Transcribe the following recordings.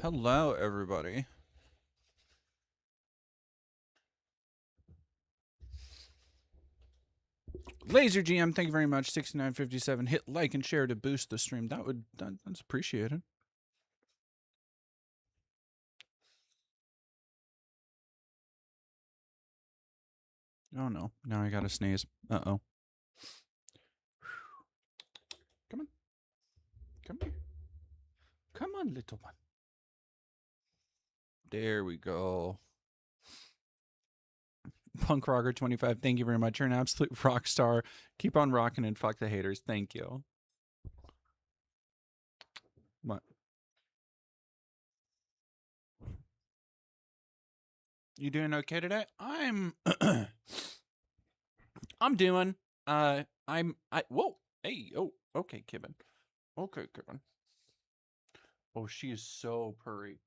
Hello, everybody. Laser GM, thank you very much. 6957. Hit like and share to boost the stream. That's appreciated. Oh no, now I gotta sneeze. Uh-oh. Come on. Come on. Come on, little one. There we go. Punk Rocker 25, thank you very much. You're an absolute rock star. Keep on rocking and fuck the haters. Thank you. What? You doing okay today? I'm doing. Whoa. Hey, oh, okay, Kibben. Okay, Kibben. Oh, she is so purry.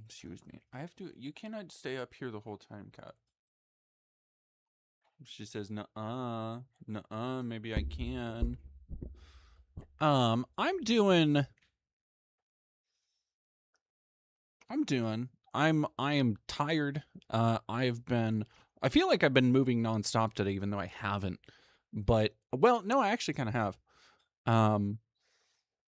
Excuse me. You cannot stay up here the whole time, Kat. She says, nuh-uh, nuh-uh, maybe I can. I am tired. I feel like I've been moving nonstop today, even though I haven't. But, well, no, I actually kind of have.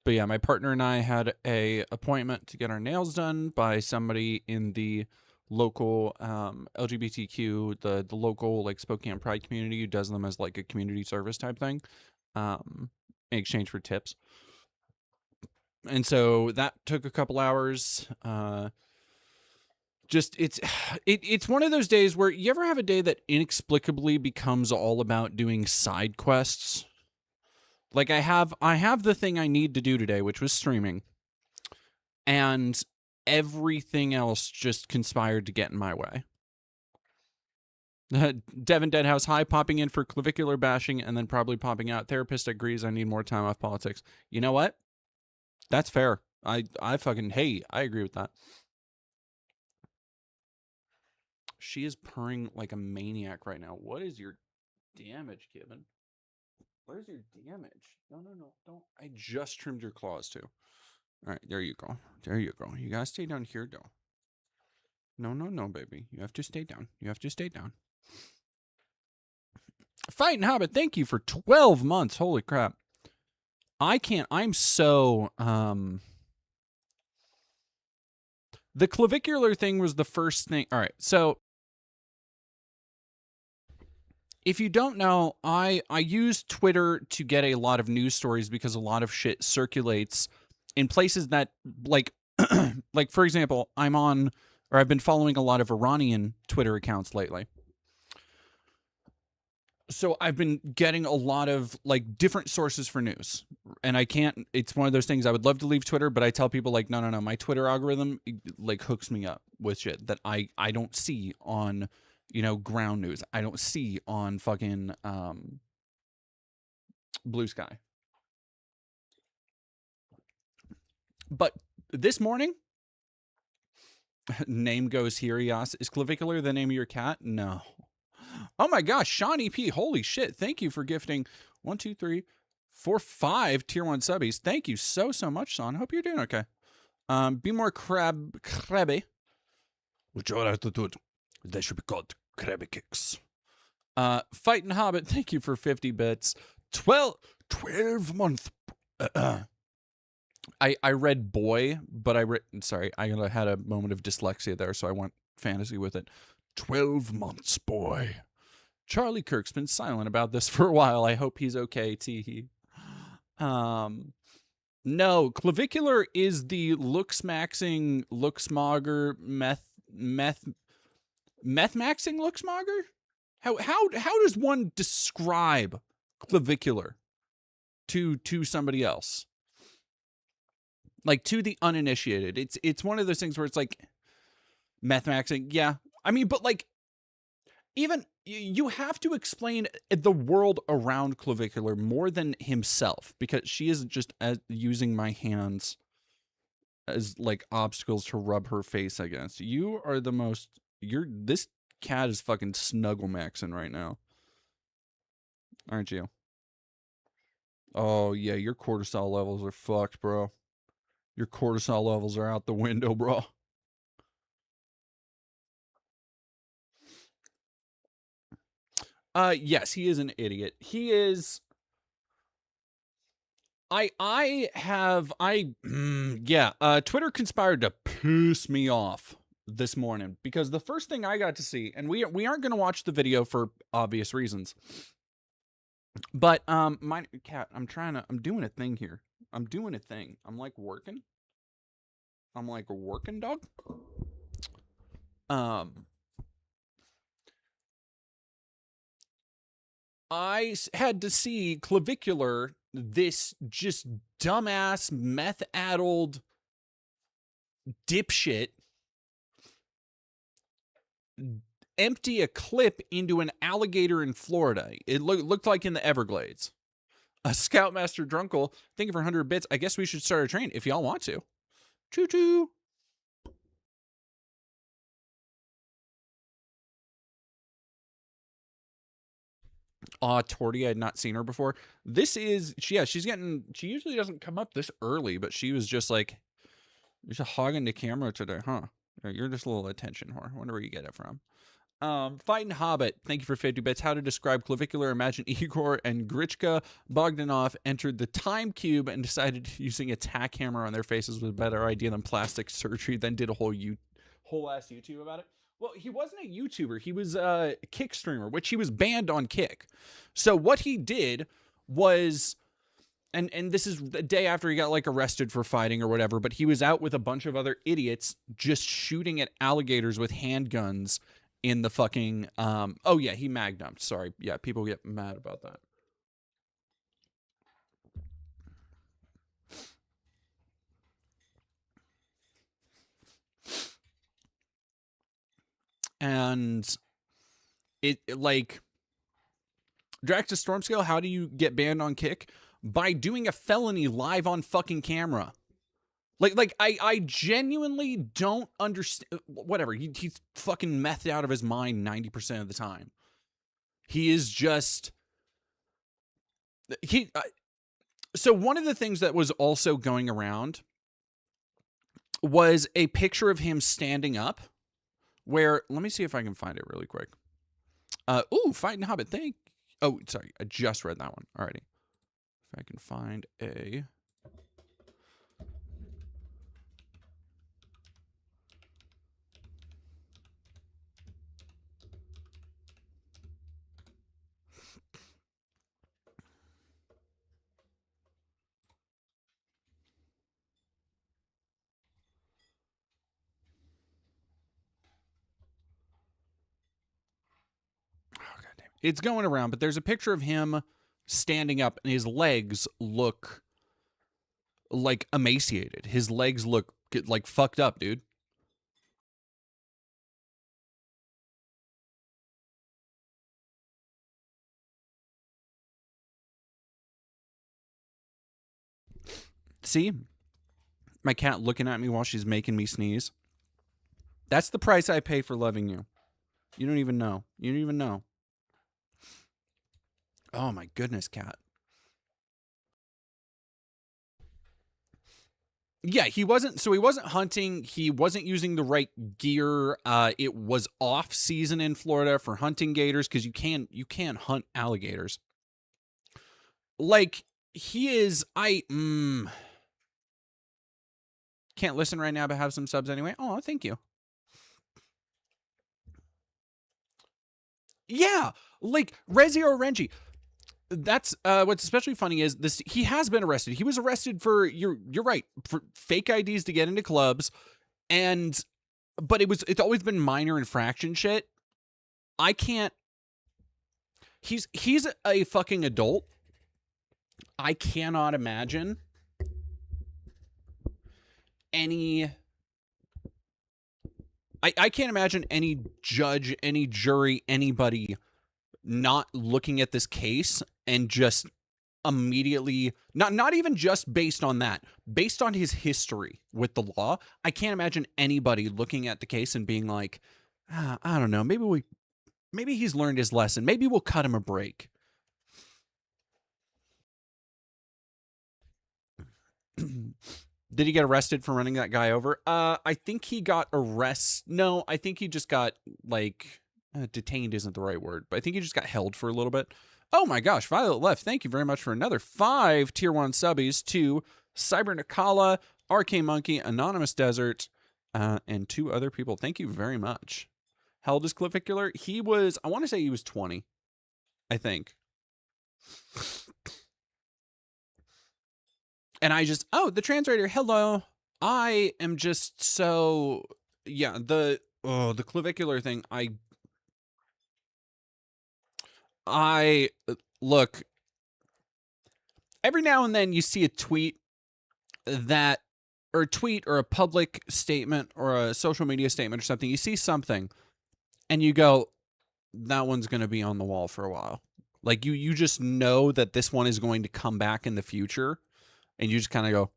But yeah, my partner and I had a appointment to get our nails done by somebody in the local LGBTQ, the local like Spokane Pride community who does them as like a community service type thing, in exchange for tips. And so that took a couple hours. It's one of those days where you ever have a day that inexplicably becomes all about doing side quests. Like I have the thing I need to do today, which was streaming, and everything else just conspired to get in my way. Devin Deadhouse, hi, popping in for clavicular bashing and then probably popping out. Therapist agrees I need more time off politics. You know what? That's fair. I agree with that. She is purring like a maniac right now. What is your damage, Kevin? What is your damage? No, don't. I just trimmed your claws too. All right, there you go. There you go. You gotta stay down here, though. No, baby. You have to stay down. You have to stay down. Fighting Hobbit, thank you for 12 months. Holy crap. I'm so, the clavicular thing was the first thing. All right, so if you don't know, I use Twitter to get a lot of news stories because a lot of shit circulates in places that, like, like for example, I've been following a lot of Iranian Twitter accounts lately. So I've been getting a lot of like different sources for news, and it's one of those things. I would love to leave Twitter, but I tell people like, no, my Twitter algorithm like hooks me up with shit that I don't see on, ground news. I don't see on fucking Blue Sky. But this morning, name goes here, Yas. Is clavicular the name of your cat? No. Oh my gosh, Sean EP, holy shit. Thank you for gifting 1, 2, 3, 4, 5 tier 1 subbies. Thank you so much, Sean. Hope you're doing okay. Be more crabby. With your attitude, they should be called crabby kicks. Fighting Hobbit, thank you for 50 bits. 12 month. I read boy, but I had a moment of dyslexia there, so I went fantasy with it. 12 months, boy. Charlie Kirk's been silent about this for a while. I hope he's okay, teehee. No, clavicular is the looks-maxing, looks-mogger, meth-maxing looks-mogger? How does one describe clavicular to somebody else? Like, to the uninitiated. It's one of those things where it's like, meth-maxing, yeah. I mean, but like, even you have to explain the world around clavicular more than himself, because she isn't just using my hands as like obstacles to rub her face against. You are the most this cat is fucking snuggle maxing right now, aren't you? Oh yeah, your cortisol levels are fucked, bro. Your cortisol levels are out the window, bro. Yes, he is an idiot. He is. Twitter conspired to piss me off this morning because the first thing I got to see, and we aren't going to watch the video for obvious reasons, but my cat, I'm doing a thing here. I'm doing a thing. I'm like working, dog. I had to see Clavicular, this just dumbass, meth-addled dipshit, empty a clip into an alligator in Florida. It looked like in the Everglades. A Scoutmaster Drunkle, thank you for 100 bits. I guess we should start a train if y'all want to. Choo-choo. Torty, I had not seen her before. This is, she usually doesn't come up this early, but she was just like, you're just hogging the camera today, huh? You're just a little attention whore. I wonder where you get it from. Fighting Hobbit, thank you for 50 bits. How to describe Clavicular? Imagine Igor and Grichka Bogdanov entered the time cube and decided using a tack hammer on their faces was a better idea than plastic surgery, then did a whole ass YouTube about it. Well, he wasn't a YouTuber. He was a Kick streamer, which he was banned on Kick. So what he did was, and this is the day after he got like arrested for fighting or whatever, but he was out with a bunch of other idiots just shooting at alligators with handguns in the fucking, oh yeah, he mag dumped. Sorry. Yeah, people get mad about that. And it like, Drax to Stormscale, how do you get banned on Kick? By doing a felony live on fucking camera. Like I genuinely don't understand. Whatever, he's fucking methed out of his mind 90% of the time. He is just so one of the things that was also going around was a picture of him standing up. Where, let me see if I can find it really quick. Fighting Hobbit. Oh, sorry, I just read that one already. If I can find a. It's going around, but there's a picture of him standing up and his legs look like emaciated. His legs look like fucked up, dude. See? My cat looking at me while she's making me sneeze. That's the price I pay for loving you. You don't even know. You don't even know. Oh my goodness, cat. Yeah, he wasn't hunting. He wasn't using the right gear. It was off season in Florida for hunting gators because you can hunt alligators. Like, he is, can't listen right now, but have some subs anyway. Oh, thank you. Yeah, like Rezi or Renji. That's what's especially funny is this. He has been arrested. He was arrested for you're right, for fake IDs to get into clubs, but it's always been minor infraction shit. I can't. He's a fucking adult. I cannot imagine any. I can't imagine any judge, any jury, anybody not looking at this case and just immediately, not even just based on that, based on his history with the law, I can't imagine anybody looking at the case and being like, I don't know. Maybe he's learned his lesson. Maybe we'll cut him a break. Did he get arrested for running that guy over? I think he got arrested. No, I think he just got like detained isn't the right word, but I think he just got held for a little bit. Oh my gosh, Violet left. Thank you very much for another 5 tier 1 subbies to Cyber Nakala, RK Monkey, Anonymous Desert, and 2 other people. Thank you very much. How old is Clavicular? He was, I want to say he was 20, I think. And I just, oh, the translator, hello. I am just so, yeah, the clavicular thing, I look, every now and then you see a tweet that, or a tweet or a public statement or a social media statement or something, you see something and you go, that one's going to be on the wall for a while. Like you just know that this one is going to come back in the future, and you just kind of go,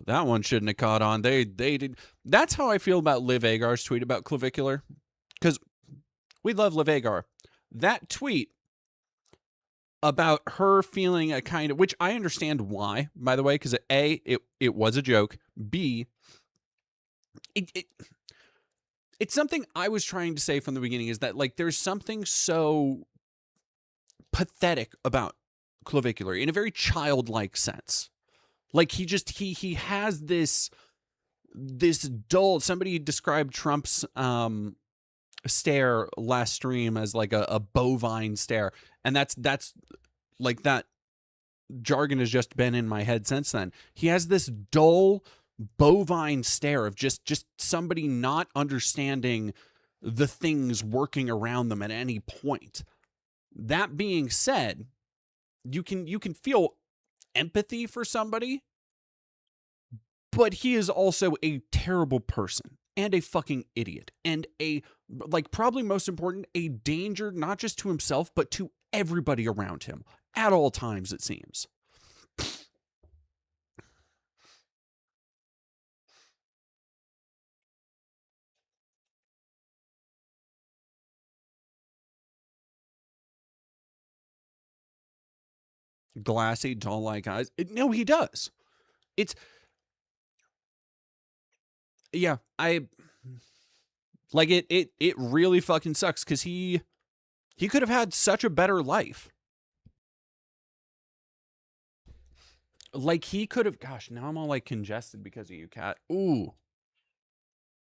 that one shouldn't have caught on. They did. That's how I feel about Liv Agar's tweet about clavicular, because we love Liv Agar. That tweet about her feeling a kind of, which I understand why, by the way, because A, it was a joke. B, it's something I was trying to say from the beginning, is that like there's something so pathetic about clavicular in a very childlike sense. Like he has this dull, somebody described Trump's stare last stream as like a bovine stare, and that's like that jargon has just been in my head since then. He has this dull bovine stare of just somebody not understanding the things working around them at any point. That being said, you can feel empathy for somebody, but he is also a terrible person and a fucking idiot and a, like, probably most important, a danger not just to himself but to everybody around him at all times, it seems. Glassy, doll-like eyes. No, he does. It's, yeah, I like it really fucking sucks, because he could have had such a better life. Like he could have, gosh, now I'm all like congested because of you, cat. Ooh.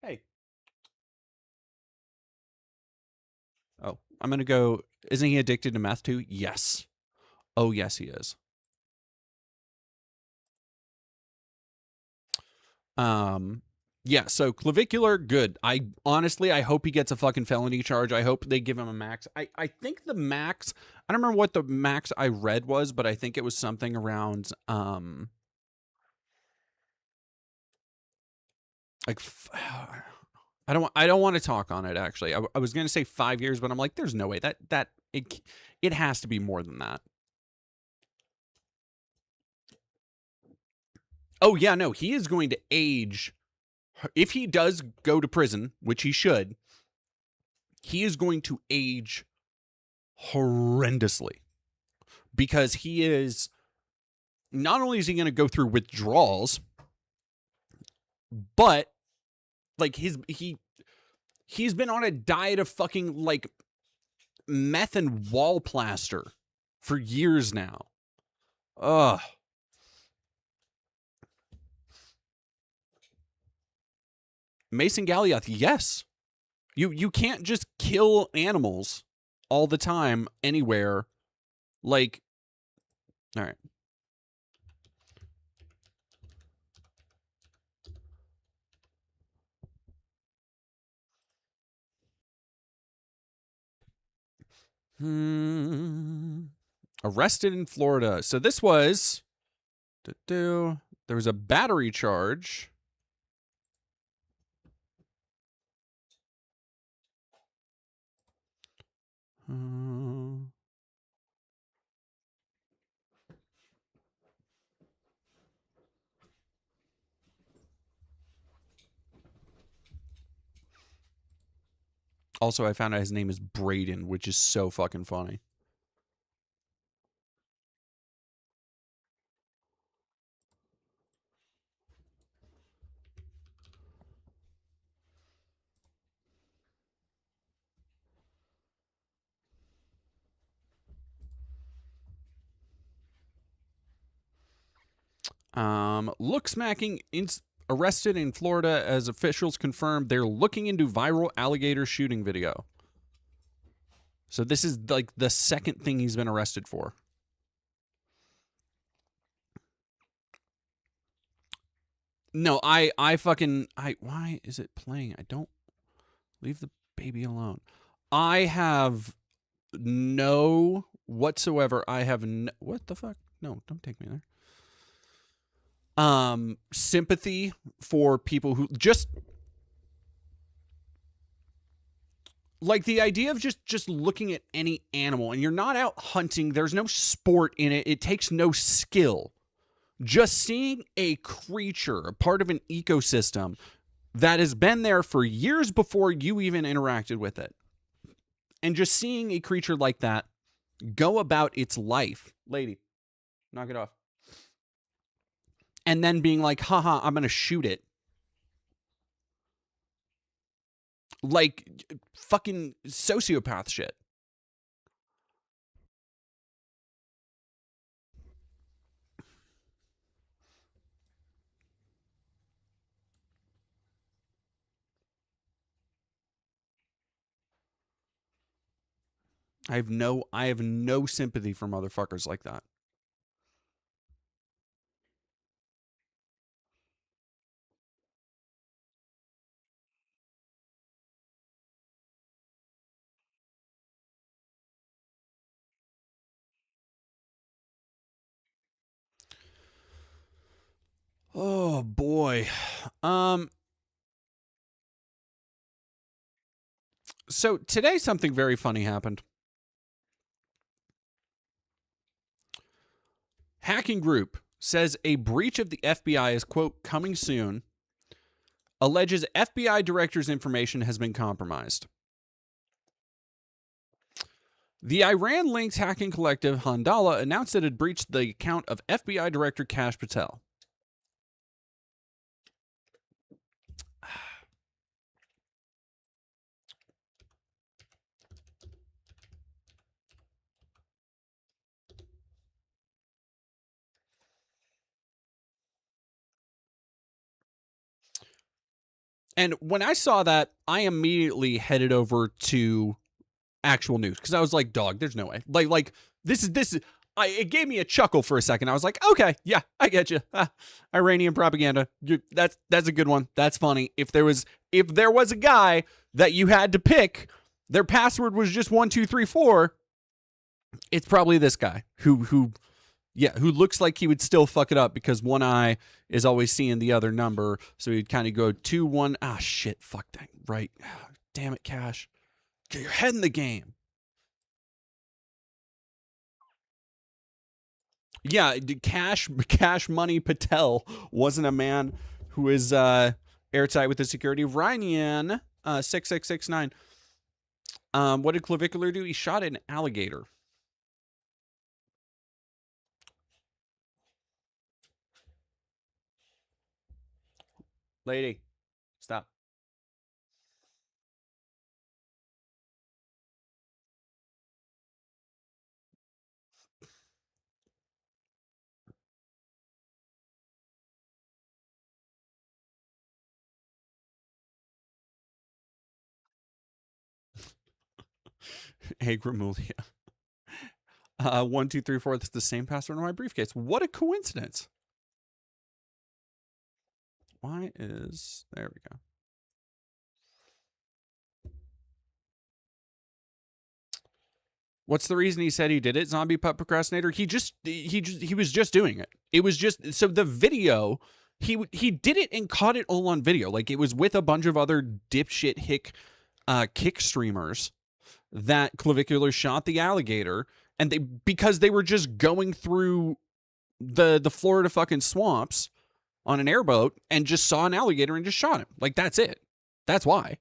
Hey. Oh, I'm gonna go. Isn't he addicted to meth too? Yes. Oh yes, he is. Yeah, so clavicular, good. I honestly, I hope he gets a fucking felony charge. I hope they give him a max. I think the max, I don't remember what the max I read was, but I think it was something around like I don't want to talk on it actually. I was going to say 5 years, but I'm like there's no way that it has to be more than that. Oh yeah, no, he is going to age. If he does go to prison, which he should, he is going to age horrendously, because he is, not only is he going to go through withdrawals, but like he's been on a diet of fucking like meth and wall plaster for years now. Ugh. Mason Galliath, yes. You can't just kill animals all the time anywhere. Like, all right. Arrested in Florida. So this was there was a battery charge. Also, I found out his name is Braden, which is so fucking funny. Look smacking arrested in Florida as officials confirmed they're looking into viral alligator shooting video. So this is like the second thing he's been arrested for. No, why is it playing? I don't leave the baby alone. I have no whatsoever. What the fuck? No, don't take me there. Sympathy for people who just like the idea of just looking at any animal, and you're not out hunting. There's no sport in it. It takes no skill. Just seeing a creature, a part of an ecosystem that has been there for years before you even interacted with it. And just seeing a creature like that go about its life. Lady, knock it off. And then being like, haha, I'm going to shoot it. Like fucking sociopath shit. I have no sympathy for motherfuckers like that. Oh boy. So today something very funny happened. Hacking group says a breach of the FBI is, quote, coming soon. Alleges FBI director's information has been compromised. The Iran-linked hacking collective Handala announced it had breached the account of FBI Director Kash Patel. And when I saw that, I immediately headed over to actual news because I was like, dog, there's no way. Like this is. It gave me a chuckle for a second. I was like, okay, yeah, I get you. Iranian propaganda. That's a good one. That's funny. If there was a guy that you had to pick, their password was just 1234. It's probably this guy who looks like he would still fuck it up because one eye is always seeing the other number. So he'd kind of go 2 1. Ah, shit. Fuck that. Right. Damn it, Kash. Get your head in the game. Yeah, Cash Money Patel wasn't a man who is airtight with the security of Ryan 6669. What did Clavicular do? He shot an alligator. Lady, stop. Hey, Gramulia. 1234. That's the same password in my briefcase. What a coincidence. Why is there we go. What's the reason he said he did it? Zombie pup procrastinator. He was just doing it. It was just so the video. He did it and caught it all on video. Like it was with a bunch of other dipshit kick streamers that Clavicular shot the alligator, and because they were just going through the Florida fucking swamps on an airboat and just saw an alligator and just shot him. Like that's it. That's why.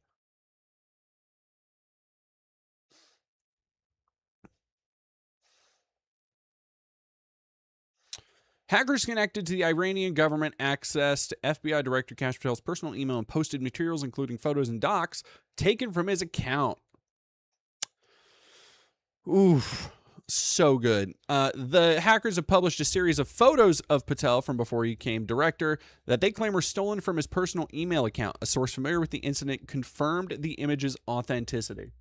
Hackers connected to the Iranian government accessed FBI Director Kash Patel's personal email and posted materials, including photos and docs, taken from his account. Oof. So good. The hackers have published a series of photos of Patel from before he became director that they claim were stolen from his personal email account. A source familiar with the incident confirmed the image's authenticity.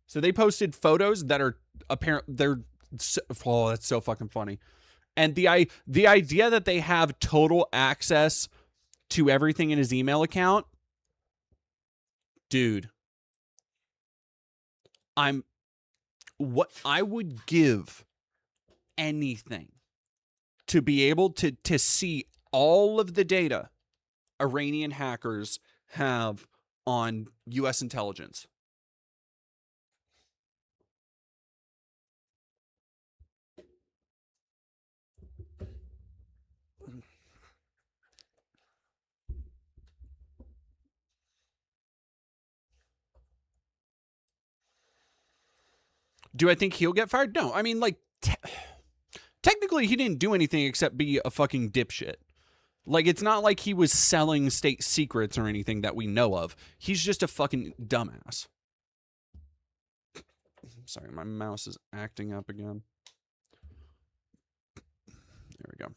So they posted photos that are oh, that's so fucking funny. And the idea that they have total access to everything in his email account, dude, what I would give anything to be able to see all of the data Iranian hackers have on U.S. intelligence. Do I think he'll get fired? No. I mean, like, technically he didn't do anything except be a fucking dipshit. Like, it's not like he was selling state secrets or anything that we know of. He's just a fucking dumbass. Sorry, my mouse is acting up again. There we go.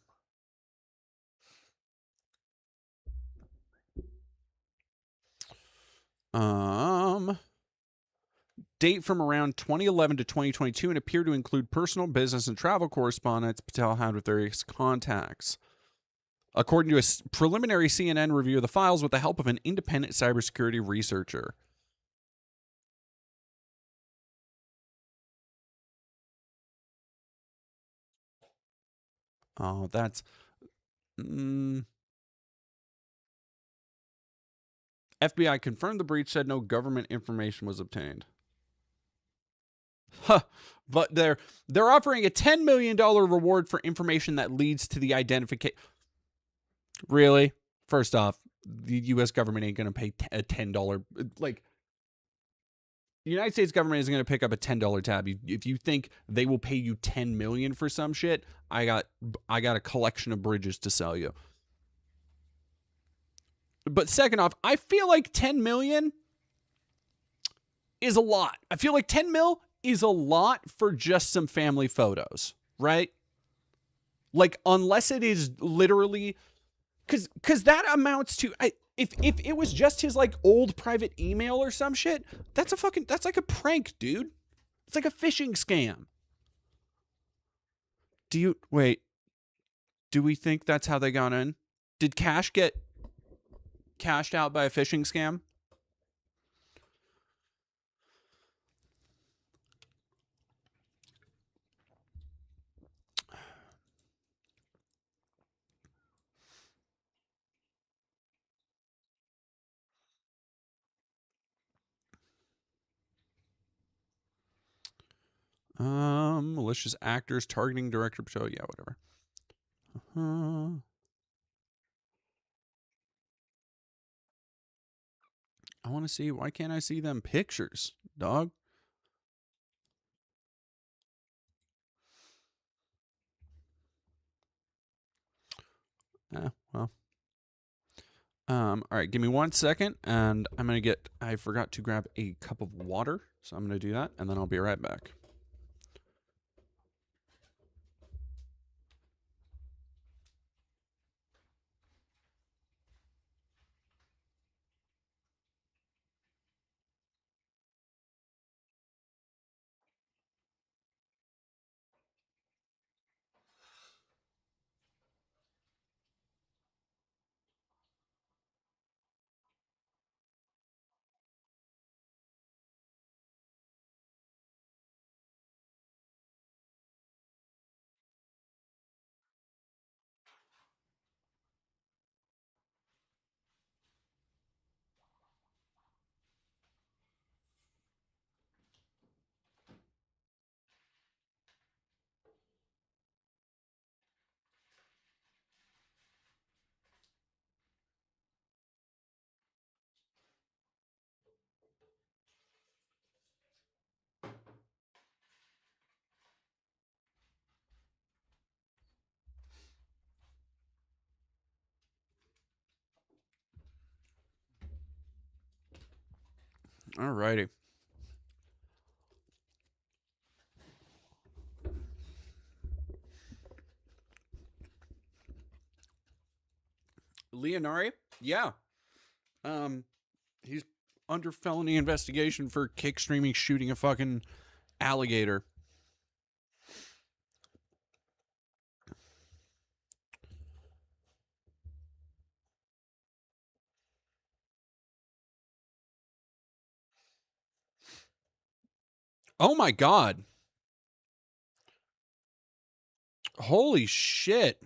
Date from around 2011 to 2022 and appear to include personal, business, and travel correspondence Patel had with various contacts. According to a preliminary CNN review of the files with the help of an independent cybersecurity researcher. Oh, that's... FBI confirmed the breach, said no government information was obtained. Huh. But they're offering a $10 million reward for information that leads to the identification. Really? First off, the U.S. government ain't going to pay a $10. Like, the United States government isn't going to pick up a $10 tab. If you think they will pay you $10 million for some shit, I got a collection of bridges to sell you. But second off, I feel like 10 million is a lot. I feel like 10 mil is a lot for just some family photos, right? Like, unless it is literally, because that amounts to, if it was just his like old private email or some shit, that's like a prank, dude. It's like a phishing scam. Do we think that's how they got in? Did Kash get cashed out by a phishing scam? Malicious actors targeting director. So yeah, whatever. I want to see. Why can't I see them pictures, dog? Well. All right, give me 1 second, and I forgot to grab a cup of water, so I'm gonna do that, and then I'll be right back. All righty. Leonari? Yeah. He's under felony investigation for kick streaming shooting a fucking alligator. Oh my god. Holy shit.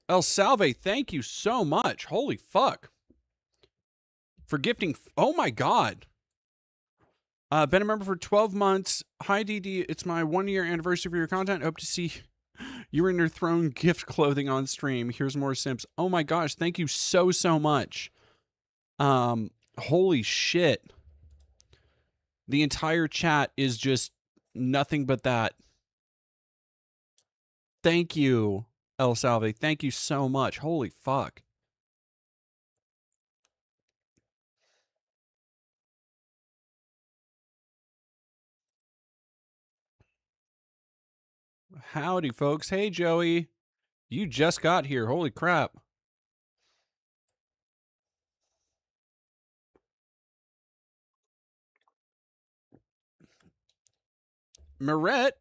El Salve, thank you so much. Holy fuck. For gifting. Oh my god. Been a member for 12 months. Hi, DD. It's my 1-year anniversary for your content. Hope to see you in your throne gift clothing on stream. Here's more simps. Oh my gosh. Thank you so much. Holy shit. The entire chat is just nothing but that. Thank you, El Salve. Thank you so much. Holy fuck. Howdy, folks. Hey, Joey. You just got here. Holy crap. Marette.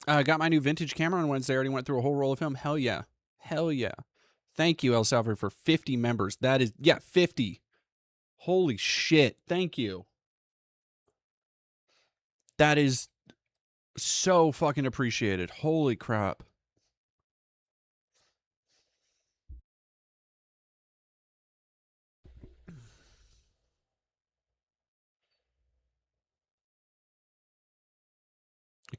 Got my new vintage camera on Wednesday. I already went through a whole roll of film. Hell yeah. Hell yeah. Thank you, El Salvador, for 50 members. That is, 50. Holy shit. Thank you. That is so fucking appreciated. Holy crap.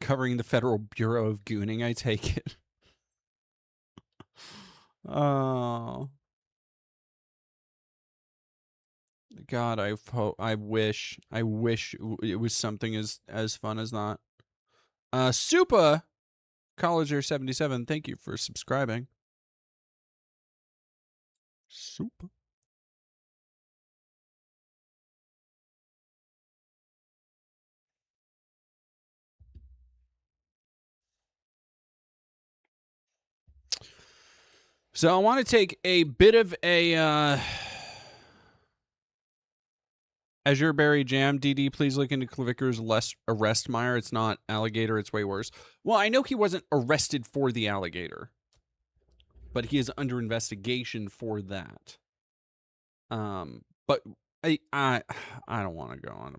Covering the Federal Bureau of Gooning, I take it. Oh. God, I wish it was something as fun as that. Supa Colleger 77, thank you for subscribing. Supa. So I want to take a bit of a Azure Berry Jam. DD, please look into Clavicular's arrest, Meyer. It's not alligator. It's way worse. Well, I know he wasn't arrested for the alligator, but he is under investigation for that. But I don't want to go on.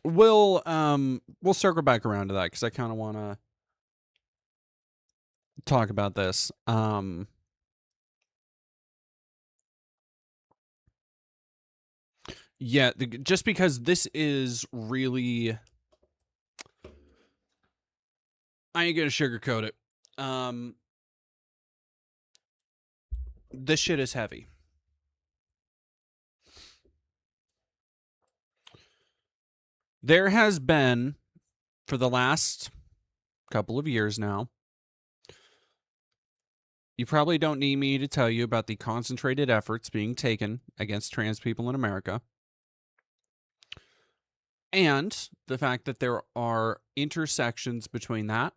We'll circle back around to that because I kind of want to talk about this. Yeah, just because this is really, I ain't gonna sugarcoat it. This shit is heavy. There has been, for the last couple of years now, you probably don't need me to tell you about the concentrated efforts being taken against trans people in America. And the fact that there are intersections between that,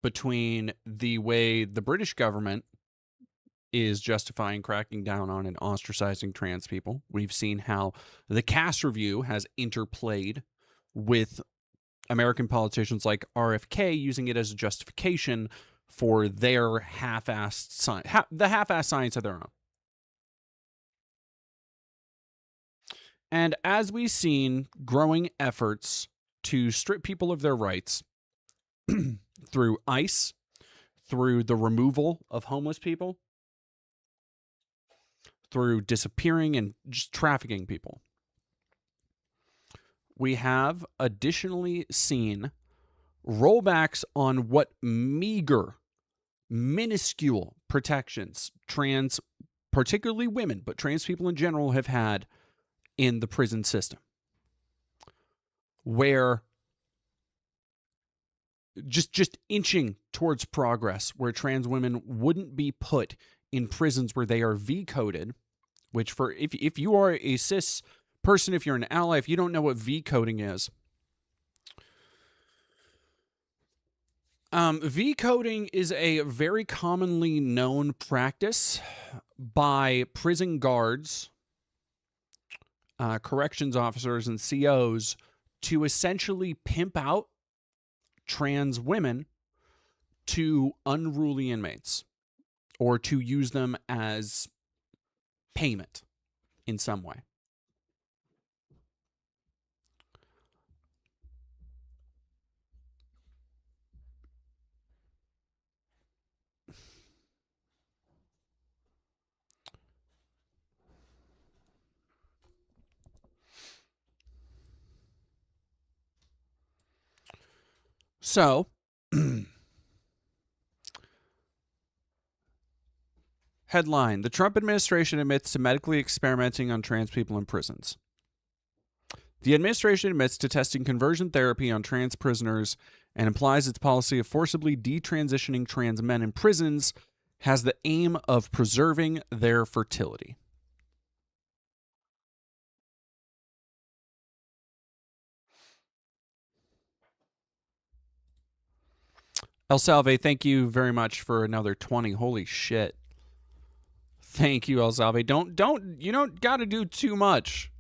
between the way the British government is justifying cracking down on and ostracizing trans people. We've seen how the Kash review has interplayed with American politicians like RFK using it as a justification for their half-assed science, the half-assed science of their own. And as we've seen growing efforts to strip people of their rights through ICE, through the removal of homeless people, through disappearing and just trafficking people, we have additionally seen rollbacks on what meager, minuscule protections trans, particularly women, but trans people in general have had in the prison system, where just inching towards progress, where trans women wouldn't be put in prisons where they are V-coded, which for if you are a cis person, if you're an ally, if you don't know what V-coding is, V-coding is a very commonly known practice by prison guards, corrections officers, and COs to essentially pimp out trans women to unruly inmates or to use them as payment in some way. So, headline: The Trump administration admits to medically experimenting on trans people in prisons. The administration admits to testing conversion therapy on trans prisoners and implies its policy of forcibly detransitioning trans men in prisons has the aim of preserving their fertility. El Salve, thank you very much for another 20. Holy shit. Thank you, El Salve. You don't got to do too much.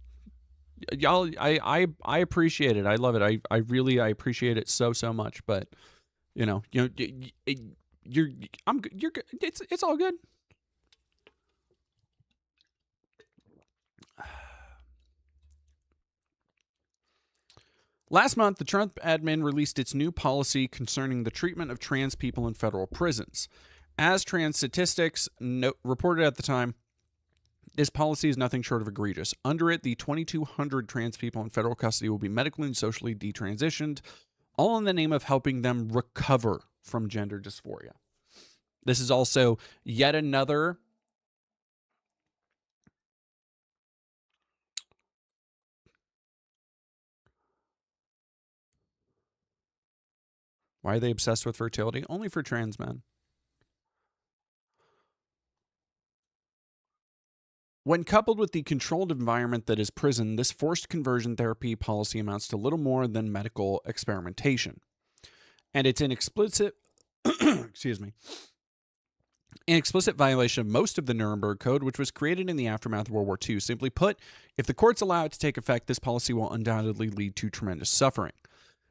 Y'all, I appreciate it. I love it. I really appreciate it so much. But you're it's all good. Last month, the Trump admin released its new policy concerning the treatment of trans people in federal prisons. As trans statistics reported at the time, this policy is nothing short of egregious. Under it, the 2,200 trans people in federal custody will be medically and socially detransitioned, all in the name of helping them recover from gender dysphoria. This is also yet another Why are they obsessed with fertility? Only for trans men. When coupled with the controlled environment that is prison, this forced conversion therapy policy amounts to little more than medical experimentation. And it's an explicit excuse me, an explicit violation of most of the Nuremberg Code, which was created in the aftermath of World War II. Simply put, if the courts allow it to take effect, this policy will undoubtedly lead to tremendous suffering.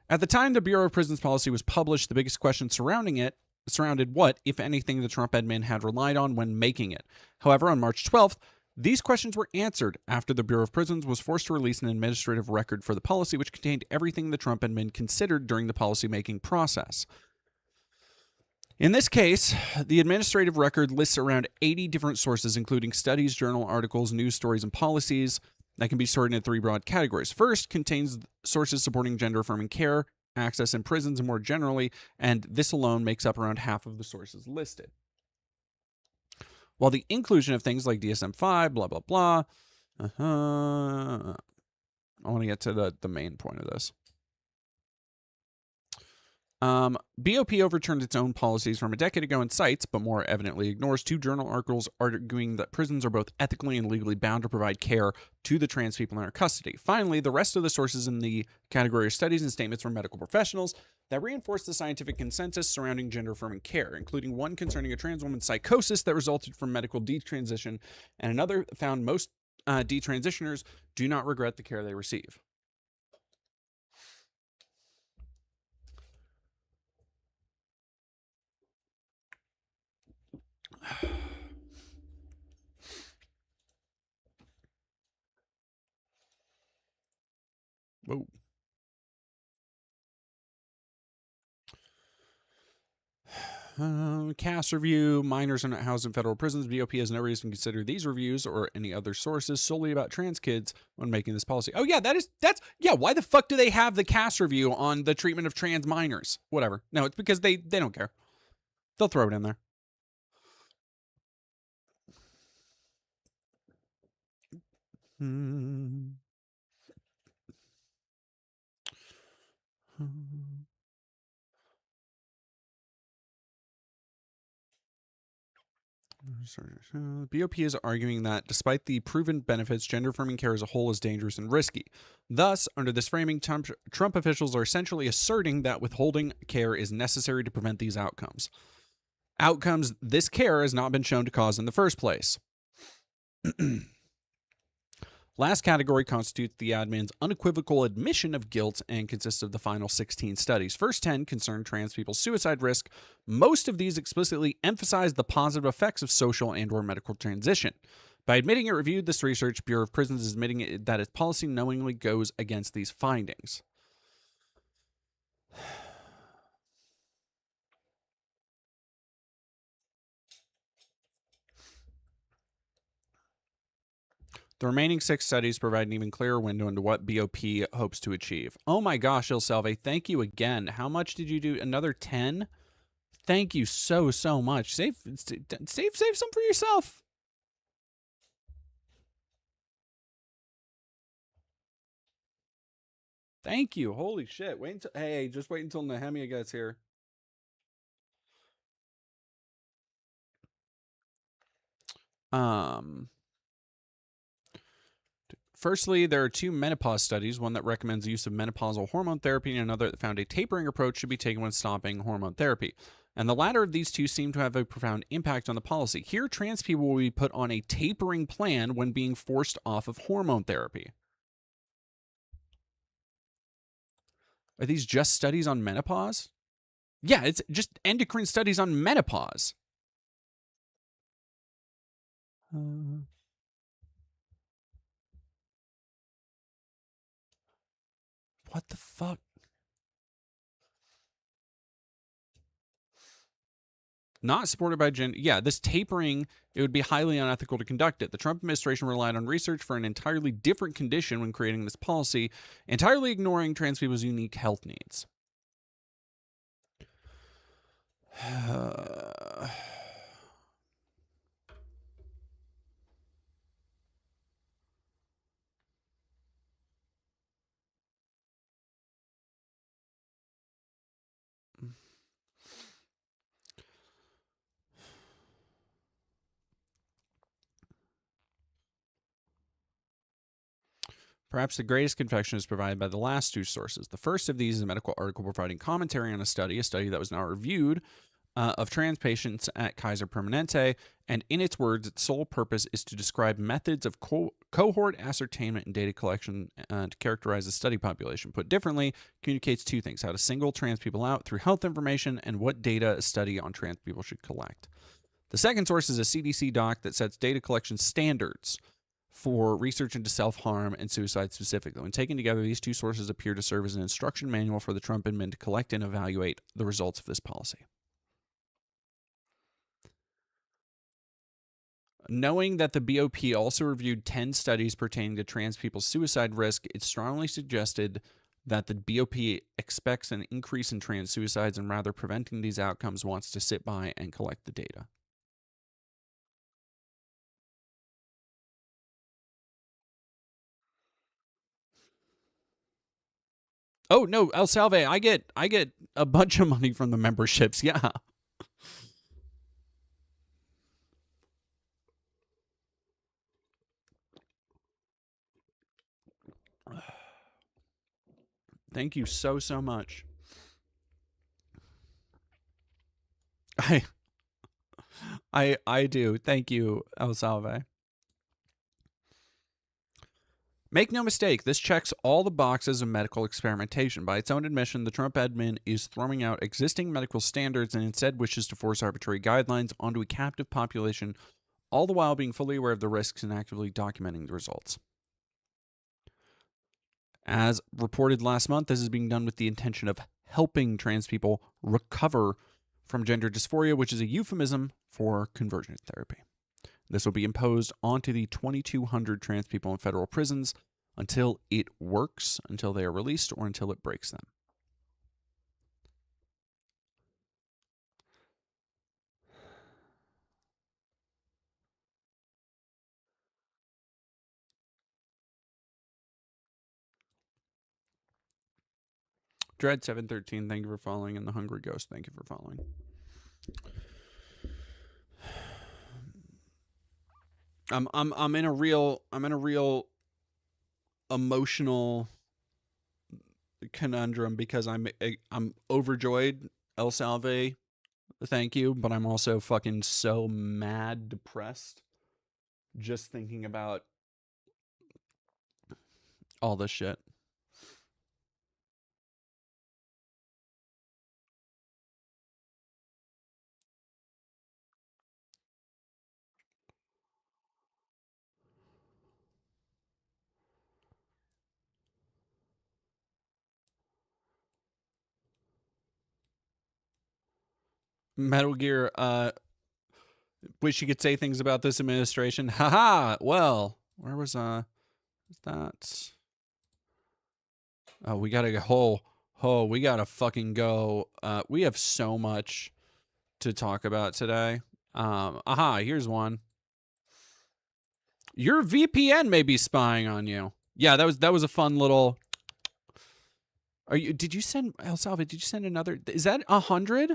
At the time the Bureau of Prisons policy was published, the biggest question surrounded what, if anything, the Trump admin had relied on when making it. However, on March 12th, these questions were answered after the Bureau of Prisons was forced to release an administrative record for the policy, which contained everything the Trump admin considered during the policymaking process. In this case, the administrative record lists around 80 different sources, including studies, journal articles, news stories, and policies that can be sorted into three broad categories. First, contains sources supporting gender-affirming care, access in prisons, and more generally, and this alone makes up around half of the sources listed. While the inclusion of things like DSM-5, blah, blah, blah, I want to get to the main point of this. BOP overturned its own policies from a decade ago and cites, but more evidently ignores, two journal articles arguing that prisons are both ethically and legally bound to provide care to the trans people in our custody. Finally, the rest of the sources in the category are studies and statements from medical professionals that reinforce the scientific consensus surrounding gender-affirming care, including one concerning a trans woman's psychosis that resulted from medical detransition, and another found most detransitioners do not regret the care they receive. Whoa. Cass review: minors are not housed in federal prisons. BOP has no reason to consider these reviews or any other sources solely about trans kids when making this policy. Oh yeah, that's why the fuck do they have the Cass review on the treatment of trans minors? Whatever. No, it's because they don't care. They'll throw it in there. BOP is arguing that despite the proven benefits, gender affirming care as a whole is dangerous and risky. Thus, under this framing, Trump officials are essentially asserting that withholding care is necessary to prevent these outcomes. Outcomes this care has not been shown to cause in the first place. Last category constitutes the admin's unequivocal admission of guilt and consists of the final 16 studies. First 10 concern trans people's suicide risk. Most of these explicitly emphasize the positive effects of social and/or medical transition. By admitting it reviewed this research, Bureau of Prisons is admitting that its policy knowingly goes against these findings. The remaining 6 studies provide an even clearer window into what BOP hopes to achieve. Oh my gosh, Il Salve, thank you again. How much did you do? Another 10? Thank you so much. Save some for yourself. Thank you. Holy shit. Just wait until Nehemiah gets here. Firstly, there are 2 menopause studies, one that recommends the use of menopausal hormone therapy and another that found a tapering approach should be taken when stopping hormone therapy. And the latter of these 2 seem to have a profound impact on the policy. Here, trans people will be put on a tapering plan when being forced off of hormone therapy. Are these just studies on menopause? Yeah, it's just endocrine studies on menopause. What the fuck? Not supported by gender. Yeah, this tapering, it would be highly unethical to conduct it. The Trump administration relied on research for an entirely different condition when creating this policy, entirely ignoring trans people's unique health needs. Perhaps the greatest confection is provided by the last 2 sources. The first of these is a medical article providing commentary on a study that was now reviewed, of trans patients at Kaiser Permanente, and in its words, its sole purpose is to describe methods of cohort ascertainment and data collection to characterize the study population. Put differently, communicates 2 things: how to single trans people out through health information and what data a study on trans people should collect. The second source is a CDC doc that sets data collection standards for research into self-harm and suicide specifically. When taken together, these 2 sources appear to serve as an instruction manual for the Trump admin to collect and evaluate the results of this policy. Knowing that the BOP also reviewed 10 studies pertaining to trans people's suicide risk, it strongly suggested that the BOP expects an increase in trans suicides and rather preventing these outcomes wants to sit by and collect the data. Oh no, El Salve, I get a bunch of money from the memberships. Yeah. Thank you so much. I do. Thank you, El Salve. Make no mistake, this checks all the boxes of medical experimentation. By its own admission, the Trump admin is throwing out existing medical standards and instead wishes to force arbitrary guidelines onto a captive population, all the while being fully aware of the risks and actively documenting the results. As reported last month, this is being done with the intention of helping trans people recover from gender dysphoria, which is a euphemism for conversion therapy. This will be imposed onto the 2,200 trans people in federal prisons until it works, until they are released, or until it breaks them. Dread713, thank you for following, and the Hungry Ghost, thank you for following. I'm in a real emotional conundrum because I'm overjoyed, El Salve, thank you, but I'm also fucking so mad depressed just thinking about all this shit. Metal Gear, wish you could say things about this administration. Haha. Well, where was that? Oh, we gotta go. We gotta fucking go. We have so much to talk about today. Here's one. Your VPN may be spying on you. Yeah, that was a fun little. Did you send El Salve? Did you send another? Is that 100?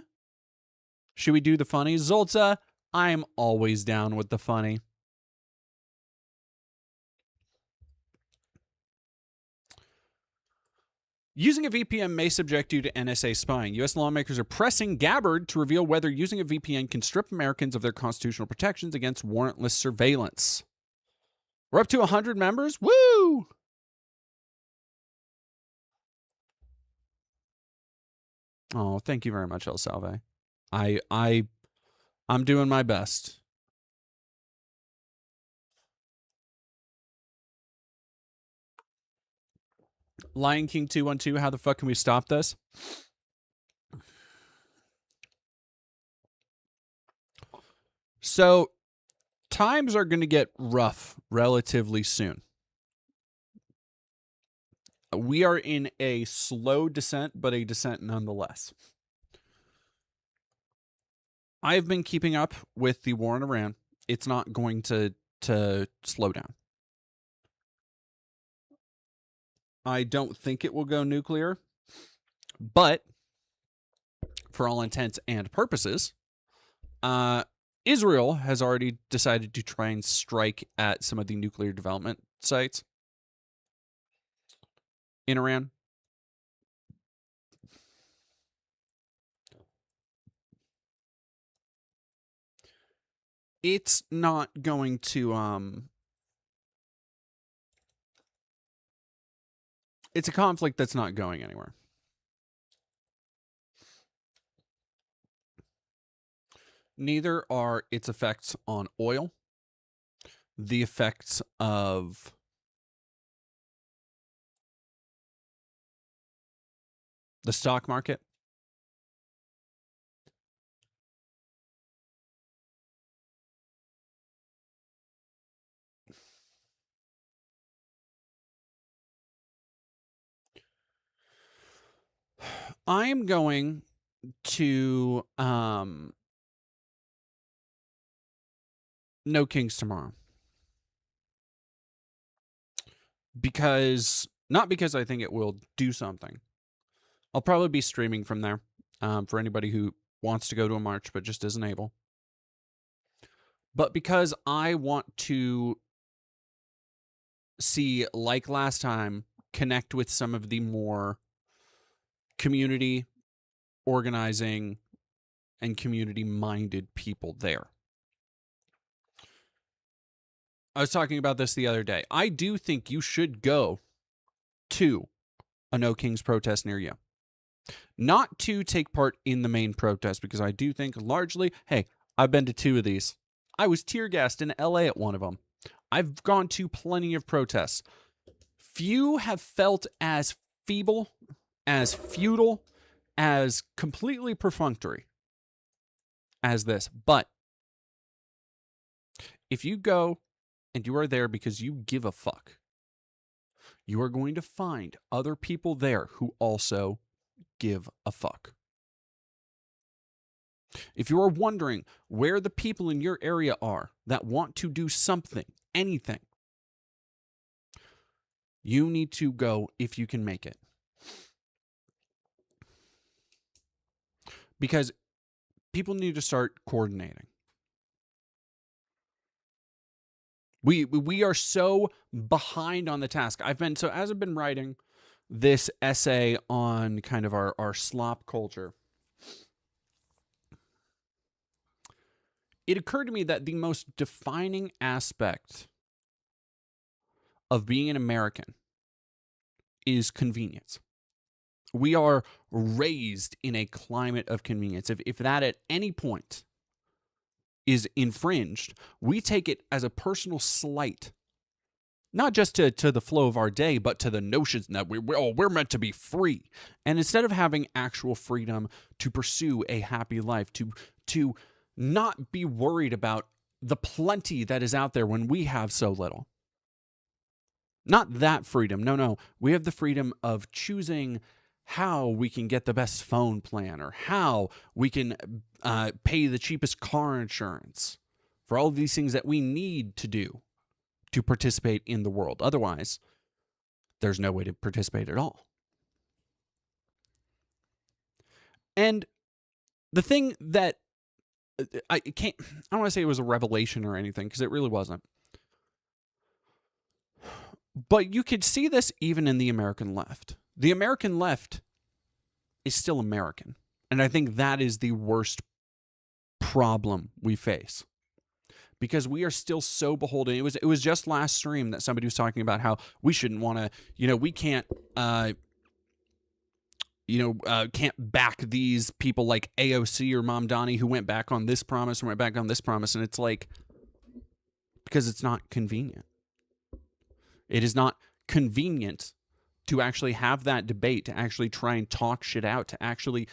Should we do the funny? Zolta, I'm always down with the funny. Using a VPN may subject you to NSA spying. U.S. lawmakers are pressing Gabbard to reveal whether using a VPN can strip Americans of their constitutional protections against warrantless surveillance. We're up to 100 members. Woo! Oh, thank you very much, El Salve. I'm doing my best. Lion King 212, how the fuck can we stop this? So, times are going to get rough relatively soon. We are in a slow descent, but a descent nonetheless. I've been keeping up with the war in Iran. It's not going to slow down. I don't think it will go nuclear, but for all intents and purposes, Israel has already decided to try and strike at some of the nuclear development sites in Iran. It's not going to it's a conflict that's not going anywhere. Neither are its effects on oil, the effects of the stock market. I'm going to No Kings tomorrow. Not because I think it will do something. I'll probably be streaming from there for anybody who wants to go to a march but just isn't able. But because I want to see, like last time, connect with some of the more community organizing and community-minded people there. I was talking about this the other day. I do think you should go to a No Kings protest near you. Not to take part in the main protest, because I do think largely, hey, I've been to 2 of these. I was tear gassed in LA at one of them. I've gone to plenty of protests. Few have felt as feeble, as futile, as completely perfunctory as this. But if you go and you are there because you give a fuck, you are going to find other people there who also give a fuck. If you are wondering where the people in your area are that want to do something, anything, you need to go if you can make it. Because people need to start coordinating. We are so behind on the task. As I've been writing this essay on kind of our slop culture, it occurred to me that the most defining aspect of being an American is convenience. We are raised in a climate of convenience. If that at any point is infringed, we take it as a personal slight, not just to the flow of our day, but to the notions that we're meant to be free. And instead of having actual freedom to pursue a happy life, to not be worried about the plenty that is out there when we have so little. Not that freedom. No. We have the freedom of choosing how we can get the best phone plan or how we can pay the cheapest car insurance for all of these things that we need to do to participate in the world. Otherwise, there's no way to participate at all. And the thing that I don't want to say it was a revelation or anything, because it really wasn't. But you could see this even in the American left. The American left is still American. And I think that is the worst problem we face. Because we are still so beholden. It was just last stream that somebody was talking about how we shouldn't want to, we can't, can't back these people like AOC or Mom Donnie who went back on this promise and went back on this promise. And it's like, because it's not convenient. It is not convenient to actually have that debate, to actually try and talk shit out, to actually...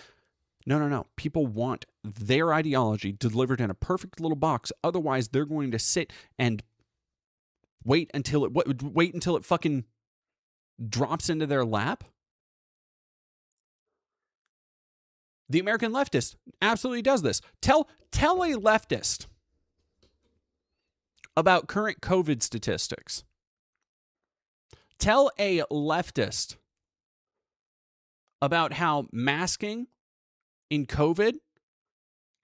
No. People want their ideology delivered in a perfect little box. Otherwise, they're going to sit and wait until it fucking drops into their lap. The American leftist absolutely does this. Tell a leftist about current COVID statistics. Tell a leftist about how masking in COVID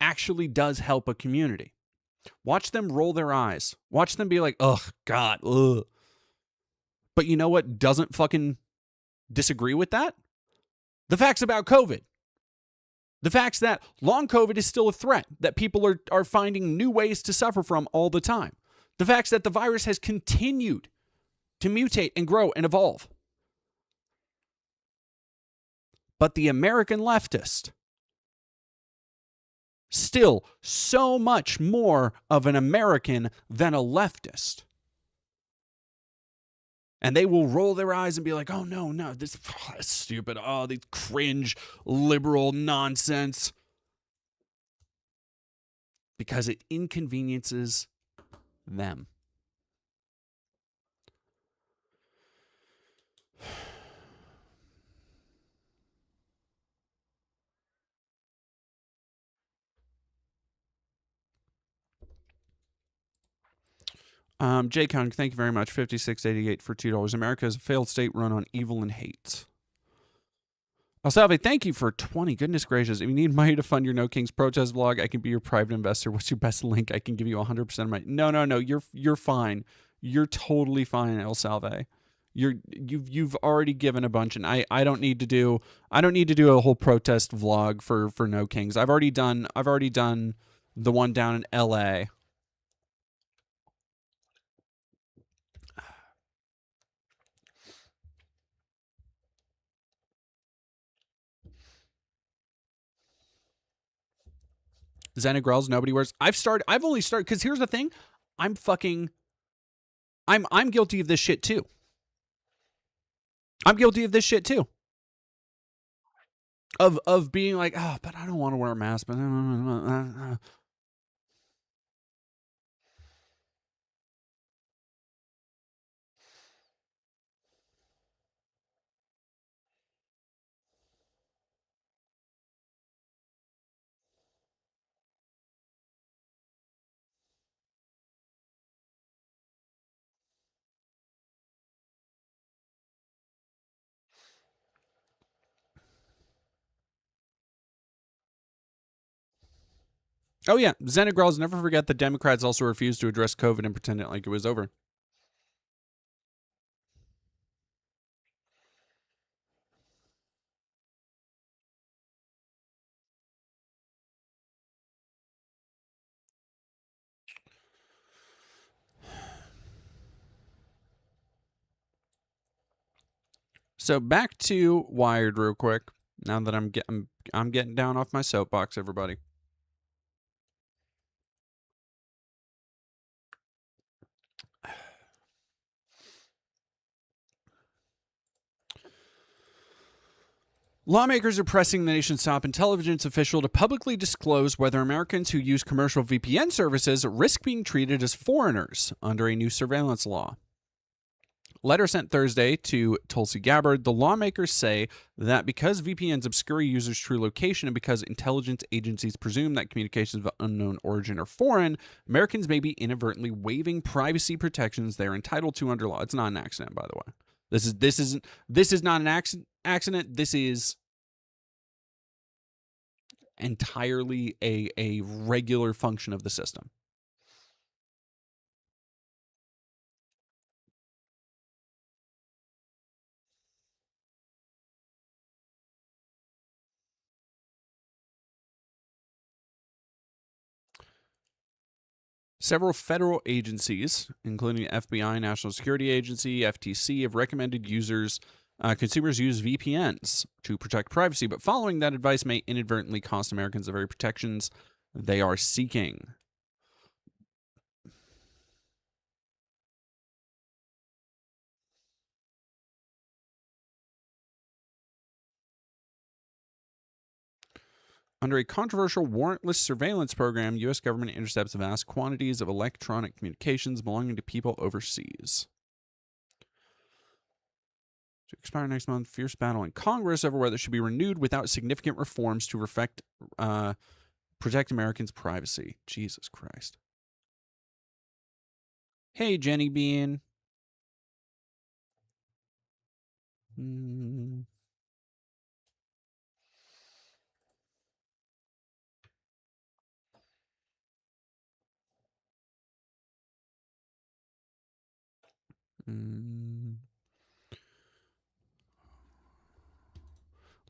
actually does help a community. Watch them roll their eyes. Watch them be like, ugh, God, ugh. But you know what doesn't fucking disagree with that? The facts about COVID. The facts that long COVID is still a threat, that people are finding new ways to suffer from all the time. The facts that the virus has continued to mutate and grow and evolve. But the American leftist, still so much more of an American than a leftist. And they will roll their eyes and be like, oh, no, this is stupid. Oh, these cringe liberal nonsense. Because it inconveniences them. Jay Kung, thank you very much. $56.88 for $2. America is a failed state run on evil and hate. El Salve, thank you for 20. Goodness gracious. If you need money to fund your No Kings protest vlog, I can be your private investor. What's your best link? I can give you 100% of my... No. You're fine. You're totally fine, El Salve. You've already given a bunch, and I don't need to do a whole protest vlog for No Kings. I've already done the one down in LA. Xenagrells, nobody wears. I've only started because here's the thing. I'm guilty of this shit too. I'm guilty of this shit too. Of being like, oh, but I don't want to wear a mask. But Oh, yeah. Xenegrals, never forget that Democrats also refused to address COVID and pretend it like it was over. So back to Wired real quick. Now that I'm getting down off my soapbox, everybody. Lawmakers are pressing the nation's top intelligence official to publicly disclose whether Americans who use commercial VPN services risk being treated as foreigners under a new surveillance law. Letter sent Thursday to Tulsi Gabbard, the lawmakers say that because VPNs obscure users' true location and because intelligence agencies presume that communications of unknown origin are foreign, Americans may be inadvertently waiving privacy protections they're entitled to under law. It's not an accident, by the way. This is not an accident. This is entirely a regular function of the system. Several federal agencies, including the FBI, National Security Agency, FTC, have recommended consumers use VPNs to protect privacy, but following that advice may inadvertently cost Americans the very protections they are seeking. Under a controversial warrantless surveillance program, U.S. government intercepts vast quantities of electronic communications belonging to people overseas. To expire next month, fierce battle in Congress over whether it should be renewed without significant reforms to protect Americans' privacy. Jesus Christ. Hey, Jenny Bean.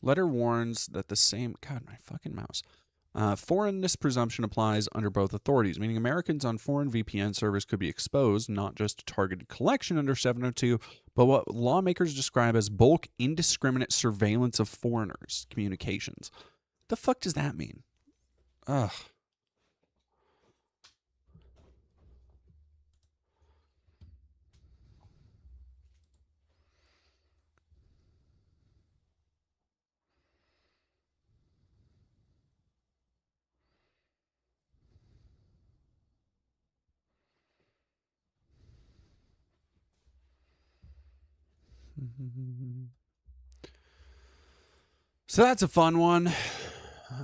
Letter warns that the same... God, my fucking mouse. Foreignness presumption applies under both authorities, meaning Americans on foreign VPN servers could be exposed, not just to targeted collection under 702, but what lawmakers describe as bulk indiscriminate surveillance of foreigners' communications. The fuck does that mean? Ugh. So that's a fun one.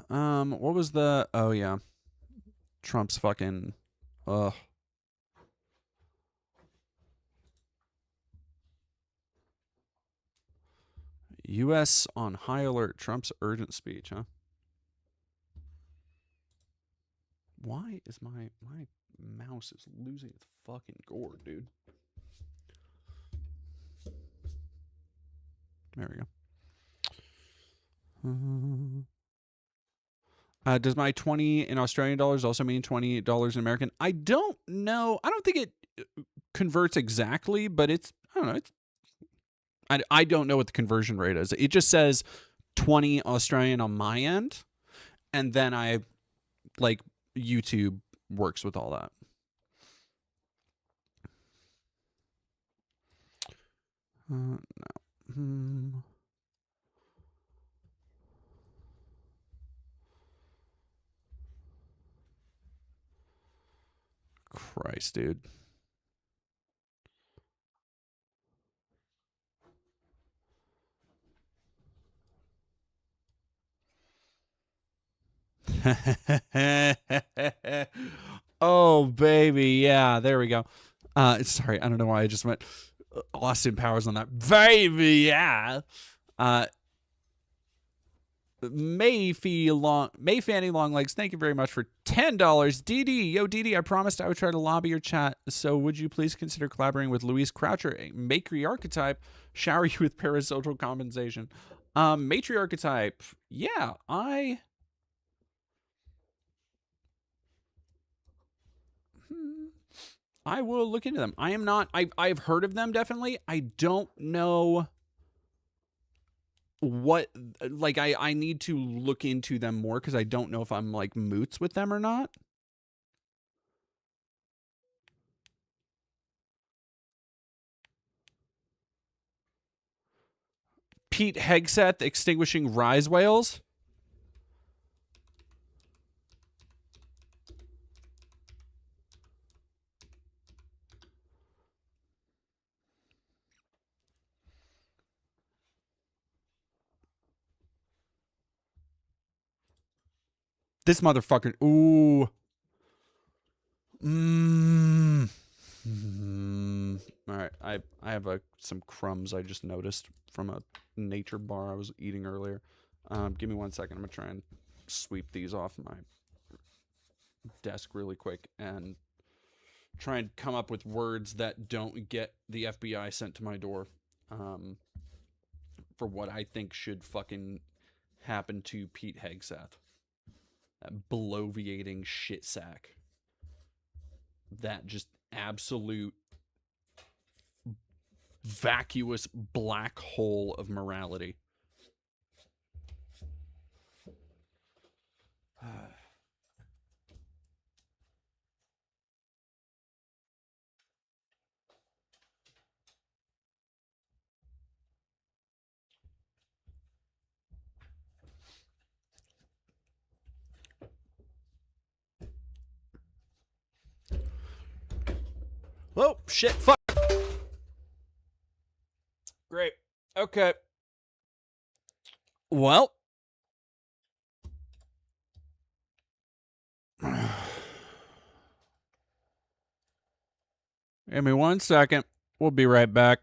What was the... Oh, yeah. Trump's fucking... Ugh. U.S. on high alert. Trump's urgent speech, huh? Why is my mouse is losing its fucking gourd, dude? There we go. Does my 20 in Australian dollars also mean $20 in American? I don't know. I don't think it converts exactly, but it's... I don't know. It's... I don't know what the conversion rate is. It just says 20 Australian on my end, and then I... Like, YouTube works with all that. No. Christ, dude. Oh, baby. Yeah, there we go. Sorry, I don't know why I just went Austin Powers on that. Baby, yeah. May Fanny Longlegs, thank you very much for $10. DD, yo DD, I promised I would try to lobby your chat, so would you please consider collaborating with Louise Croucher, a matriarchetype, shower you with parasocial compensation. Matriarchetype, yeah, I will look into them. I am not, I've heard of them, definitely. I don't know what, like, I need to look into them more because I don't know if I'm like moots with them or not. Pete Hegseth extinguishing rise whales. This motherfucker. Ooh. All right. I have some crumbs I just noticed from a nature bar I was eating earlier. Give me 1 second. I'm gonna try and sweep these off my desk really quick and try and come up with words that don't get the FBI sent to my door. For what I think should fucking happen to Pete Hegseth. That bloviating shit sack. That just absolute vacuous black hole of morality. Oh, shit, fuck. Great. Okay. Well. Give me 1 second. We'll be right back.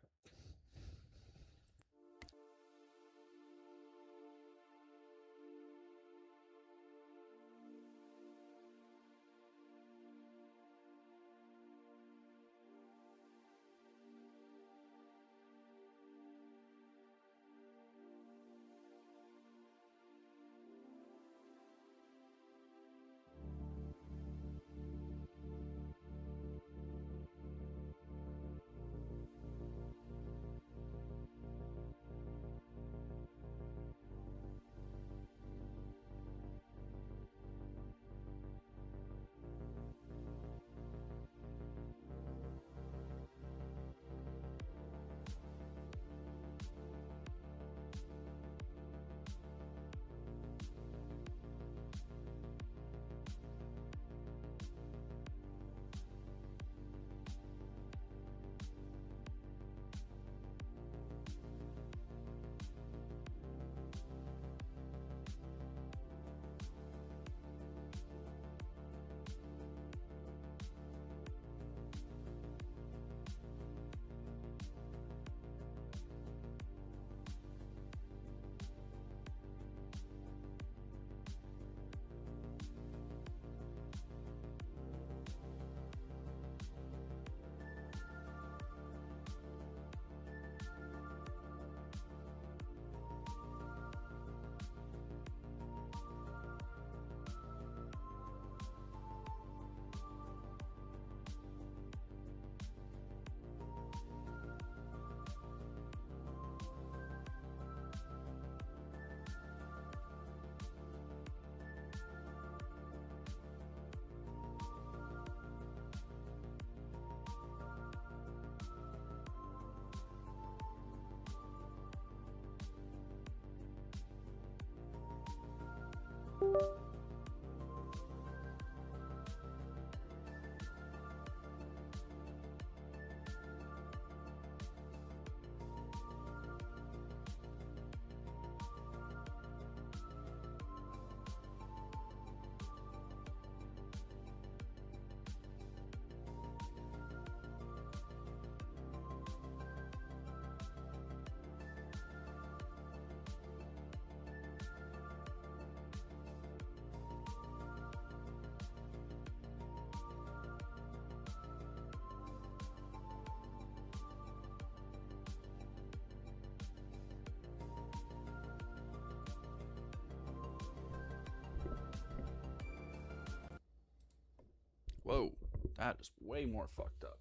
That is way more fucked up.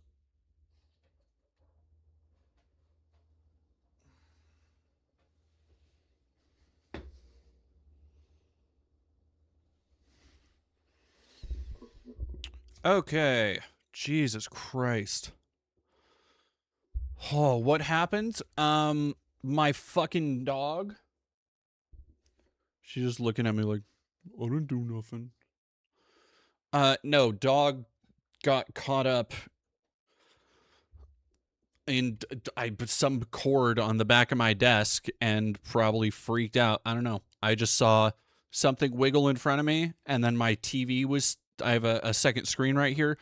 Okay. Jesus Christ. Oh, what happened? My fucking dog. She's just looking at me like, I didn't do nothing. No, dog got caught up in some cord on the back of my desk and probably freaked out. I don't know. I just saw something wiggle in front of me, and then my TV was. I have a second screen right here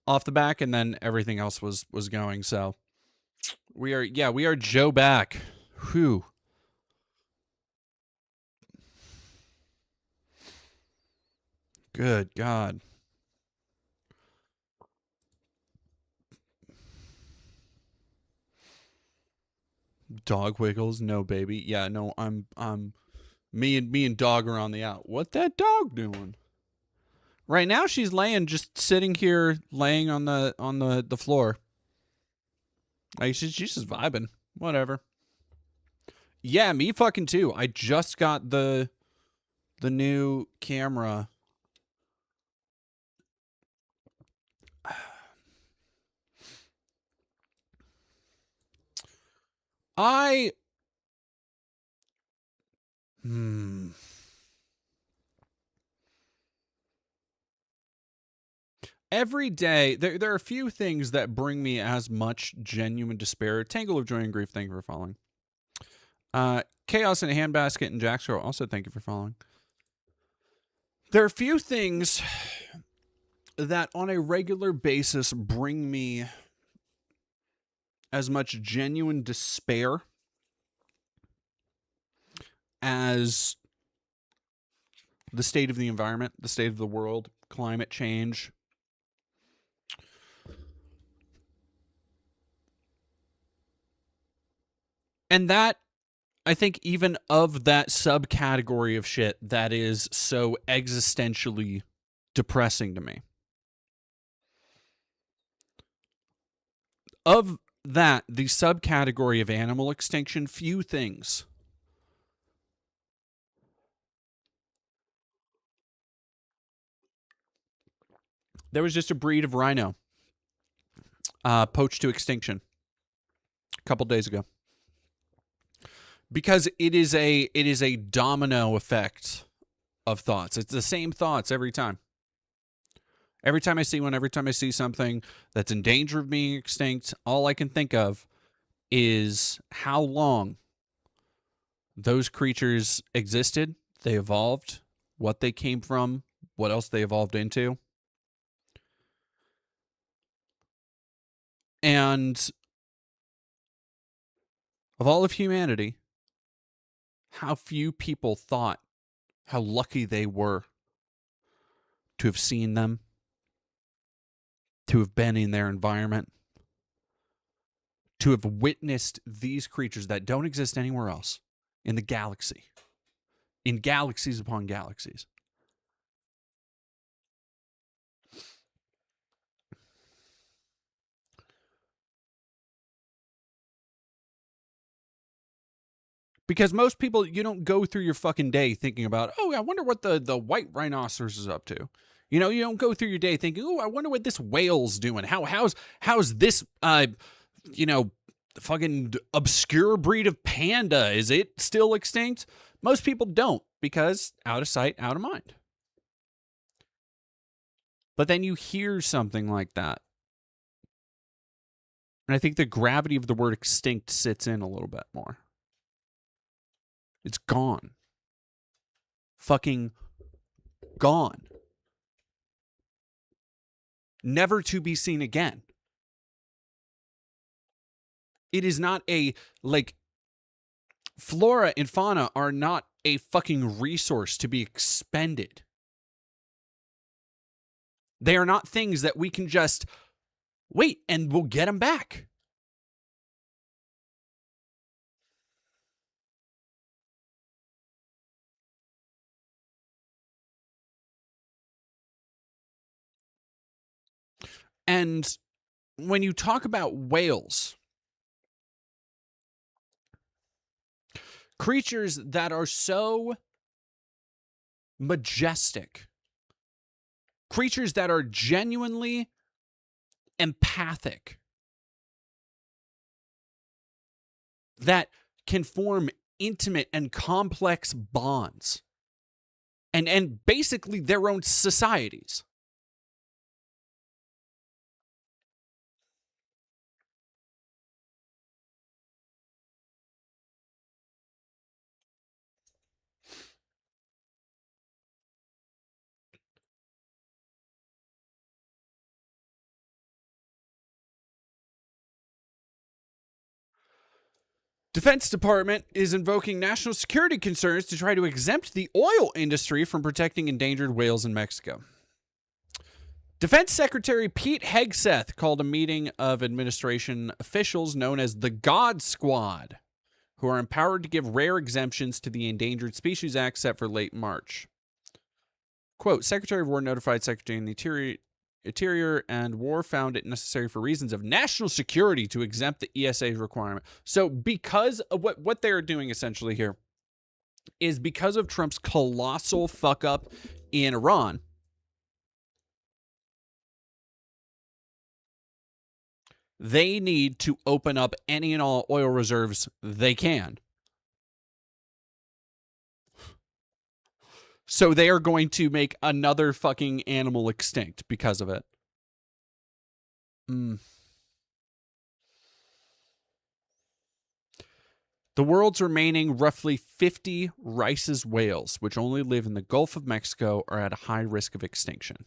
off the back, and then everything else was going. So we are Joe back. Whew. Good God. Dog wiggles, no baby. Yeah, no, I'm me and dog are on the out. What that dog doing? Right now she's just sitting here laying on the floor. Like she's just vibing. Whatever. Yeah, me fucking too. I just got the new camera. I Every day, there are a few things that bring me as much genuine despair. Tangle of Joy and Grief, thank you for following. Chaos in a Handbasket and Jack Sparrow, also thank you for following. There are a few things that on a regular basis bring me as much genuine despair as the state of the environment, the state of the world, climate change. And that, I think, even of that subcategory of shit that is so existentially depressing to me. Of that, the subcategory of animal extinction, few things there was just a breed of rhino poached to extinction a couple days ago. Because it is a domino effect of thoughts. It's the same thoughts every time. Every time I see one, every time I see something that's in danger of being extinct, all I can think of is how long those creatures existed, they evolved, what they came from, what else they evolved into. And of all of humanity, how few people thought how lucky they were to have seen them, to have been in their environment, to have witnessed these creatures that don't exist anywhere else in the galaxy, in galaxies upon galaxies. Because most people, you don't go through your fucking day thinking about, oh, I wonder what the white rhinoceros is up to. You know, you don't go through your day thinking, oh, I wonder what this whale's doing. How's this fucking obscure breed of panda? Is it still extinct? Most people don't, because out of sight, out of mind. But then you hear something like that. And I think the gravity of the word extinct sits in a little bit more. It's gone. Fucking gone. Never to be seen again. It is not flora and fauna are not a fucking resource to be expended. They are not things that we can just wait and we'll get them back. And when you talk about whales, creatures that are so majestic, creatures that are genuinely empathic, that can form intimate and complex bonds, and basically their own societies. Defense Department is invoking national security concerns to try to exempt the oil industry from protecting endangered whales in Mexico. Defense Secretary Pete Hegseth called a meeting of administration officials known as the God Squad, who are empowered to give rare exemptions to the Endangered Species Act set for late March. Quote, Secretary of War notified Secretary of the Interior and War found it necessary for reasons of national security to exempt the ESA's requirement. So because of what they're doing essentially here is because of Trump's colossal fuck up in Iran, they need to open up any and all oil reserves they can. So they are going to make another fucking animal extinct because of it. The world's remaining roughly 50 Rice's whales, which only live in the Gulf of Mexico, are at a high risk of extinction.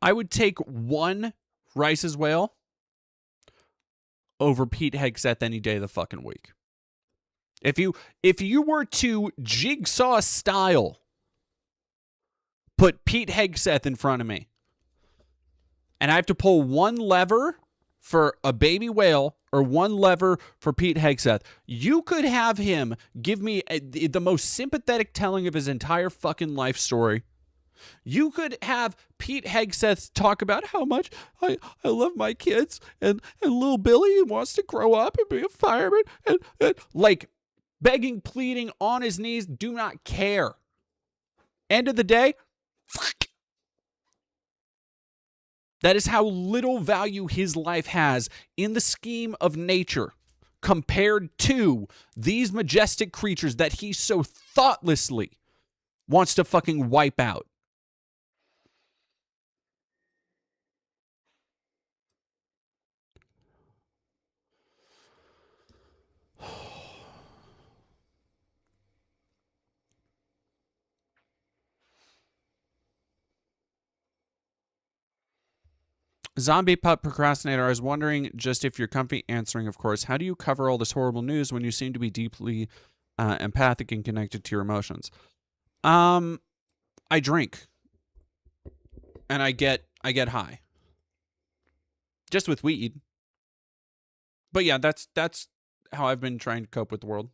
I would take one Rice's whale over Pete Hegseth any day of the fucking week. If you were to jigsaw style put Pete Hegseth in front of me, and I have to pull one lever for a baby whale or one lever for Pete Hegseth, you could have him give me the most sympathetic telling of his entire fucking life story. You could have Pete Hegseth talk about how much I love my kids and little Billy wants to grow up and be a fireman and like begging, pleading on his knees, do not care. End of the day, fuck. That is how little value his life has in the scheme of nature compared to these majestic creatures that he so thoughtlessly wants to fucking wipe out. Zombie Pup Procrastinator, I was wondering just if you're comfy answering, of course, how do you cover all this horrible news when you seem to be deeply empathic and connected to your emotions? I drink. And I get high. Just with weed. But yeah, that's how I've been trying to cope with the world.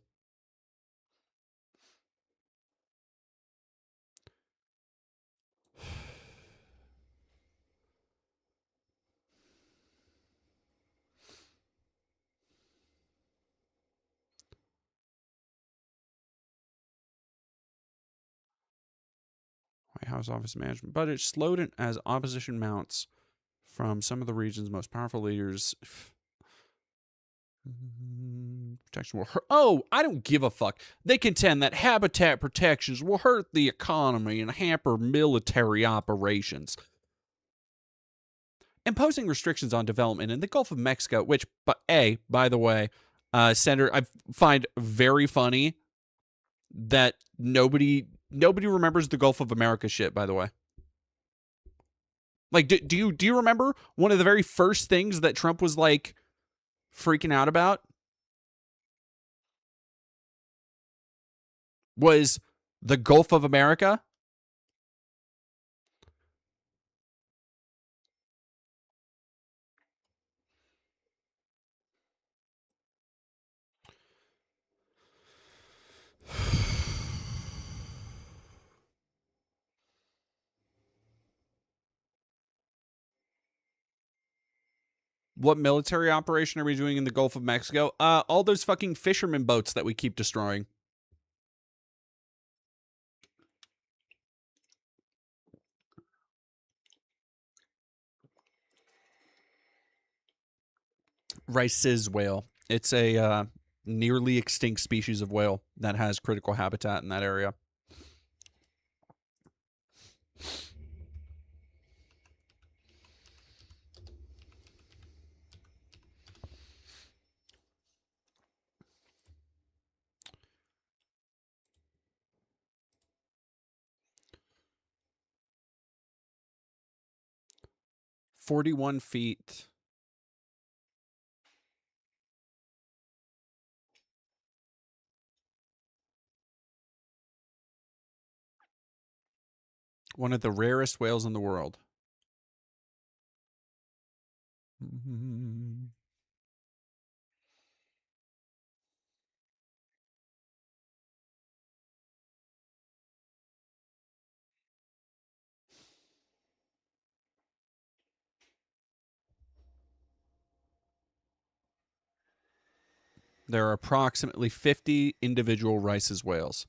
White House Office Management budget slowed it as opposition mounts from some of the region's most powerful leaders. Protection will hurt. Oh, I don't give a fuck. They contend that habitat protections will hurt the economy and hamper military operations. Imposing restrictions on development in the Gulf of Mexico, which, by the way, Senator, I find very funny that nobody remembers the Gulf of America shit, by the way. Like, do you remember one of the very first things that Trump was like freaking out about was the Gulf of America? What military operation are we doing in the Gulf of Mexico? All those fucking fisherman boats that we keep destroying. Rice's whale. It's a nearly extinct species of whale that has critical habitat in that area. $41 feet. One of the rarest whales in the world. There are approximately 50 individual Rice's whales.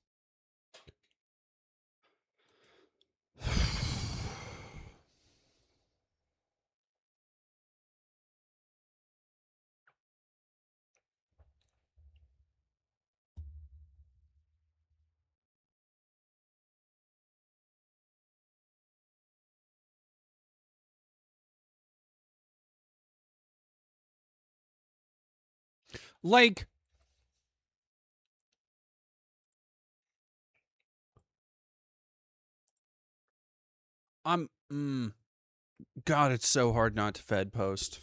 Like, God, it's so hard not to Fed post.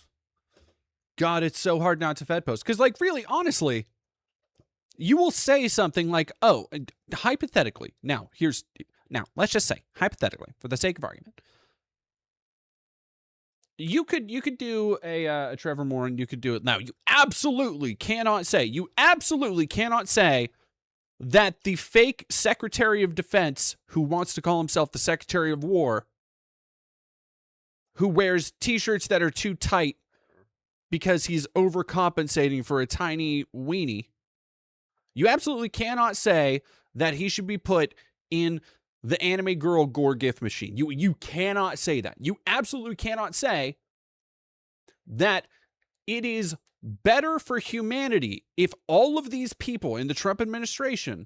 God, it's so hard not to Fed post. Because, like, really, honestly, you will say something like, oh, hypothetically, now, let's just say, hypothetically, for the sake of argument, you could do a Trevor Morin, you could do it. Now, you absolutely cannot say that the fake Secretary of Defense who wants to call himself the Secretary of War, who wears t-shirts that are too tight because he's overcompensating for a tiny weenie, you absolutely cannot say that he should be put in the anime girl gore gift machine. You cannot say that. You absolutely cannot say that it is better for humanity if all of these people in the Trump administration,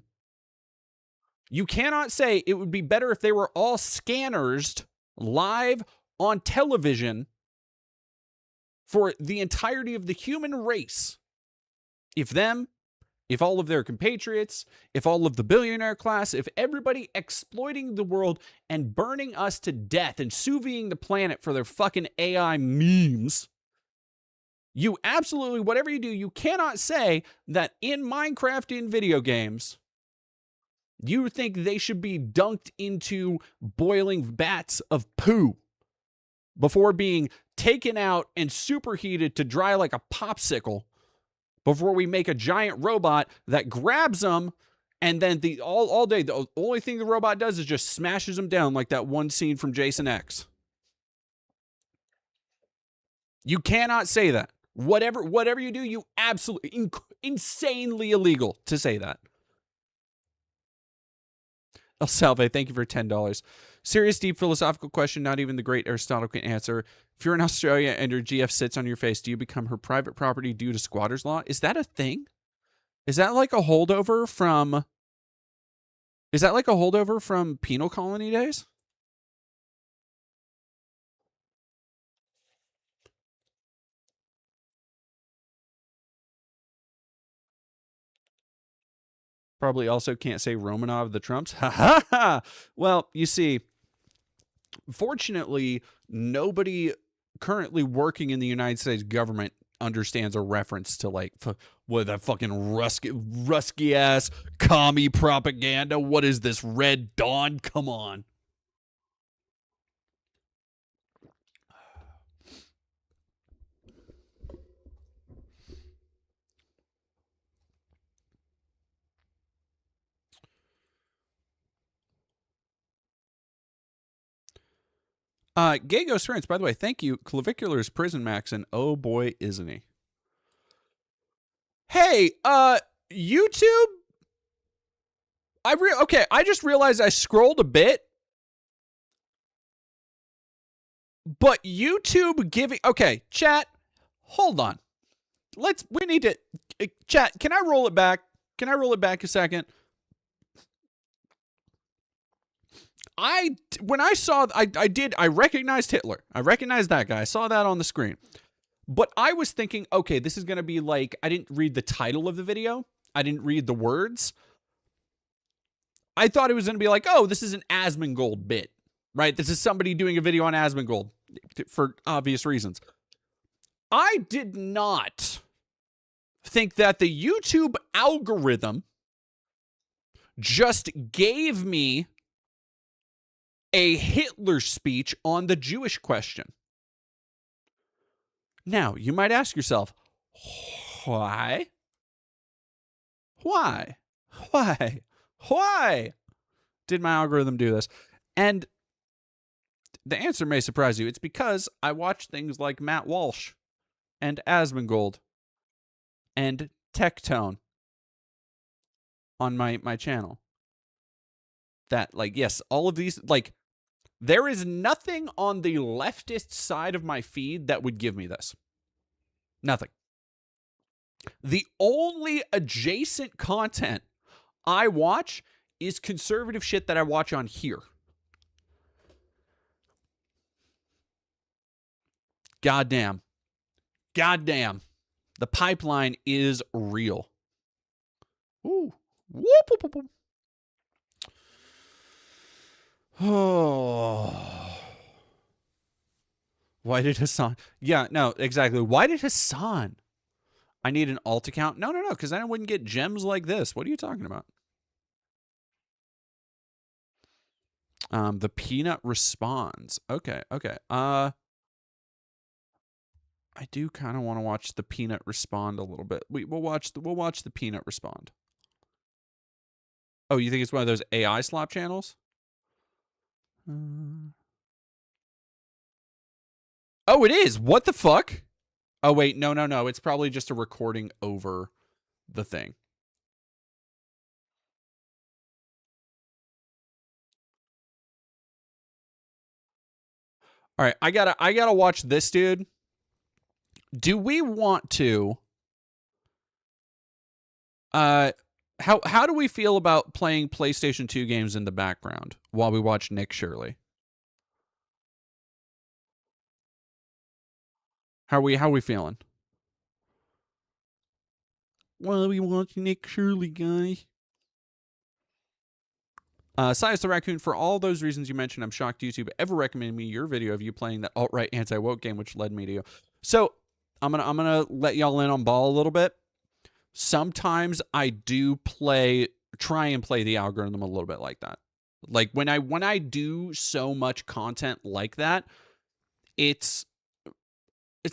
you cannot say it would be better if they were all scanners live on television for the entirety of the human race. If all of their compatriots, if all of the billionaire class, if everybody exploiting the world and burning us to death and sous videing the planet for their fucking AI memes, you absolutely, whatever you do, you cannot say that in Minecraft, in video games, you think they should be dunked into boiling vats of poo before being taken out and superheated to dry like a popsicle before we make a giant robot that grabs them, and then all day, the only thing the robot does is just smashes them down like that one scene from Jason X. You cannot say that. Whatever you do, you absolutely, insanely illegal to say that. El Salve, thank you for $10. Serious, deep philosophical question, not even the great Aristotle can answer. If you're in Australia and your GF sits on your face, do you become her private property due to squatters' law? Is that a thing? Is that like a holdover from... Is that like a holdover from penal colony days? Probably also can't say Romanov the Trumps. Ha ha ha! Well, you see, fortunately, nobody currently working in the United States government understands a reference to like what that fucking rusky ass commie propaganda. What is this, Red Dawn? Come on. Gay Ghost Friends, by the way, thank you. Clavicular is prison max, and oh boy, isn't he. Hey, YouTube? Okay, I just realized I scrolled a bit. But YouTube giving... Okay, chat, hold on. We need to... Chat, can I roll it back? Can I roll it back a second? When I saw... I recognized Hitler. I recognized that guy. I saw that on the screen. But I was thinking, okay, this is going to be like... I didn't read the title of the video. I didn't read the words. I thought it was going to be like, oh, this is an Asmongold bit. Right? This is somebody doing a video on Asmongold. For obvious reasons. I did not think that the YouTube algorithm just gave me a Hitler speech on the Jewish question. Now, you might ask yourself, why? Why? Why? Why did my algorithm do this? And the answer may surprise you. It's because I watch things like Matt Walsh and Asmongold and Tectone on my channel. That, like, yes, all of these, like, there is nothing on the leftist side of my feed that would give me this. Nothing. The only adjacent content I watch is conservative shit that I watch on here. Goddamn. Goddamn. The pipeline is real. Ooh. Whoop, whoop, whoop, whoop. Oh. Why did Hassan? Yeah, no, exactly. Why did Hassan? I need an alt account. No, because then I wouldn't get gems like this. What are you talking about? The peanut responds. Okay. I do kind of want to watch the peanut respond a little bit. We'll watch the peanut respond. Oh, you think it's one of those AI slop channels? Oh, it is. What the fuck? Oh, wait. No. It's probably just a recording over the thing. All right. I gotta watch this, dude. Do we want to... How do we feel about playing PlayStation 2 games in the background while we watch Nick Shirley? How are we feeling? While we watch Nick Shirley, guys. Silas the Raccoon, for all those reasons you mentioned, I'm shocked YouTube ever recommended me your video of you playing that alt-right anti-woke game, which led me to you. So I'm gonna let y'all in on ball a little bit. Sometimes I do try and play the algorithm a little bit like that. Like when I do so much content like that, it's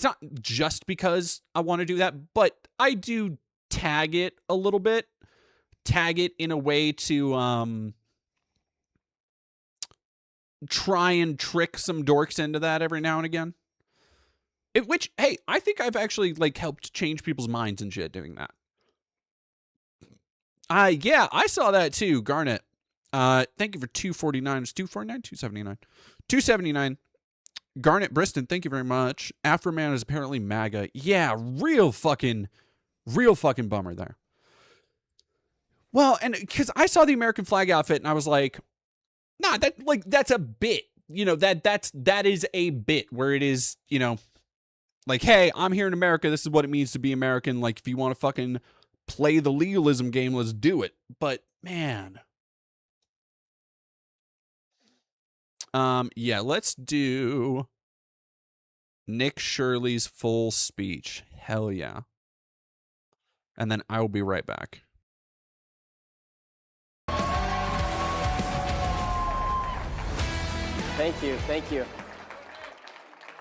not just because I want to do that, but I do tag it a little bit. Tag it in a way to try and trick some dorks into that every now and again. Which, hey, I think I've actually like helped change people's minds and shit doing that. Yeah, I saw that too, Garnet. Thank you for 249. It's 249, 279. 279. Garnet Briston, thank you very much. Afroman is apparently MAGA. Yeah, real fucking bummer there. Well, and because I saw the American flag outfit and I was like, nah, that's a bit. You know, that is a bit where it is, you know, like, hey, I'm here in America. This is what it means to be American. Like, if you want to fucking play the legalism game, let's do it. But man. Yeah, let's do Nick Shirley's full speech. Hell yeah. And then I will be right back. Thank you.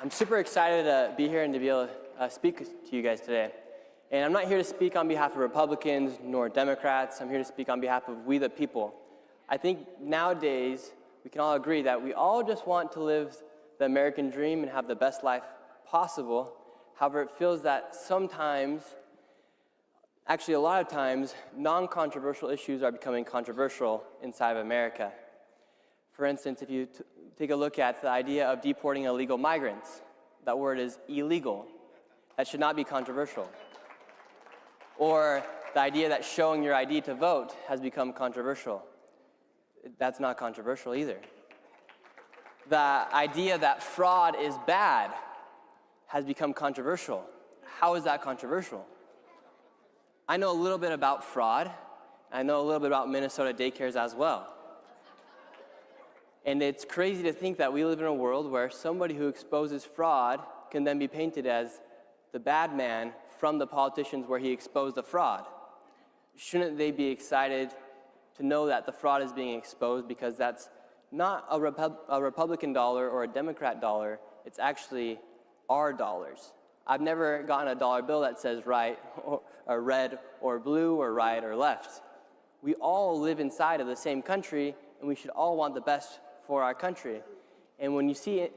I'm super excited to be here and to be able to speak to you guys today. And I'm not here to speak on behalf of Republicans nor Democrats. I'm here to speak on behalf of we the people. I think nowadays we can all agree that we all just want to live the American dream and have the best life possible. However, it feels that sometimes, actually a lot of times, non-controversial issues are becoming controversial inside of America. For instance, if you take a look at the idea of deporting illegal migrants, that word is illegal. That should not be controversial. Or the idea that showing your ID to vote has become controversial. That's not controversial either. The idea that fraud is bad has become controversial. How is that controversial? I know a little bit about fraud. I know a little bit about Minnesota daycares as well. And it's crazy to think that we live in a world where somebody who exposes fraud can then be painted as the bad man from the politicians where he exposed the fraud. Shouldn't they be excited to know that the fraud is being exposed, because that's not a Republican dollar or a Democrat dollar, it's actually our dollars. I've never gotten a dollar bill that says right or red or blue or right or left. We all live inside of the same country, and we should all want the best for our country. And when you see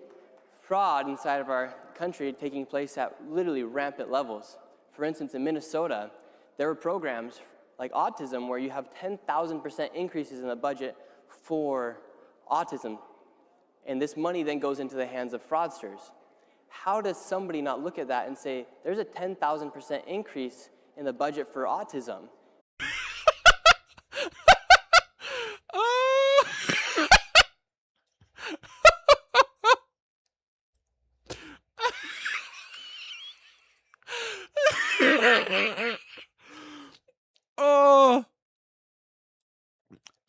fraud inside of our country taking place at literally rampant levels, for instance, in Minnesota, there were programs like autism where you have 10,000% increases in the budget for autism. And this money then goes into the hands of fraudsters. How does somebody not look at that and say, there's a 10,000% increase in the budget for autism?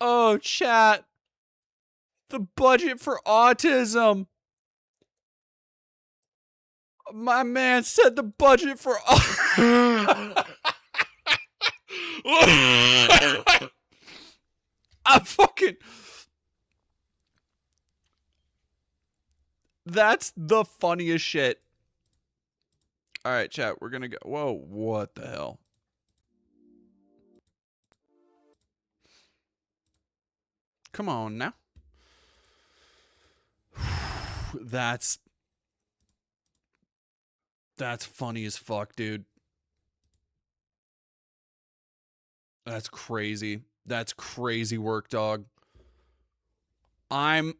Oh, chat. The budget for autism. My man said the budget for I fucking... That's the funniest shit. All right, chat, we're gonna go. Whoa, what the hell? Come on now. That's funny as fuck, dude. That's crazy. That's crazy work, dog. I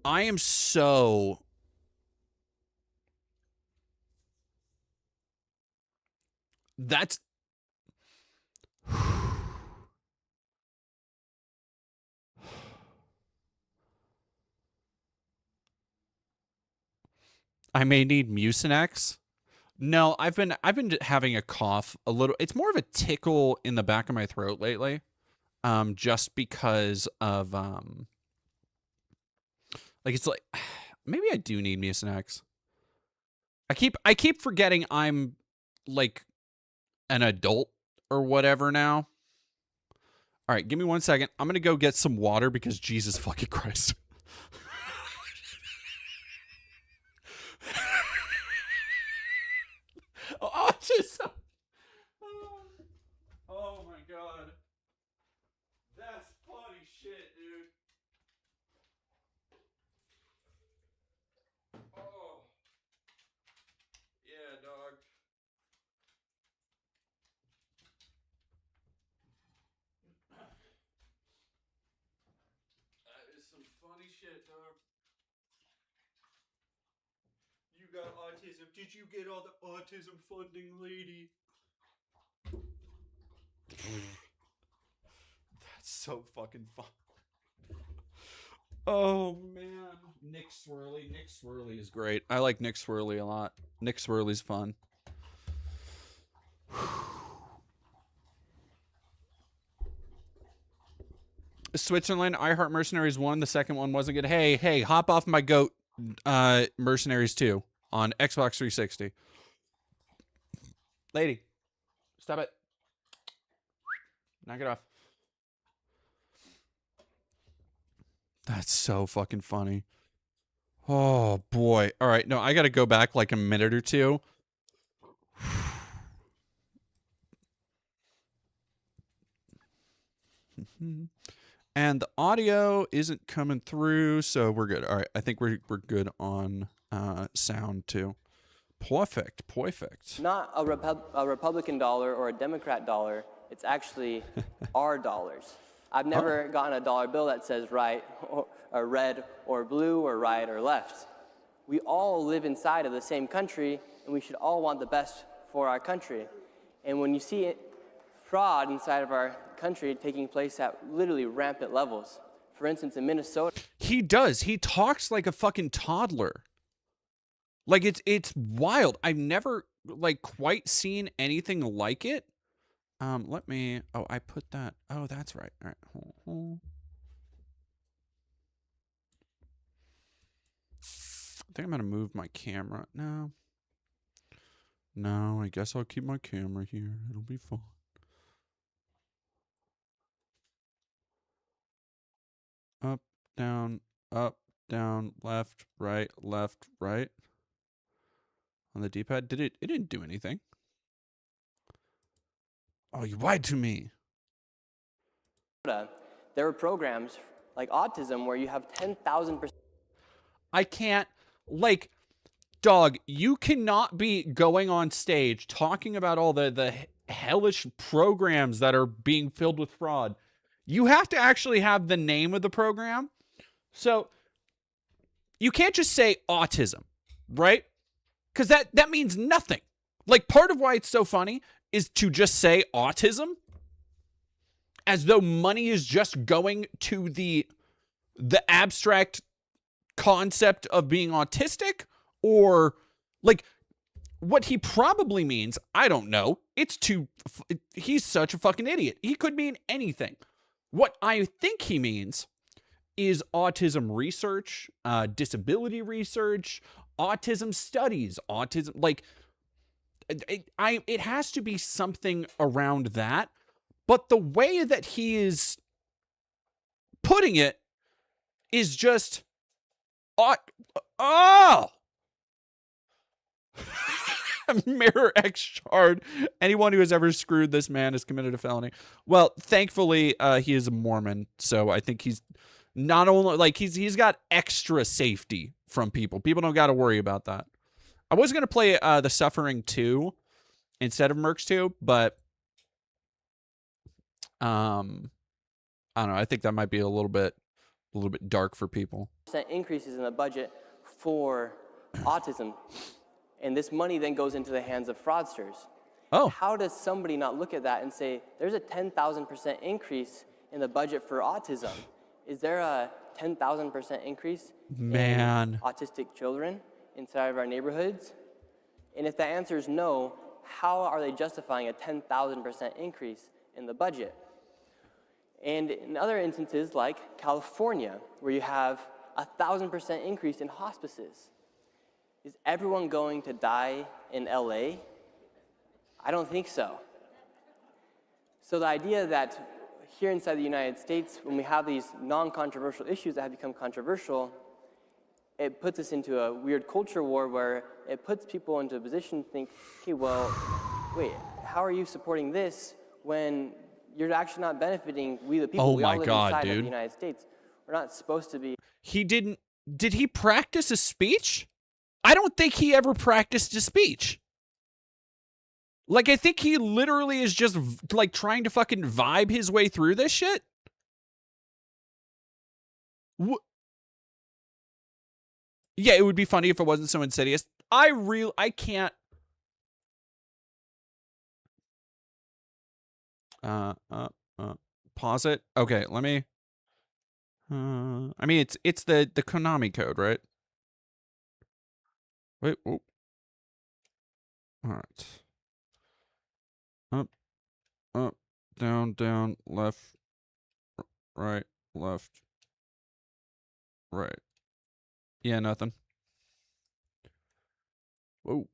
am so... That's... I may need Mucinex. No, I've been having a cough a little. It's more of a tickle in the back of my throat lately. Just because of like, it's like, maybe I do need Mucinex. I keep forgetting I'm like an adult or whatever now. All right, give me 1 second. I'm gonna go get some water because Jesus fucking Christ. Autism. Oh my god. That's funny shit, dude. Oh. Yeah, dog. That is some funny shit, dog. You got autism. Did you get all the autism funding, lady? That's so fucking fun. Oh man, Nick Swirly. Nick Swirly is great. I like Nick Swirly a lot. Nick Swirly's fun. Switzerland, I Heart Mercenaries 1. The second one wasn't good. Hey, hop off my goat. Mercenaries 2 on Xbox 360. Lady, stop it. Knock it off. That's so fucking funny. Oh boy. All right, no, I gotta go back like a minute or two. And the audio isn't coming through, so we're good. All right, I think we're good on sound too. Perfect. Not a Republican dollar or a Democrat dollar. It's actually our dollars. I've never gotten a dollar bill that says right or red or blue or right or left. We all live inside of the same country, and we should all want the best for our country. And when you see fraud inside of our country taking place at literally rampant levels, for instance, in Minnesota. He does. He talks like a fucking toddler. Like it's wild. I've never like quite seen anything like it. Let me. Oh, I put that. Oh, that's right. All right. I think I'm gonna move my camera. No, I guess I'll keep my camera here. It'll be fun. Up, down, left, right. On the D-pad. It didn't do anything. Oh, you lied to me. There were programs like autism where you have 10,000%. I can't, like, dog, you cannot be going on stage talking about all the hellish programs that are being filled with fraud. You have to actually have the name of the program. So you can't just say autism, right? Because that means nothing. Like, part of why it's so funny is to just say autism as though money is just going to the abstract concept of being autistic, or like what he probably means, I don't know. He's such a fucking idiot. He could mean anything. What I think he means is autism research, disability research, autism studies, autism, like it has to be something around that. But the way that he is putting it is just Mirror X shard. Anyone who has ever screwed this man has committed a felony. Well, thankfully, he is a Mormon, so I think he's not only like he's got extra safety from people. People don't got to worry about that. I was gonna play The Suffering 2 instead of Mercs 2, but I don't know. I think that might be a little bit dark for people. Increases in the budget for autism, and this money then goes into the hands of fraudsters. Oh. How does somebody not look at that and say, there's a 10,000% increase in the budget for autism? Is there a 10,000% increase in autistic children inside of our neighborhoods? And if the answer is no, how are they justifying a 10,000% increase in the budget? And in other instances like California, where you have 1,000% increase in hospices, is everyone going to die in LA? I don't think so. So the idea that here inside the United States, when we have these non-controversial issues that have become controversial, it puts us into a weird culture war where it puts people into a position to think, okay, well, wait, how are you supporting this when you're actually not benefiting we the people? Oh we all my live God, inside dude. of the United States. We're not supposed to be. Did he practice a speech? I don't think he ever practiced a speech. Like, I think he literally is just like trying to fucking vibe his way through this shit. Yeah, it would be funny if it wasn't so insidious. I can't. Pause it. Okay, let me. I mean, it's the Konami code, right? Wait. Oh. All right. Up, down, left, right, left, right. Yeah, nothing. Whoa.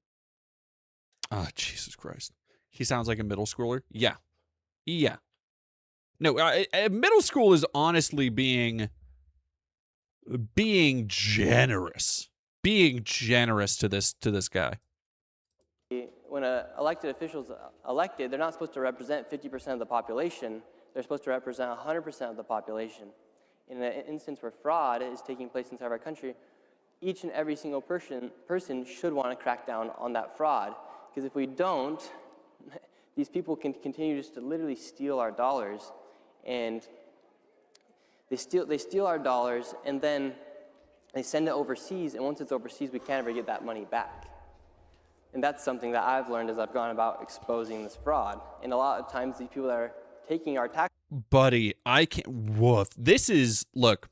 Ah, Jesus Christ. He sounds like a middle schooler. Yeah. No, middle school is honestly being generous. Being generous to this guy. When elected officials elected, they're not supposed to represent 50% of the population. they're supposed to represent 100% of the population. In an instance where fraud is taking place inside our country, each and every single person should want to crack down on that fraud. Because if we don't, these people can continue just to literally steal our dollars. And they steal our dollars, and then they send it overseas, and once it's overseas, we can't ever get that money back. And that's something that I've learned as I've gone about exposing this fraud. And a lot of times, these people that are taking our tax... Buddy, I can't... Woof. This is... Look.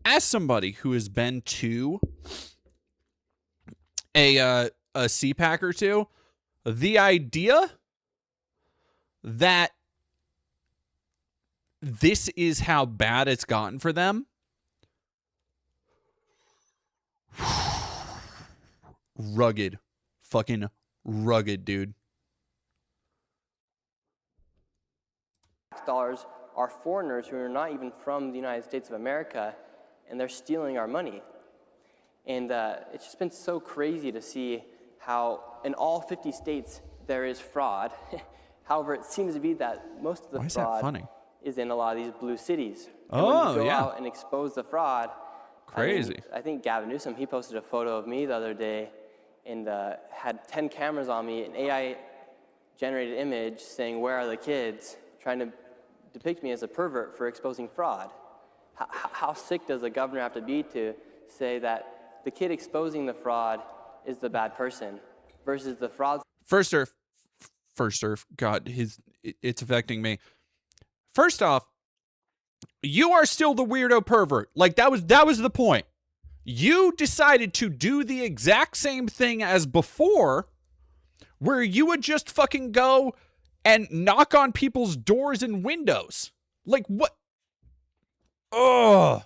As somebody who has been to a CPAC or two, the idea that this is how bad it's gotten for them... Rugged. Fucking rugged, dude. Dollars are foreigners who are not even from the United States of America, and they're stealing our money. And it's just been so crazy to see how in all 50 states there is fraud. However, it seems to be that most of the fraud is in a lot of these blue cities. And when you go out and expose the fraud, crazy. I think Gavin Newsom, he posted a photo of me the other day and had 10 cameras on me, an AI-generated image saying, "Where are the kids?" trying to depict me as a pervert for exposing fraud. How sick does a governor have to be to say that the kid exposing the fraud is the bad person versus the fraud? First Earth, God, it's affecting me. First off, you are still the weirdo pervert. Like, that was the point. You decided to do the exact same thing as before, where you would just fucking go and knock on people's doors and windows. Like, what? Ugh.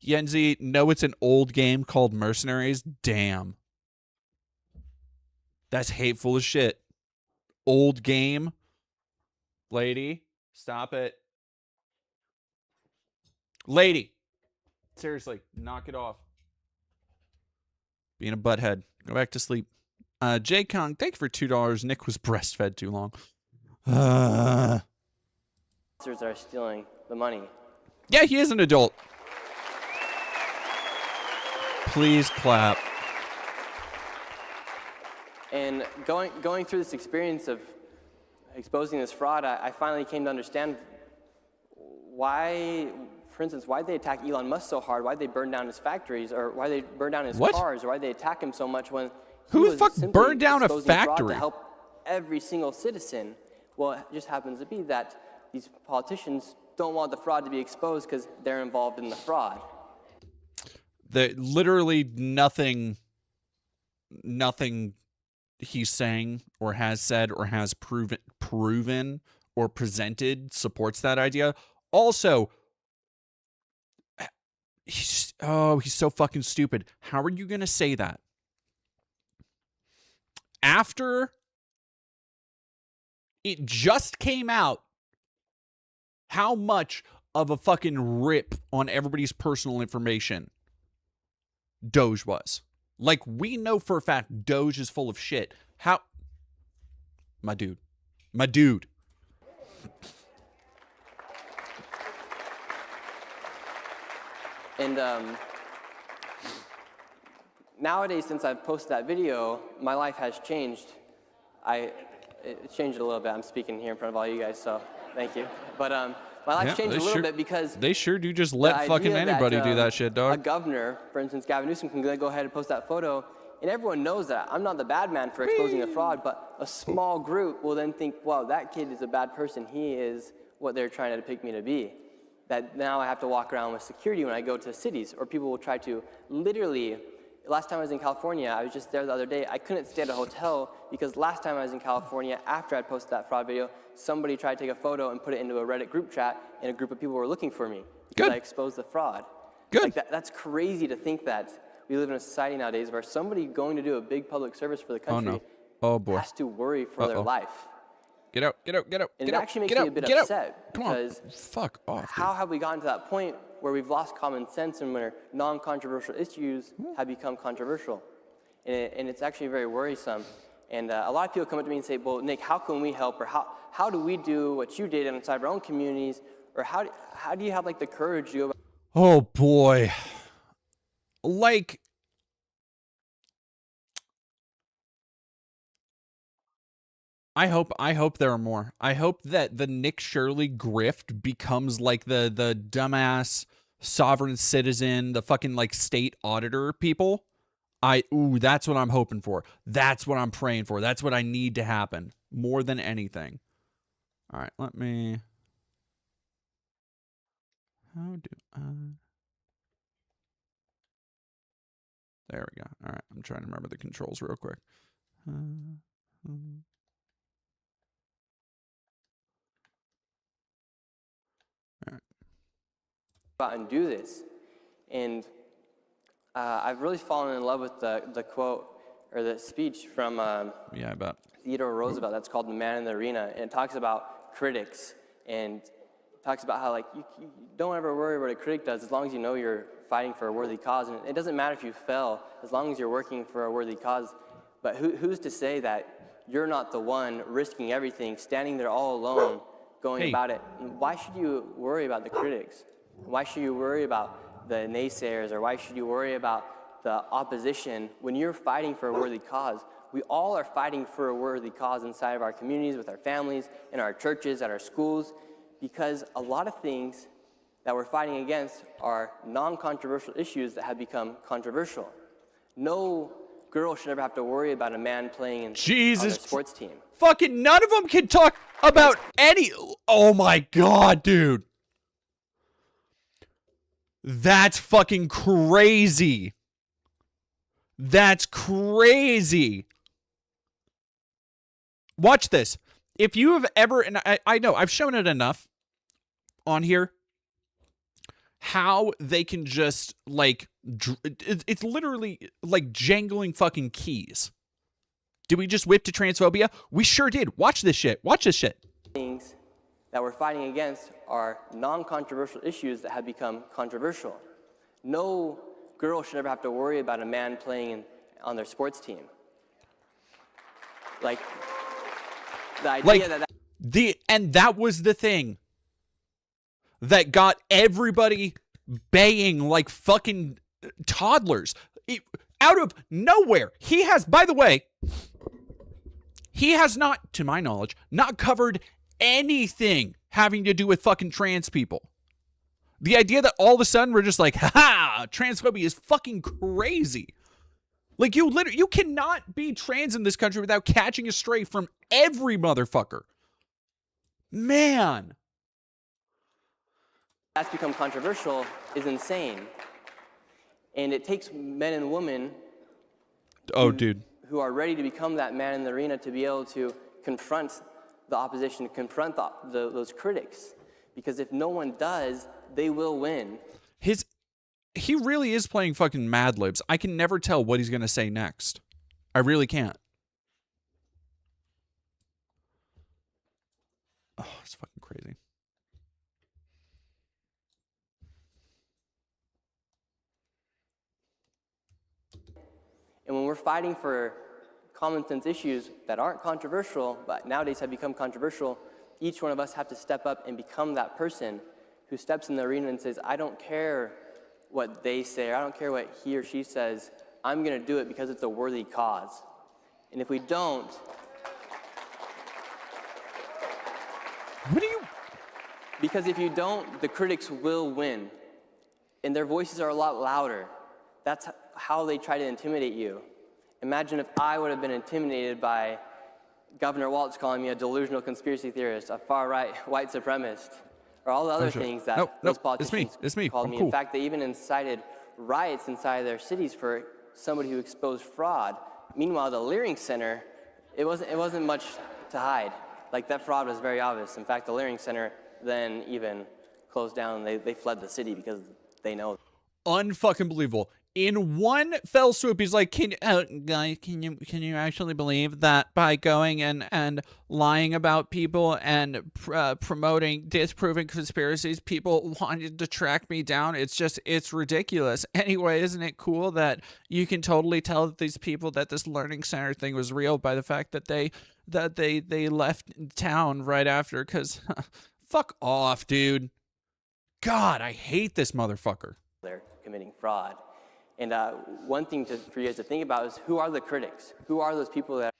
Yenzi, no, it's an old game called Mercenaries. Damn. That's hateful as shit. Old game. Lady, stop it. Lady. Seriously, knock it off. Being a butthead. Go back to sleep. Jay Kong, thank you for $2. Nick was breastfed too long. Are stealing the money. Yeah, he is an adult. Please clap. And going through this experience of exposing this fraud, I finally came to understand why, for instance, why they attack Elon Musk so hard, why they burn down his factories, or why they burn down his cars, or why they attack him so much when who the fuck burned down a factory to help every single citizen. Well, it just happens to be that these politicians don't want the fraud to be exposed because they're involved in the fraud. Literally nothing he's saying or has said or has proven or presented supports that idea. Also, he's so fucking stupid. How are you going to say that? After it just came out how much of a fucking rip on everybody's personal information Doge was. Like, we know for a fact Doge is full of shit. How? My dude. And nowadays, since I've posted that video, my life has changed. It changed a little bit. I'm speaking here in front of all you guys, so thank you. But my life changed a little bit because they sure do just let fucking anybody do that shit, dog. A governor, for instance, Gavin Newsom, can go ahead and post that photo, and everyone knows that I'm not the bad man for exposing the fraud, but a small group will then think, wow, that kid is a bad person. He is what they're trying to depict me to be. That now I have to walk around with security when I go to cities, or people will try to literally. Last time I was in California, I was just there the other day. I couldn't stay at a hotel because last time I was in California, after I posted that fraud video, somebody tried to take a photo and put it into a Reddit group chat, and a group of people were looking for me because I exposed the fraud. Good. Like that's crazy to think that we live in a society nowadays where somebody going to do a big public service for the country has to worry for their life. Get out. And it actually makes me a bit upset because fuck off. How have we gotten to that point where we've lost common sense and where non-controversial issues have become controversial? And it's actually very worrisome. And a lot of people come up to me and say, well, Nick, how can we help? Or how do we do what you did inside of our own communities? Or how do you have like the courage to go about? Oh boy. Like, I hope there are more. I hope that the Nick Shirley grift becomes like the dumbass sovereign citizen, the fucking like state auditor people. That's what I'm hoping for. That's what I'm praying for. That's what I need to happen more than anything. All right, let me. How do I? There we go. All right, I'm trying to remember the controls real quick. Out and do this. And I've really fallen in love with the quote or the speech from yeah, I bet. Theodore Roosevelt that's called The Man in the Arena. And it talks about critics and talks about how like you don't ever worry what a critic does as long as you know you're fighting for a worthy cause. And it doesn't matter if you fail as long as you're working for a worthy cause. But who's to say that you're not the one risking everything, standing there all alone, going about it? And why should you worry about the critics? Why should you worry about the naysayers, or why should you worry about the opposition when you're fighting for a worthy cause? We all are fighting for a worthy cause inside of our communities, with our families, in our churches, at our schools, because a lot of things that we're fighting against are non-controversial issues that have become controversial. No girl should ever have to worry about a man playing on their sports team. Fucking none of them can talk about any. Oh my God, dude. That's fucking crazy. That's crazy. Watch this. If you have ever, and I know I've shown it enough on here, how they can just like, it's literally like jangling fucking keys. Did we just whip to transphobia? We sure did. Watch this shit. Watch this shit. Things that we're fighting against are non-controversial issues that have become controversial. No girl should ever have to worry about a man playing on their sports team. Like, the idea and that was the thing that got everybody baying like fucking toddlers. Out of nowhere. He has, by the way, he has not, to my knowledge, not covered anything having to do with fucking trans people. The idea that all of a sudden we're just like, ha, transphobia is fucking crazy. Like, you cannot be trans in this country without catching a stray from every motherfucker. Man. That's become controversial is insane. And it takes men and women who are ready to become that man in the arena to be able to confront the opposition, to confront those critics. Because if no one does, they will win. He really is playing fucking Mad Libs. I can never tell what he's going to say next. I really can't. Oh, it's fucking crazy. And when we're fighting for common sense issues that aren't controversial, but nowadays have become controversial, each one of us have to step up and become that person who steps in the arena and says, I don't care what they say, or I don't care what he or she says, I'm going to do it because it's a worthy cause. And if we don't, because if you don't, the critics will win. And their voices are a lot louder. That's how they try to intimidate you. Imagine if I would have been intimidated by Governor Walz calling me a delusional conspiracy theorist, a far-right white supremacist, or all the other things that those politicians called me. In fact, they even incited riots inside their cities for somebody who exposed fraud. Meanwhile, the Leering Center, it wasn't much to hide. Like, that fraud was very obvious. In fact, the Leering Center then even closed down. They fled the city because they know. Unfucking believable. in one fell swoop, he's like, guys, can you actually believe that by going and lying about people and promoting, disproving conspiracies, people wanted to track me down? It's ridiculous. Anyway, isn't it cool that you can totally tell that these people, that this learning center thing was real by the fact that they left town right after? Because fuck off, dude. God, I hate this motherfucker. They're committing fraud. And one thing for you guys to think about is, who are the critics? Who are those people that...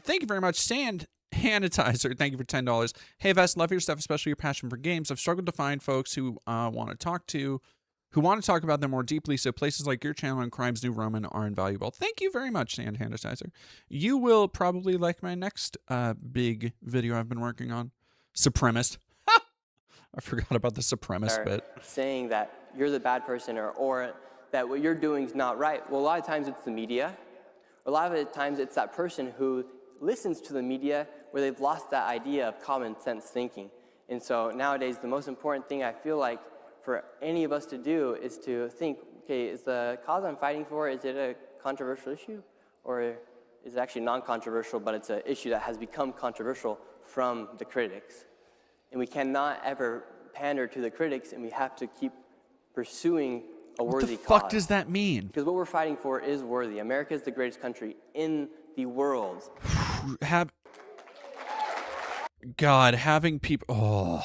Thank you very much, Sand Sanitizer. Thank you for $10. Hey, Vest, love your stuff, especially your passion for games. I've struggled to find folks who want to talk about them more deeply, so places like your channel and Crimes New Roman are invaluable. Thank you very much, Sand Sanitizer. You will probably like my next big video I've been working on. Supremacist. I forgot about the supremacist bit. Saying that you're the bad person, or that what you're doing is not right. Well, a lot of times it's the media. A lot of the times it's that person who listens to the media where they've lost that idea of common sense thinking. And so nowadays, the most important thing I feel like for any of us to do is to think, okay, is the cause I'm fighting for, is it a controversial issue? Or is it actually non-controversial, but it's an issue that has become controversial from the critics? And we cannot ever pander to the critics, and we have to keep pursuing a worthy cause. What the fuck does that mean? Because what we're fighting for is worthy. America is the greatest country in the world. Having people... Oh.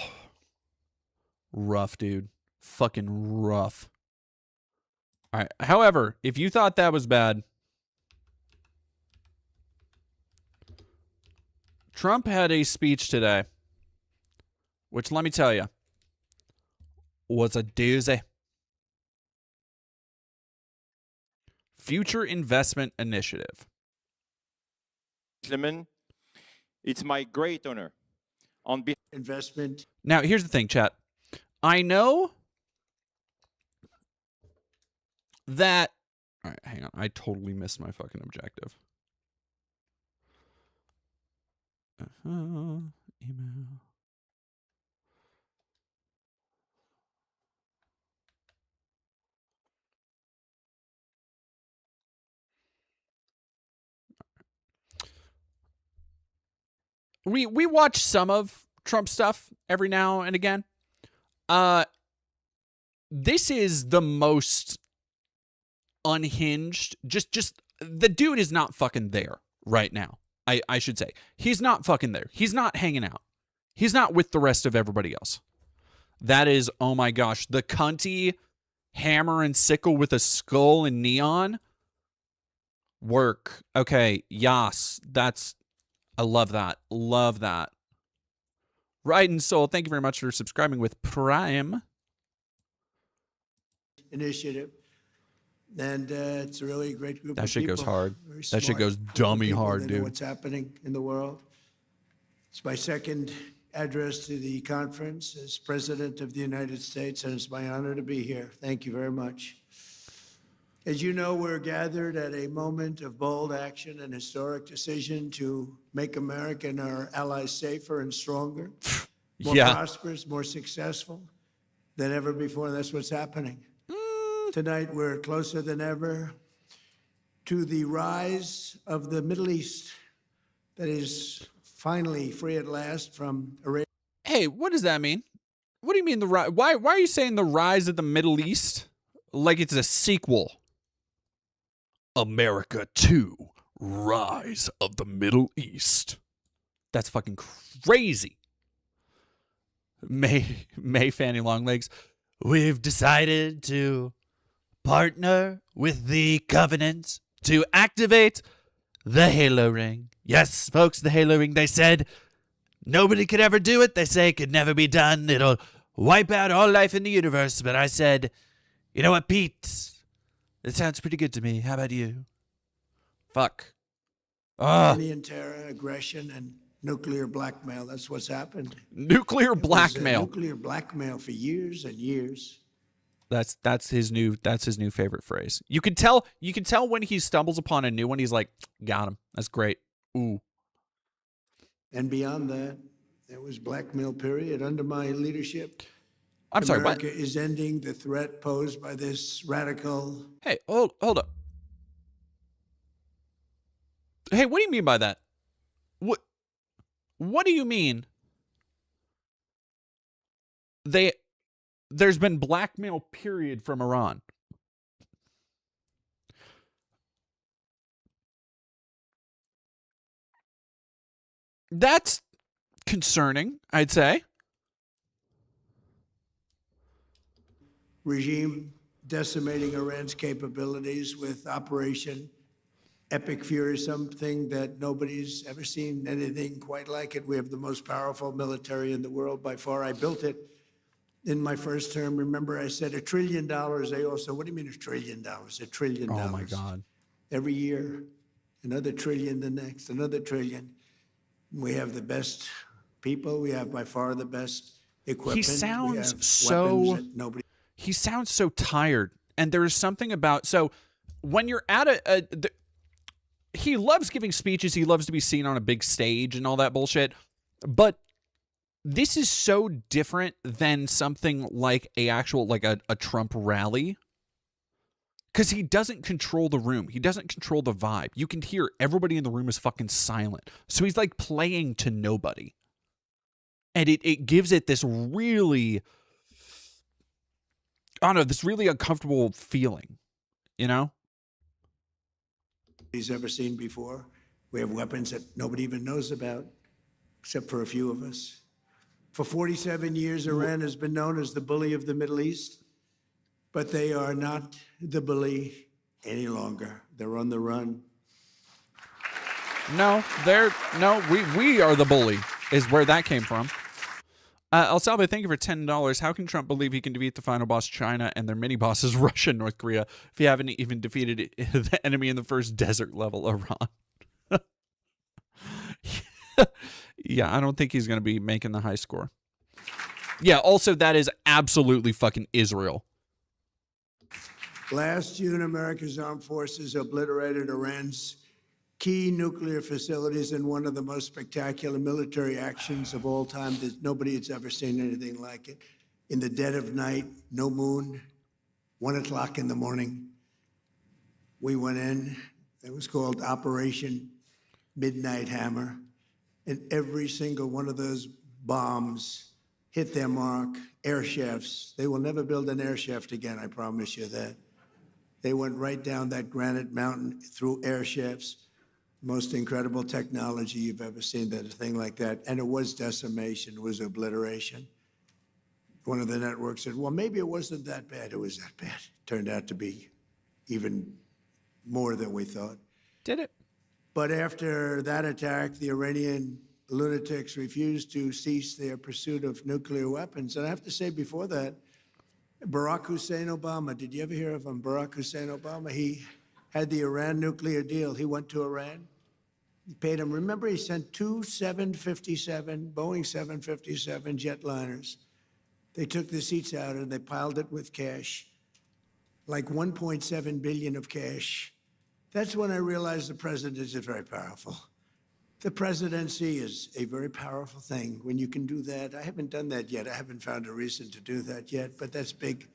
Rough, dude. Fucking rough. All right. However, if you thought that was bad, Trump had a speech today, which, let me tell you, was a doozy. Future Investment Initiative. Gentlemen, it's my great honor on behalf of investment. Now, here's the thing, chat. I know that... All right, hang on. I totally missed my fucking objective. Email. We watch some of Trump stuff every now and again. This is the most unhinged. Just the dude is not fucking there right now. I should say. He's not fucking there. He's not hanging out. He's not with the rest of everybody else. That is, oh my gosh, the cunty hammer and sickle with a skull and neon. Work. Okay, yas. I love that. Love that. Right and Soul, thank you very much for subscribing with Prime. Initiative. And it's a really great group of people. That shit goes hard. Very That shit smart goes group of dummy people hard, that know dude. what's happening in the world. It's my second address to the conference as President of the United States, and it's my honor to be here. Thank you very much. As you know, we're gathered at a moment of bold action and historic decision to make America and our allies safer and stronger, more prosperous, more successful than ever before. That's what's happening. Tonight, we're closer than ever to the rise of the Middle East that is finally free at last from Arabia. Hey, what does that mean? What do you mean the rise? Why are you saying the rise of the Middle East like it's a sequel? America 2, Rise of the Middle East. That's fucking crazy. May Fanny Longlegs, we've decided to partner with the Covenant to activate the Halo Ring. Yes, folks, the Halo Ring, they said nobody could ever do it. They say it could never be done. It'll wipe out all life in the universe. But I said, you know what, Pete? It sounds pretty good to me. How about you? Fuck. Iranian terror, aggression, and nuclear blackmail. That's what's happened. Nuclear blackmail. Nuclear blackmail for years and years. That's his new favorite phrase. You can tell when he stumbles upon a new one, he's like, got him. That's great. Ooh. And beyond that, there was blackmail period under my leadership. I'm sorry, what? America is ending the threat posed by this radical. Hey, hold up. Hey, what do you mean by that? What do you mean? There's been blackmail, period, from Iran. That's concerning, I'd say. Regime decimating Iran's capabilities with Operation Epic Fury, something that nobody's ever seen anything quite like it. We have the most powerful military in the world by far. I built it in my first term. Remember, I said $1 trillion. They all said, what do you mean $1 trillion? $1 trillion. Oh my God. Every year, another trillion the next, another trillion. We have the best people. We have by far the best equipment. He sounds we have so weapons that nobody. He sounds so tired. And there is something about, so when you're at he loves giving speeches. He loves to be seen on a big stage and all that bullshit. But this is so different than something like a Trump rally. Because he doesn't control the room. He doesn't control the vibe. You can hear everybody in the room is fucking silent. So he's like playing to nobody. And it gives it this really, I don't know, this really uncomfortable feeling, you know? He's ever seen before. We have weapons that nobody even knows about, except for a few of us. For 47 years, Iran has been known as the bully of the Middle East, but they are not the bully any longer. They're on the run. No, we are the bully, is where that came from. El Salve, thank you for $10. How can Trump believe he can defeat the final boss, China, and their mini bosses, Russia and North Korea, if he haven't even defeated the enemy in the first desert level, Iran? Yeah, I don't think he's going to be making the high score. Yeah, also, that is absolutely fucking Israel. Last June, America's armed forces obliterated Iran's key nuclear facilities in one of the most spectacular military actions of all time. Nobody has ever seen anything like it. In the dead of night, no moon, 1 o'clock in the morning, we went in. It was called Operation Midnight Hammer. And every single one of those bombs hit their mark. Air shafts. They will never build an air shaft again, I promise you that. They went right down that granite mountain through air shafts. Most incredible technology you've ever seen, that a thing like that. And it was decimation, it was obliteration. One of the networks said, well, maybe it wasn't that bad. It was that bad. Turned out to be even more than we thought. Did it? But after that attack, the Iranian lunatics refused to cease their pursuit of nuclear weapons. And I have to say, before that, Barack Hussein Obama, did you ever hear of him? Barack Hussein Obama, he had the Iran nuclear deal. He went to Iran. He paid him. Remember, he sent two Boeing 757 jetliners. They took the seats out and they piled it with cash, like 1.7 billion of cash. That's when I realized the president is very powerful. The presidency is a very powerful thing when you can do that. I haven't done that yet. I haven't found a reason to do that yet, but that's big.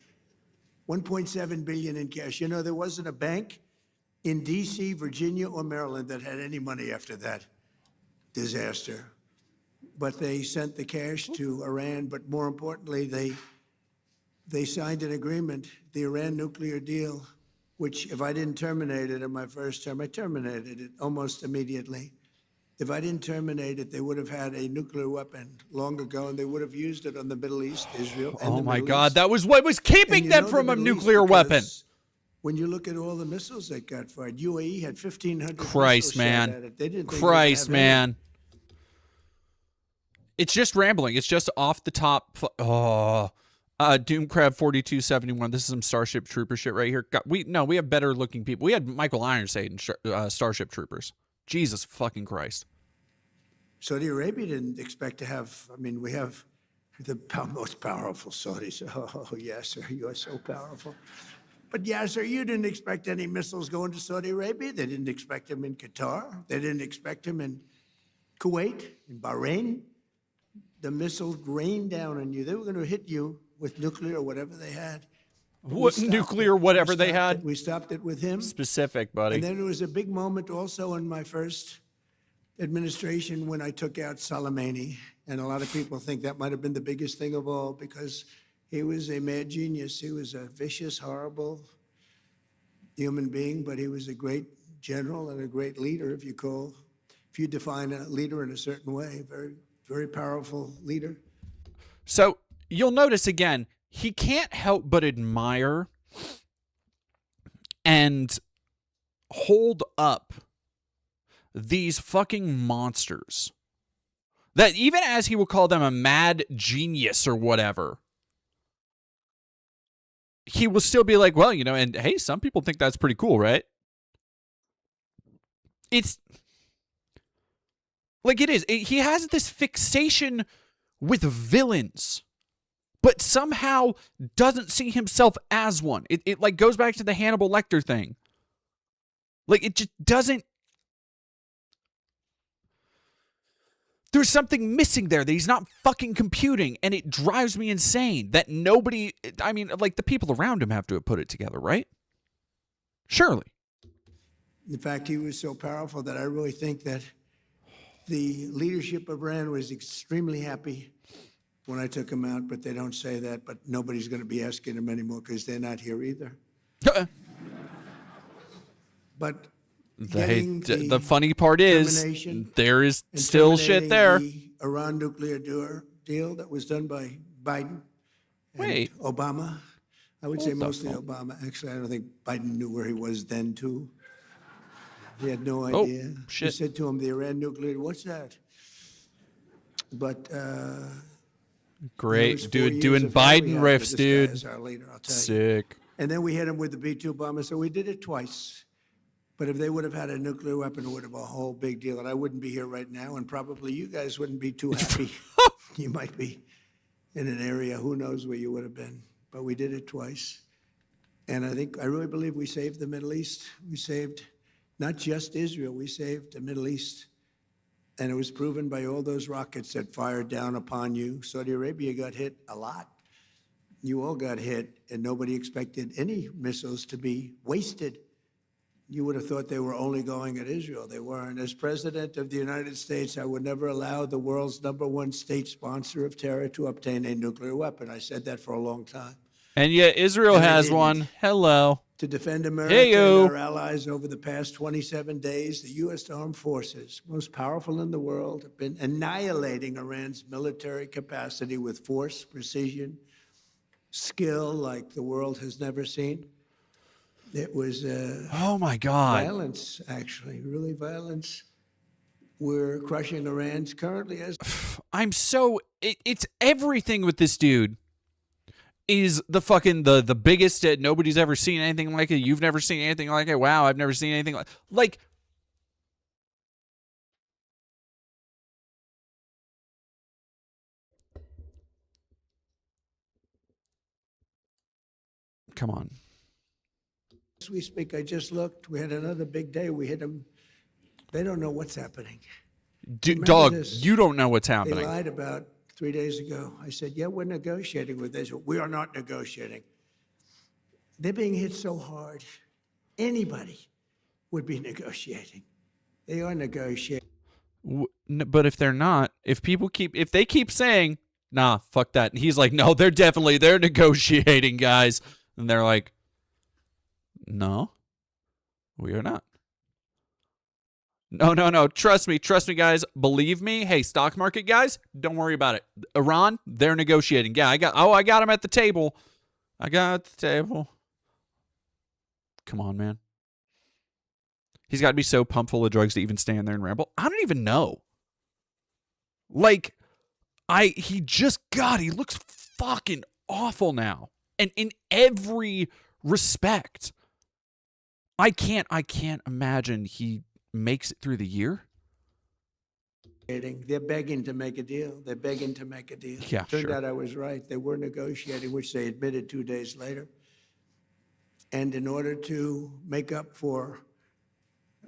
1.7 billion in cash. You know, there wasn't a bank in D.C., Virginia, or Maryland that had any money after that disaster. But they sent the cash to Iran, but more importantly, they signed an agreement, the Iran nuclear deal, which if I didn't terminate it in my first term, I terminated it almost immediately. If I didn't terminate it, they would have had a nuclear weapon long ago, and they would have used it on the Middle East, Israel, and Oh my Middle God, East. that was what was keeping them from a nuclear weapon. When you look at all the missiles that got fired, UAE had 1,500 Christ, missiles shot at man. it. They didn't think Christ, they would have any. man. It's just rambling. It's just off the top. Doomcrab 4271. This is some Starship Trooper shit right here. We have better looking people. We had Michael Ironside in Starship Troopers. Jesus fucking Christ. Saudi Arabia didn't expect to have, I mean, we have the most powerful Saudis. Oh, Yasser, you are so powerful. But Yasser, you didn't expect any missiles going to Saudi Arabia. They didn't expect them in Qatar. They didn't expect them in Kuwait, in Bahrain. The missiles rained down on you. They were going to hit you with nuclear or whatever they had. But we What stopped nuclear, it. whatever they had? We stopped it with him. Specific, buddy. And then there was a big moment also in my first administration when I took out Soleimani. And a lot of people think that might have been the biggest thing of all because he was a mad genius. He was a vicious, horrible human being, but he was a great general and a great leader, if you define a leader in a certain way, very, very powerful leader. So you'll notice again, he can't help but admire and hold up these fucking monsters. That even as he will call them a mad genius or whatever, he will still be like, well, you know, and hey, some people think that's pretty cool, right? It's like it is. He has this fixation with villains, but somehow doesn't see himself as one. It like goes back to the Hannibal Lecter thing. Like it just doesn't. There's something missing there that he's not fucking computing, and it drives me insane that nobody, I mean, like the people around him have to have put it together, right? Surely. In fact, he was so powerful that I really think that the leadership of Iran was extremely happy when I took him out, but they don't say that, but nobody's going to be asking him anymore because they're not here either. But the funny part is there is still shit there. The Iran nuclear deal that was done by Biden and Obama. I would say mostly Obama. Actually, I don't think Biden knew where he was then, too. He had no idea. Oh, shit. He said to him, the Iran nuclear, what's that? But great, dude, doing Biden riffs, dude. Sick. And then we hit him with the B-2 bomber, so we did it twice. But if they would have had a nuclear weapon, it would have been a whole big deal. And I wouldn't be here right now, and probably you guys wouldn't be too happy. You might be in an area, who knows where you would have been. But we did it twice. And I really believe we saved the Middle East. We saved not just Israel, we saved the Middle East. And it was proven by all those rockets that fired down upon you. Saudi Arabia got hit a lot. You all got hit, and nobody expected any missiles to be wasted. You would have thought they were only going at Israel. They weren't. As President of the United States, I would never allow the world's #1 state sponsor of terror to obtain a nuclear weapon. I said that for a long time. And yet Israel has one. Hello. To defend America and our allies over the past 27 days, the U.S. Armed Forces, most powerful in the world, have been annihilating Iran's military capacity with force, precision, skill like the world has never seen. It was oh my God. Violence, actually, really violence. We're crushing Iran's currently as it's everything with this dude is the fucking the biggest that nobody's ever seen anything like it. You've never seen anything like it. Wow, I've never seen anything like come on. As we speak, I just looked. We had another big day. We hit them. They don't know what's happening. Dog, you don't know what's happening. They lied about 3 days ago. I said, yeah, we're negotiating with Israel. We are not negotiating. They're being hit so hard. Anybody would be negotiating. They are negotiating. But if they're not, if they keep saying, nah, fuck that. And he's like, no, they're negotiating, guys. And they're like, no, we are not. No. Trust me, guys. Believe me. Hey, stock market guys, don't worry about it. Iran, they're negotiating. Yeah, I got them at the table. Come on, man. He's got to be so pumped full of drugs to even stand there and ramble. I don't even know. Like, he looks fucking awful now. And in every respect. I can't imagine he makes it through the year. They're begging to make a deal. Yeah, Turned out I was right. They were negotiating, which they admitted 2 days later. And in order to make up for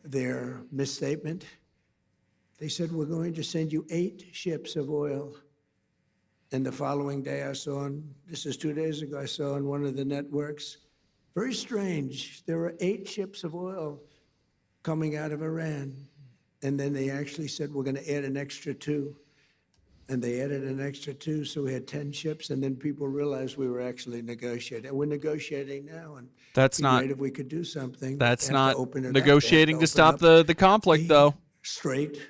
their misstatement, they said, we're going to send you 8 ships of oil. And the following day I saw this is 2 days ago, I saw on one of the networks, very strange, there were 8 ships of oil coming out of Iran. And then they actually said, we're going to add an extra 2. And they added an extra 2, so we had 10 ships. And then people realized we were actually negotiating. And we're negotiating now. And That's not. great if we could do something. That's They have not to open it up. negotiating They to have stop open up the conflict, the though. Strait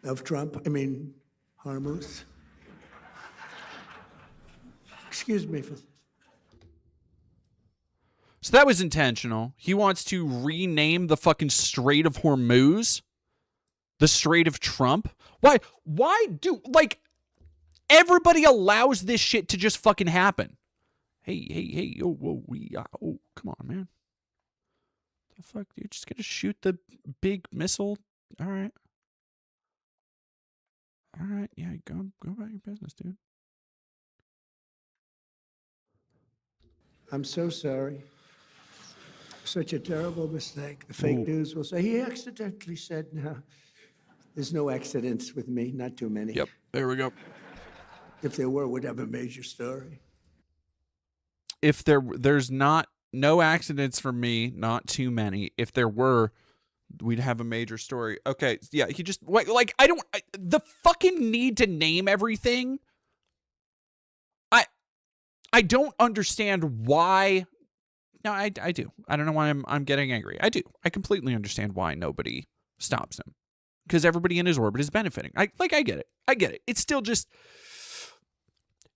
of Hormuz. Excuse me for. So that was intentional. He wants to rename the fucking Strait of Hormuz the Strait of Trump. Why do, like, everybody allows this shit to just fucking happen? Hey, oh, come on, man. The fuck, you're just gonna shoot the big missile? All right, yeah, go about your business, dude. I'm so sorry. Such a terrible mistake. The fake news will say he accidentally said, no. There's no accidents with me, not too many. Yep, there we go. If there were, we'd have a major story. If there's no accidents for me, not too many. If there were, we'd have a major story. Okay, yeah, he just, like, the fucking need to name everything. I don't understand why. No, I do. I don't know why I'm getting angry. I do. I completely understand why nobody stops him. Because everybody in his orbit is benefiting. I get it. I get it. It's still just,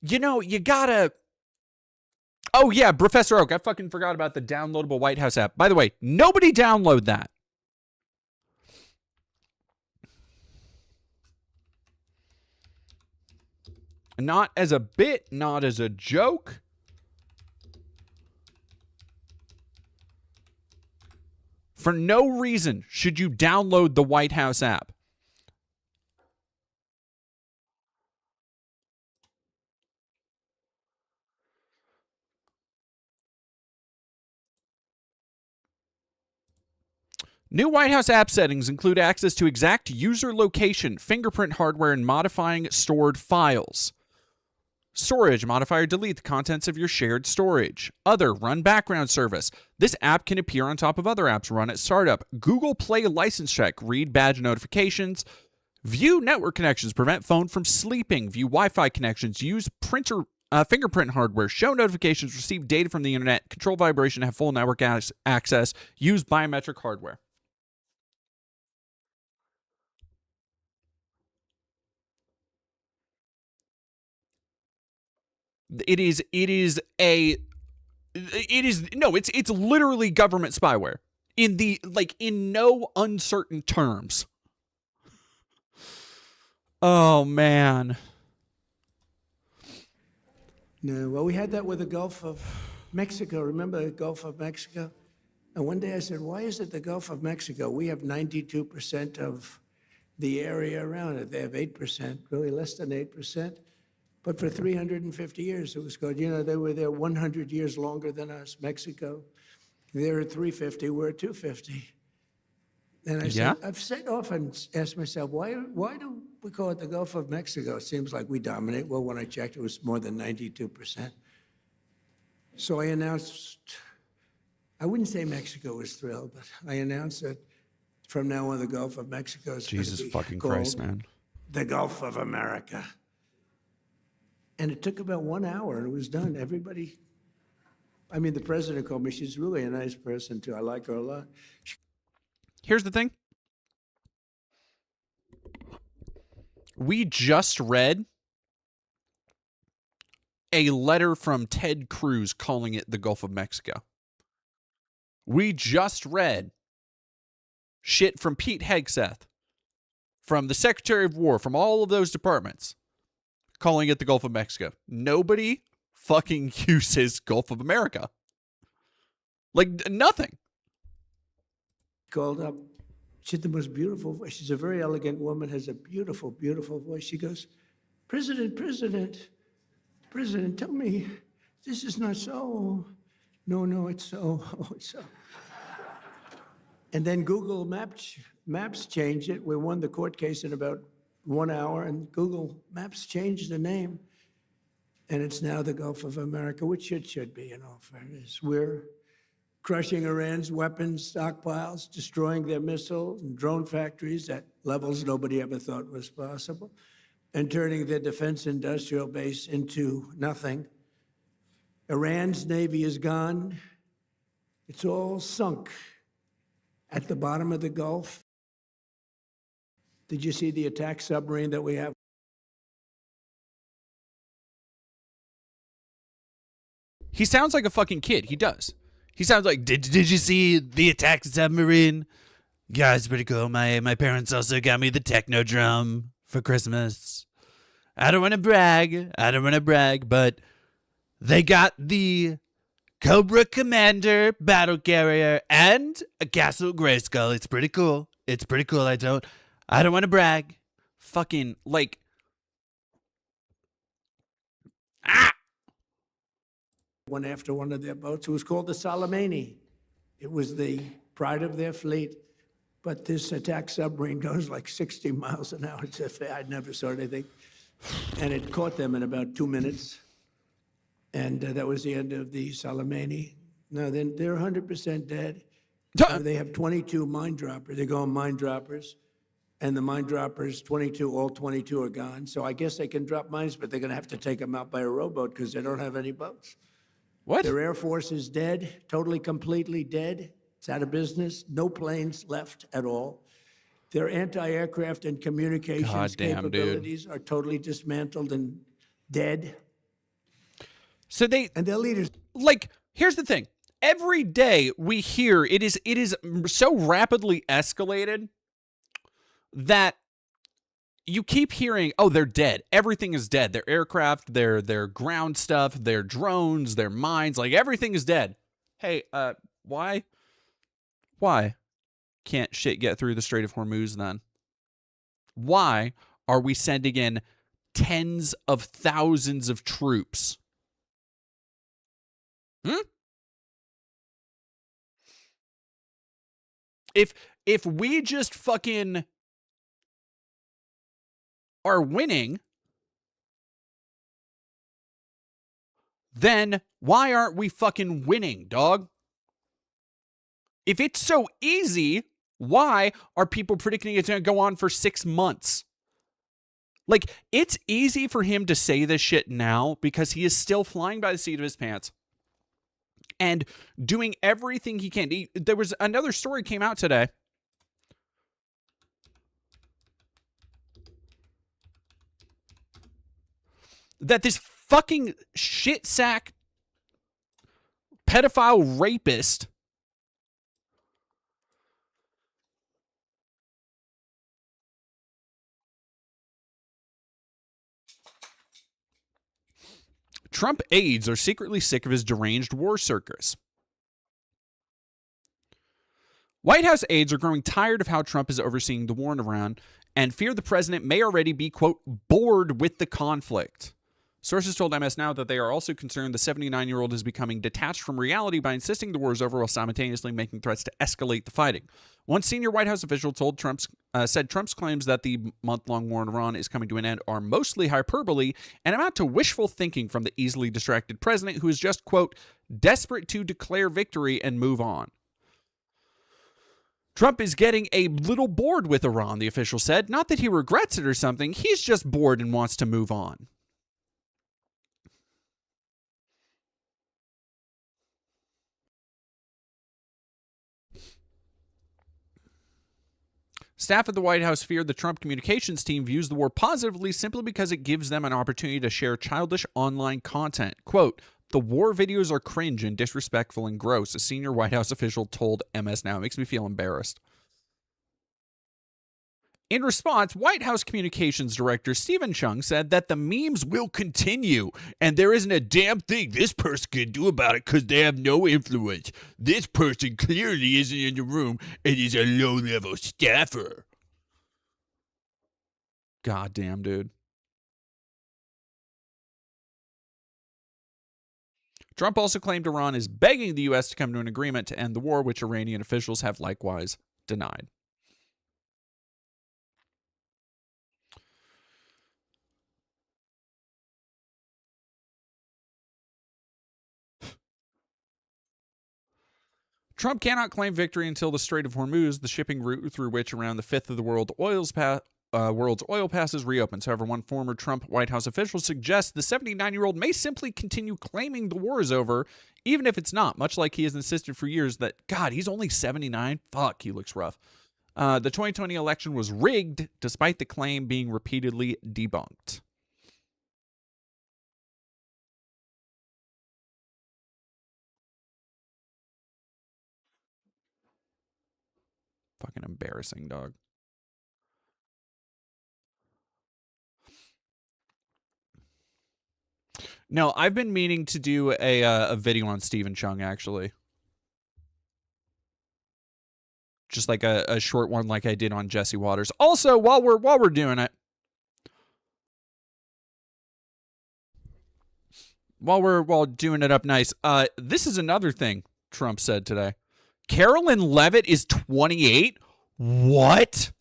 you gotta. Oh, yeah, Professor Oak. I fucking forgot about the downloadable White House app. By the way, nobody download that. Not as a bit, not as a joke. For no reason should you download the White House app. New White House app settings include access to exact user location, fingerprint hardware, and modifying stored files. Storage, modify or delete the contents of your shared storage. Other, run background service. This app can appear on top of other apps, run at startup. Google Play license check, read badge notifications. View network connections, prevent phone from sleeping. View Wi-Fi connections, use fingerprint hardware, show notifications, receive data from the internet, control vibration, have full network access, use biometric hardware. It's literally government spyware in no uncertain terms. Oh man. No, well, we had that with the Gulf of Mexico. Remember the Gulf of Mexico? And one day I said, why is it the Gulf of Mexico? We have 92% of the area around it. They have 8%, really less than 8%. But for 350 years, it was good. They were there 100 years longer than us, Mexico. They're at 350, we're at 250. And I said, I've said often, asked myself, why do we call it the Gulf of Mexico? It seems like we dominate. Well, when I checked, it was more than 92%. So I announced, I wouldn't say Mexico was thrilled, but I announced that from now on, the Gulf of Mexico is Jesus going to be fucking called Christ, man. The Gulf of America. And it took about 1 hour, and it was done. Everybody, the president called me. She's really a nice person, too. I like her a lot. Here's the thing. We just read a letter from Ted Cruz calling it the Gulf of Mexico. We just read shit from Pete Hegseth, from the Secretary of War, from all of those departments, calling it the Gulf of Mexico. Nobody fucking uses Gulf of America. Like, nothing. Called up. She had the most beautiful voice. She's a very elegant woman, has a beautiful, beautiful voice. She goes, President, tell me, this is not so. No, it's so. Oh, it's so. And then Google Maps changed it. We won the court case in about 1 hour, and Google Maps changed the name, and it's now the Gulf of America, which it should be, in all fairness. We're crushing Iran's weapons stockpiles, destroying their missiles and drone factories at levels nobody ever thought was possible, and turning their defense industrial base into nothing. Iran's navy is gone. It's all sunk at the bottom of the Gulf. Did you see the attack submarine that we have? He sounds like a fucking kid. He does. He sounds like, did you see the attack submarine? Yeah, it's pretty cool. My parents also got me the techno drum for Christmas. I don't want to brag, but they got the Cobra Commander battle carrier and a Castle Grayskull. It's pretty cool. I don't want to brag. Fucking, like, Went after one of their boats. It was called the Soleimani. It was the pride of their fleet. But this attack submarine goes like 60 miles an hour. I never saw anything. And it caught them in about 2 minutes. And that was the end of the Soleimani. No, then they're 100% dead. They have 22 mine droppers. They go on mine droppers. And the mine droppers, 22, all 22 are gone. So I guess they can drop mines, but they're going to have to take them out by a rowboat because they don't have any boats. what? Their Air Force is dead, totally, completely dead. It's out of business. No planes left at all. Their anti-aircraft and communications capabilities are totally dismantled and dead. So and their leaders, like, here's the thing. Every day we hear it is so rapidly escalated that you keep hearing, oh, they're dead. Everything is dead. Their aircraft, their ground stuff, their drones, their mines, like everything is dead. Hey, why? Why can't shit get through the Strait of Hormuz then? Why are we sending in tens of thousands of troops? If we just fucking are winning, then why aren't we fucking winning, dog? If it's so easy, why are people predicting it's going to go on for 6 months? Like, it's easy for him to say this shit now because he is still flying by the seat of his pants and doing everything he can. There was another story came out today that this fucking shit sack pedophile rapist Trump aides are secretly sick of his deranged war circus. White House aides are growing tired of how Trump is overseeing the war in Iran and fear the president may already be, quote, bored with the conflict. Sources told MS Now that they are also concerned the 79-year-old is becoming detached from reality by insisting the war is over while simultaneously making threats to escalate the fighting. One senior White House official said Trump's claims that the month-long war in Iran is coming to an end are mostly hyperbole and amount to wishful thinking from the easily distracted president who is just, quote, desperate to declare victory and move on. Trump is getting a little bored with Iran, the official said. Not that he regrets it or something. He's just bored and wants to move on. Staff at the White House feared the Trump communications team views the war positively simply because it gives them an opportunity to share childish online content. Quote, the war videos are cringe and disrespectful and gross, a senior White House official told MS Now. It makes me feel embarrassed. In response, White House Communications Director Stephen Chung said that the memes will continue and there isn't a damn thing this person can do about it because they have no influence. This person clearly isn't in the room and is a low-level staffer. Goddamn, dude. Trump also claimed Iran is begging the U.S. to come to an agreement to end the war, which Iranian officials have likewise denied. Trump cannot claim victory until the Strait of Hormuz, the shipping route through which around the fifth of the world's oil passes, reopens. However, one former Trump White House official suggests the 79-year-old may simply continue claiming the war is over, even if it's not, much like he has insisted for years that, God, he's only 79? Fuck, he looks rough. The 2020 election was rigged, despite the claim being repeatedly debunked. Fucking embarrassing, dog. No, I've been meaning to do a video on Stephen Chung, actually. Just like a short one like I did on Jesse Waters. Also, while we're doing it, while doing it up nice, this is another thing Trump said today. Carolyn Levitt is 28? What?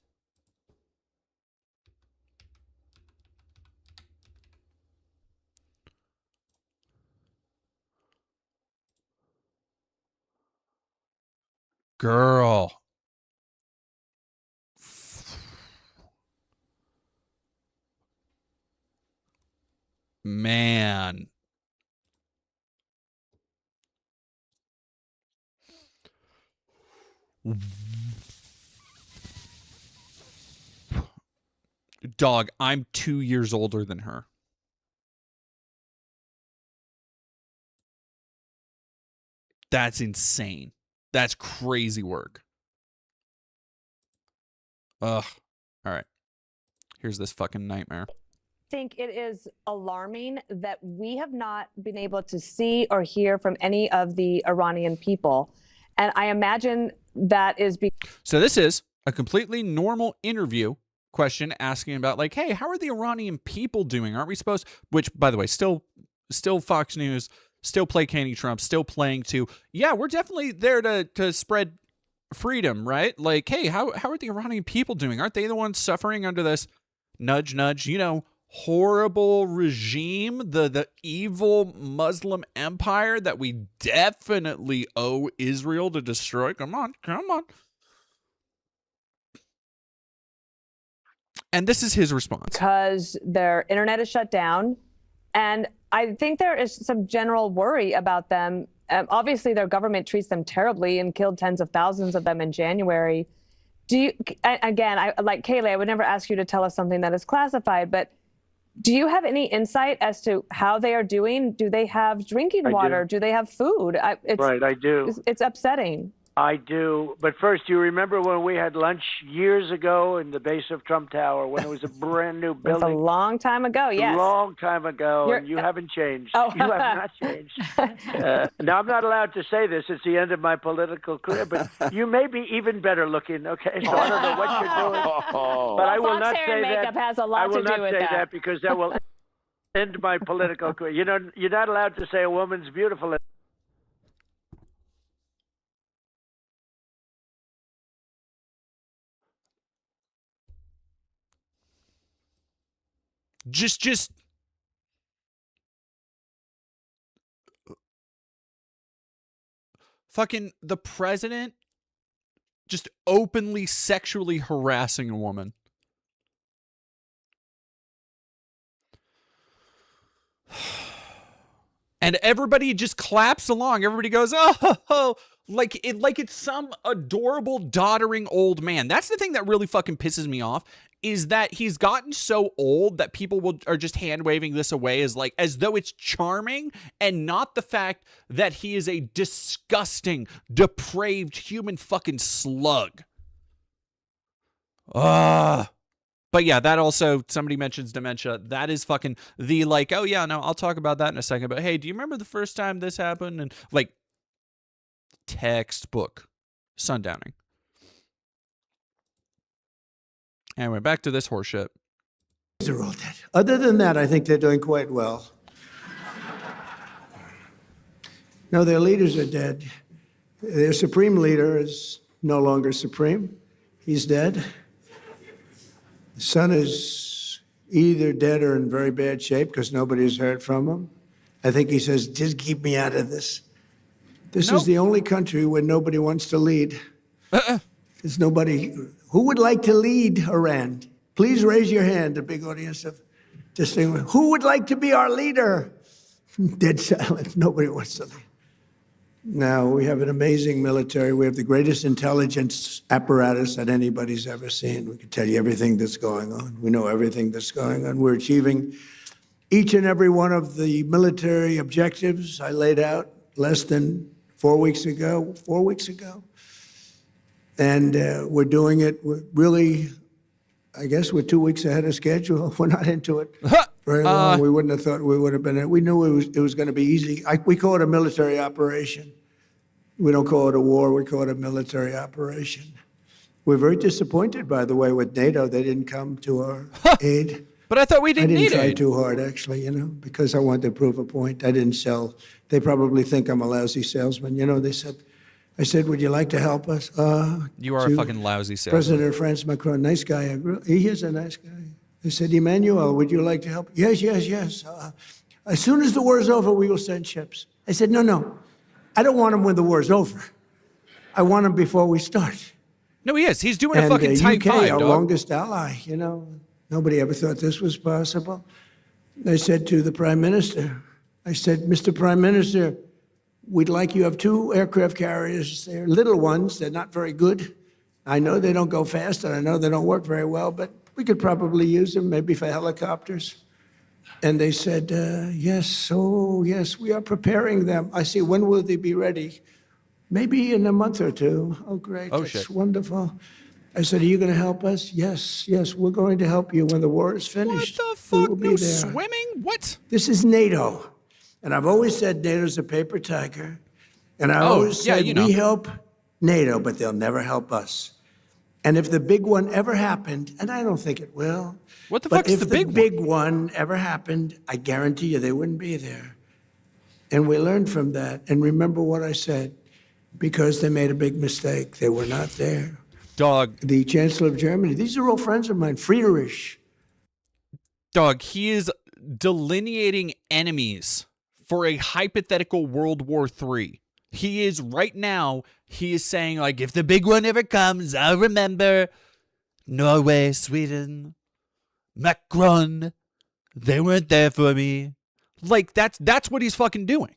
Girl. Man. Dog, I'm 2 years older than her. That's insane. That's crazy work. Ugh. All right. Here's this fucking nightmare. I think it is alarming that we have not been able to see or hear from any of the Iranian people. And I imagine that is So this is a completely normal interview question asking about, like, hey, how are the Iranian people doing? Aren't we supposed, which, by the way, still Fox News, still placating Trump, still playing to, yeah, we're definitely there to spread freedom, right? Like, hey, how are the Iranian people doing? Aren't they the ones suffering under this nudge, horrible regime, the evil Muslim empire that we definitely owe Israel to destroy? Come on. And this is his response. Because their internet is shut down. And I think there is some general worry about them. Obviously, their government treats them terribly and killed tens of thousands of them in January. Again, like Kayleigh, I would never ask you to tell us something that is classified, but do you have any insight as to how they are doing? Do they have drinking water? Do they have food? Right, I do. It's upsetting. I do. But first, do you remember when we had lunch years ago in the base of Trump Tower when it was a brand new building? It was a long time ago, yes. A long time ago, and you haven't changed. Oh. You have not changed. Now, I'm not allowed to say this. It's the end of my political career, but you may be even better looking, okay? So I don't know what you're doing. But I will not say makeup has a lot I will to do not with say that. that because that will end my political career. You know, you're not allowed to say a woman's beautiful. Just fucking the president just openly sexually harassing a woman. And everybody just claps along. Everybody goes, oh, like it's some adorable, doddering old man. That's the thing that really fucking pisses me off, is that he's gotten so old that people are just hand waving this away as though it's charming, and not the fact that he is a disgusting, depraved human fucking slug. But yeah, that also, somebody mentions dementia. That is fucking the, like, oh yeah, no, I'll talk about that in a second. But hey, do you remember the first time this happened? And like, textbook sundowning. Anyway, back to this horseshit. They're all dead. Other than that, I think they're doing quite well. No, their leaders are dead. Their supreme leader is no longer supreme. He's dead. The son is either dead or in very bad shape because nobody has heard from him. I think he says, just keep me out of this. This Nope. is the only country where nobody wants to lead. There's nobody. Who would like to lead Iran? Please raise your hand, a big audience of distinguished. Who would like to be our leader? Dead silence. Nobody wants to lead. Now, we have an amazing military. We have the greatest intelligence apparatus that anybody's ever seen. We can tell you everything that's going on. We know everything that's going on. We're achieving each and every one of the military objectives I laid out less than 4 weeks ago. And we're doing it really, I guess we're 2 weeks ahead of schedule. We're not into it very long. We wouldn't have thought we would have been. We knew it was going to be easy. We call it a military operation. We don't call it a war. We call it a military operation. We're very disappointed, by the way, with NATO. They didn't come to our aid. But I thought we didn't need I didn't try aid. too hard, actually, because I wanted to prove a point. I didn't sell. They probably think I'm a lousy salesman. I said, would you like to help us? You are a fucking lousy salesman. President of France, Macron, nice guy. He is a nice guy. I said, Emmanuel, would you like to help? Yes. As soon as the war is over, we will send ships. I said, no. I don't want them when the war is over. I want them before we start. No, he is. He's doing a fucking Type UK, 5, our dog. longest ally, Nobody ever thought this was possible. I said to the Prime Minister, Mr. Prime Minister, we'd like you have 2 aircraft carriers. They're little ones. They're not very good. I know they don't go fast, and I know they don't work very well, but we could probably use them maybe for helicopters. And they said, yes, we are preparing them. I said, when will they be ready? Maybe in a month or 2. Oh, great. That's shit. wonderful. I said, are you going to help us? Yes, we're going to help you when the war is finished. What the We fuck? will be No there. swimming? What? This is NATO. And I've always said NATO's a paper tiger. And I always yeah, said we help NATO, but they'll never help us. And if the big one ever happened, and I don't think it will, What the but fuck is if the the big big one ever happened, I guarantee you they wouldn't be there. And we learned from that. And remember what I said, because they made a big mistake. They were not there. Dog, The Chancellor of Germany, these are all friends of mine, Friedrich. he is delineating enemies for a hypothetical World War III. He is saying, like, if the big one ever comes, I'll remember Norway, Sweden, Macron. They weren't there for me. Like, that's what he's fucking doing.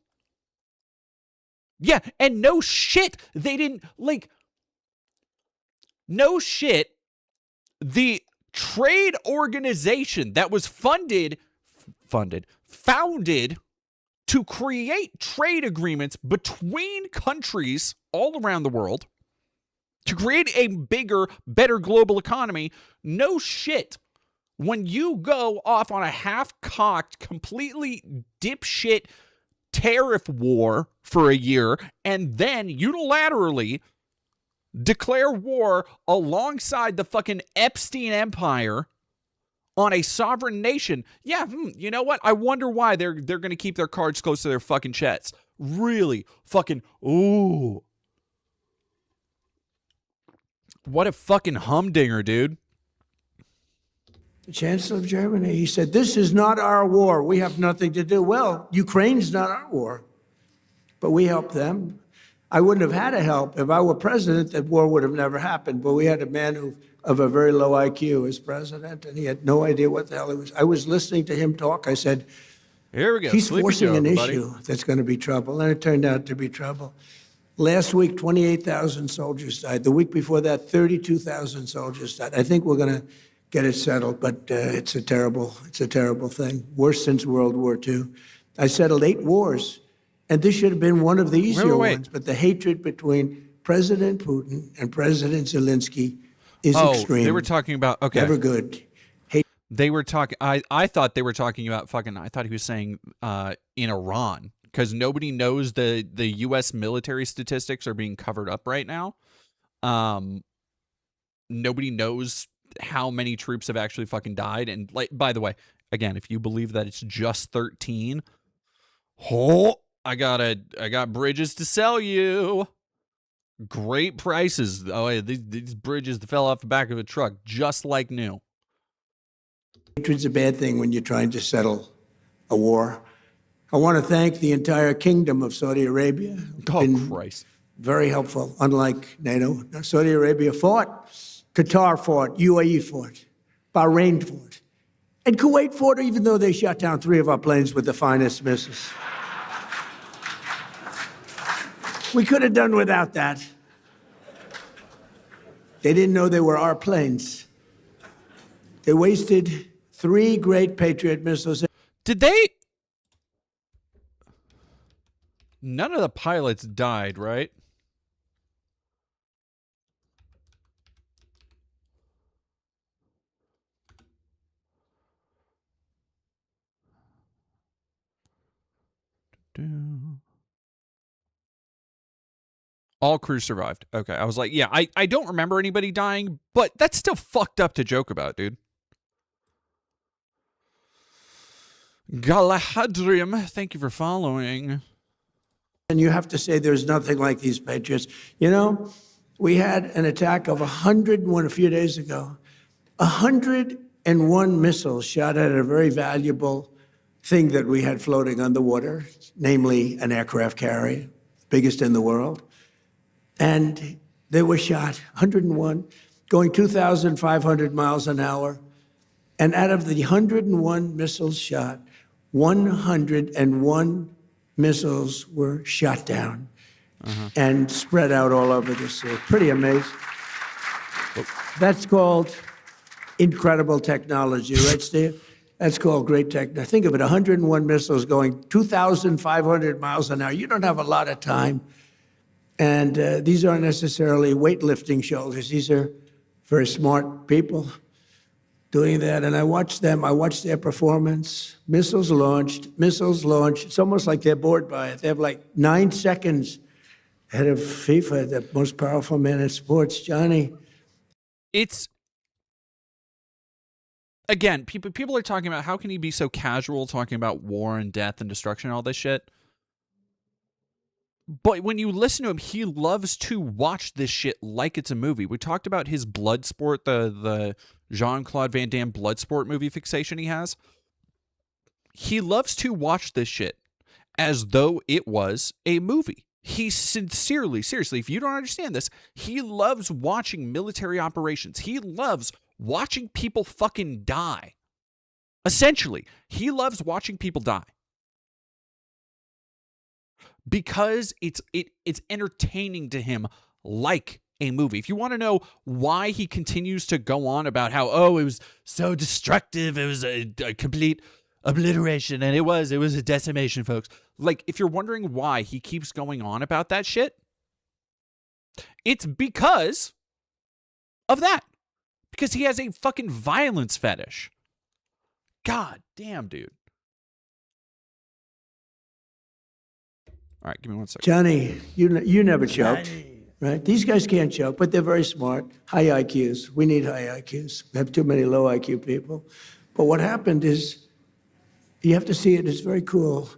Yeah, and no shit, they didn't, like, no shit, the trade organization that was founded to create trade agreements between countries all around the world to create a bigger, better global economy. No shit. When you go off on a half-cocked, completely dipshit tariff war for a year and then unilaterally declare war alongside the fucking Epstein Empire on a sovereign nation. Yeah, you know what? I wonder why they're going to keep their cards close to their fucking chests. Really fucking, ooh. What a fucking humdinger, dude. The Chancellor of Germany, he said, this is not our war. We have nothing to do. Well, Ukraine's not our war, but we help them. I wouldn't have had to help. If I were president, that war would have never happened. But we had a man of a very low IQ as president, and he had no idea what the hell he was. I was listening to him talk. I said, here we go. He's Sleepy forcing Joe, an everybody. issue that's going to be trouble. And it turned out to be trouble. Last week, 28,000 soldiers died. The week before that, 32,000 soldiers died. I think we're going to get it settled, but it's a terrible thing. Worse since World War II. I settled 8 wars, and this should have been one of the easier ones. But the hatred between President Putin and President Zelensky is extreme. They were talking about, okay. Never good. They were talking, I thought they were talking about fucking, I thought he was saying in Iran, because nobody knows the U.S. military statistics are being covered up right now. Nobody knows how many troops have actually fucking died. And, like, by the way, again, if you believe that it's just 13, I got bridges to sell you. Great prices. Oh, yeah, these bridges fell off the back of a truck, just like new. Hatred's a bad thing when you're trying to settle a war. I want to thank the entire kingdom of Saudi Arabia. Oh, Christ. Very helpful, unlike NATO. Saudi Arabia fought, Qatar fought, UAE fought, Bahrain fought, and Kuwait fought, even though they shot down 3 of our planes with the finest missiles. We could have done without that. They didn't know they were our planes. They wasted 3 great Patriot missiles. Did they? None of the pilots died, right? All crew survived. Okay, I was like, yeah, I don't remember anybody dying, but that's still fucked up to joke about, dude. Galahadrium, thank you for following. And you have to say there's nothing like these Patriots. You know, we had an attack of 101 a few days ago. 101 missiles shot at a very valuable thing that we had floating on the water, namely an aircraft carrier, biggest in the world. And they were shot, 101, going 2,500 miles an hour. And out of the 101 missiles shot, 101 missiles were shot down and spread out all over the sea. Pretty amazing. That's called incredible technology, right, Steve? That's called great technology. Think of it, 101 missiles going 2,500 miles an hour. You don't have a lot of time. And these aren't necessarily weightlifting shoulders. These are very smart people doing that. And I watched them. I watched their performance. Missiles launched. It's almost like they're bored by it. They have like 9 seconds ahead of FIFA, the most powerful man in sports. Johnny. It's, again, people are talking about how can he be so casual talking about war and death and destruction and all this shit. But when you listen to him, he loves to watch this shit like it's a movie. We talked about his Bloodsport, the Jean-Claude Van Damme Bloodsport movie fixation he has. He loves to watch this shit as though it was a movie. He sincerely, seriously, if you don't understand this, he loves watching military operations. He loves watching people fucking die. Essentially, he loves watching people die. Because it's entertaining to him like a movie. If you want to know why he continues to go on about how, oh, it was so destructive, it was a complete obliteration, and it was a decimation, folks. Like, if you're wondering why he keeps going on about that shit, it's because of that. Because he has a fucking violence fetish. God damn, dude. All right, give me 1 second. Johnny, you never choked, right? These guys can't choke, but they're very smart. High IQs. We need high IQs. We have too many low IQ people. But what happened is, you have to see it. It's very cool.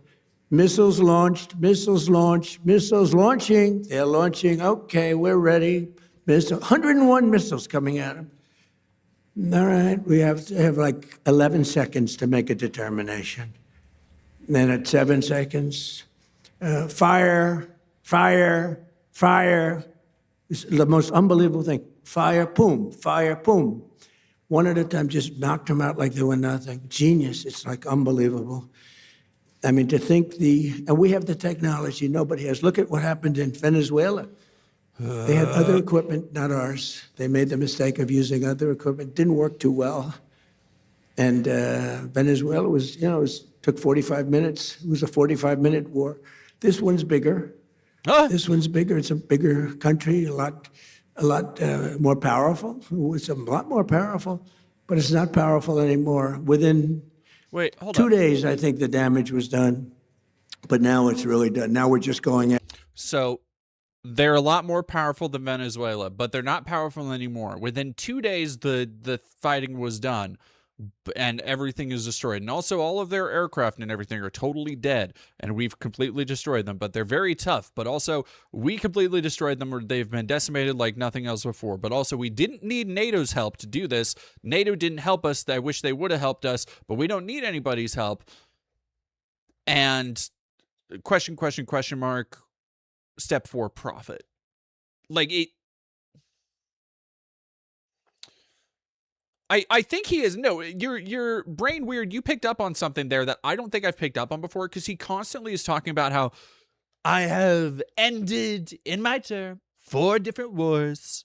Missiles launched, missiles launching. They're launching. Okay, we're ready. 101 missiles coming at them. All right, we have to have like 11 seconds to make a determination. And then at 7 seconds, fire. It's the most unbelievable thing. Fire, boom. One at a time, just knocked them out like they were nothing. Genius. It's like unbelievable. I mean, to think and we have the technology nobody has. Look at what happened in Venezuela. They had other equipment, not ours. They made the mistake of using other equipment. Didn't work too well. And Venezuela was, took 45 minutes. It was a 45-minute war. This one's bigger. This one's bigger. It's a bigger country, a lot more powerful. It's a lot more powerful, but it's not powerful anymore. Within 2 days, I think the damage was done, but now it's really done. Now we're just going in. So they're a lot more powerful than Venezuela, but they're not powerful anymore. Within 2 days, the fighting was done, and everything is destroyed. And also, all of their aircraft and everything are totally dead, and we've completely destroyed them. But they're very tough. But also, we completely destroyed them, or they've been decimated like nothing else before. But also, we didn't need NATO's help to do this. NATO didn't help us. I wish they would have helped us, but we don't need anybody's help. And question mark, step 4, profit. Like it. I think he is. No, you're brain weird. You picked up on something there that I don't think I've picked up on before, because he constantly is talking about how I have ended in my term 4 different wars.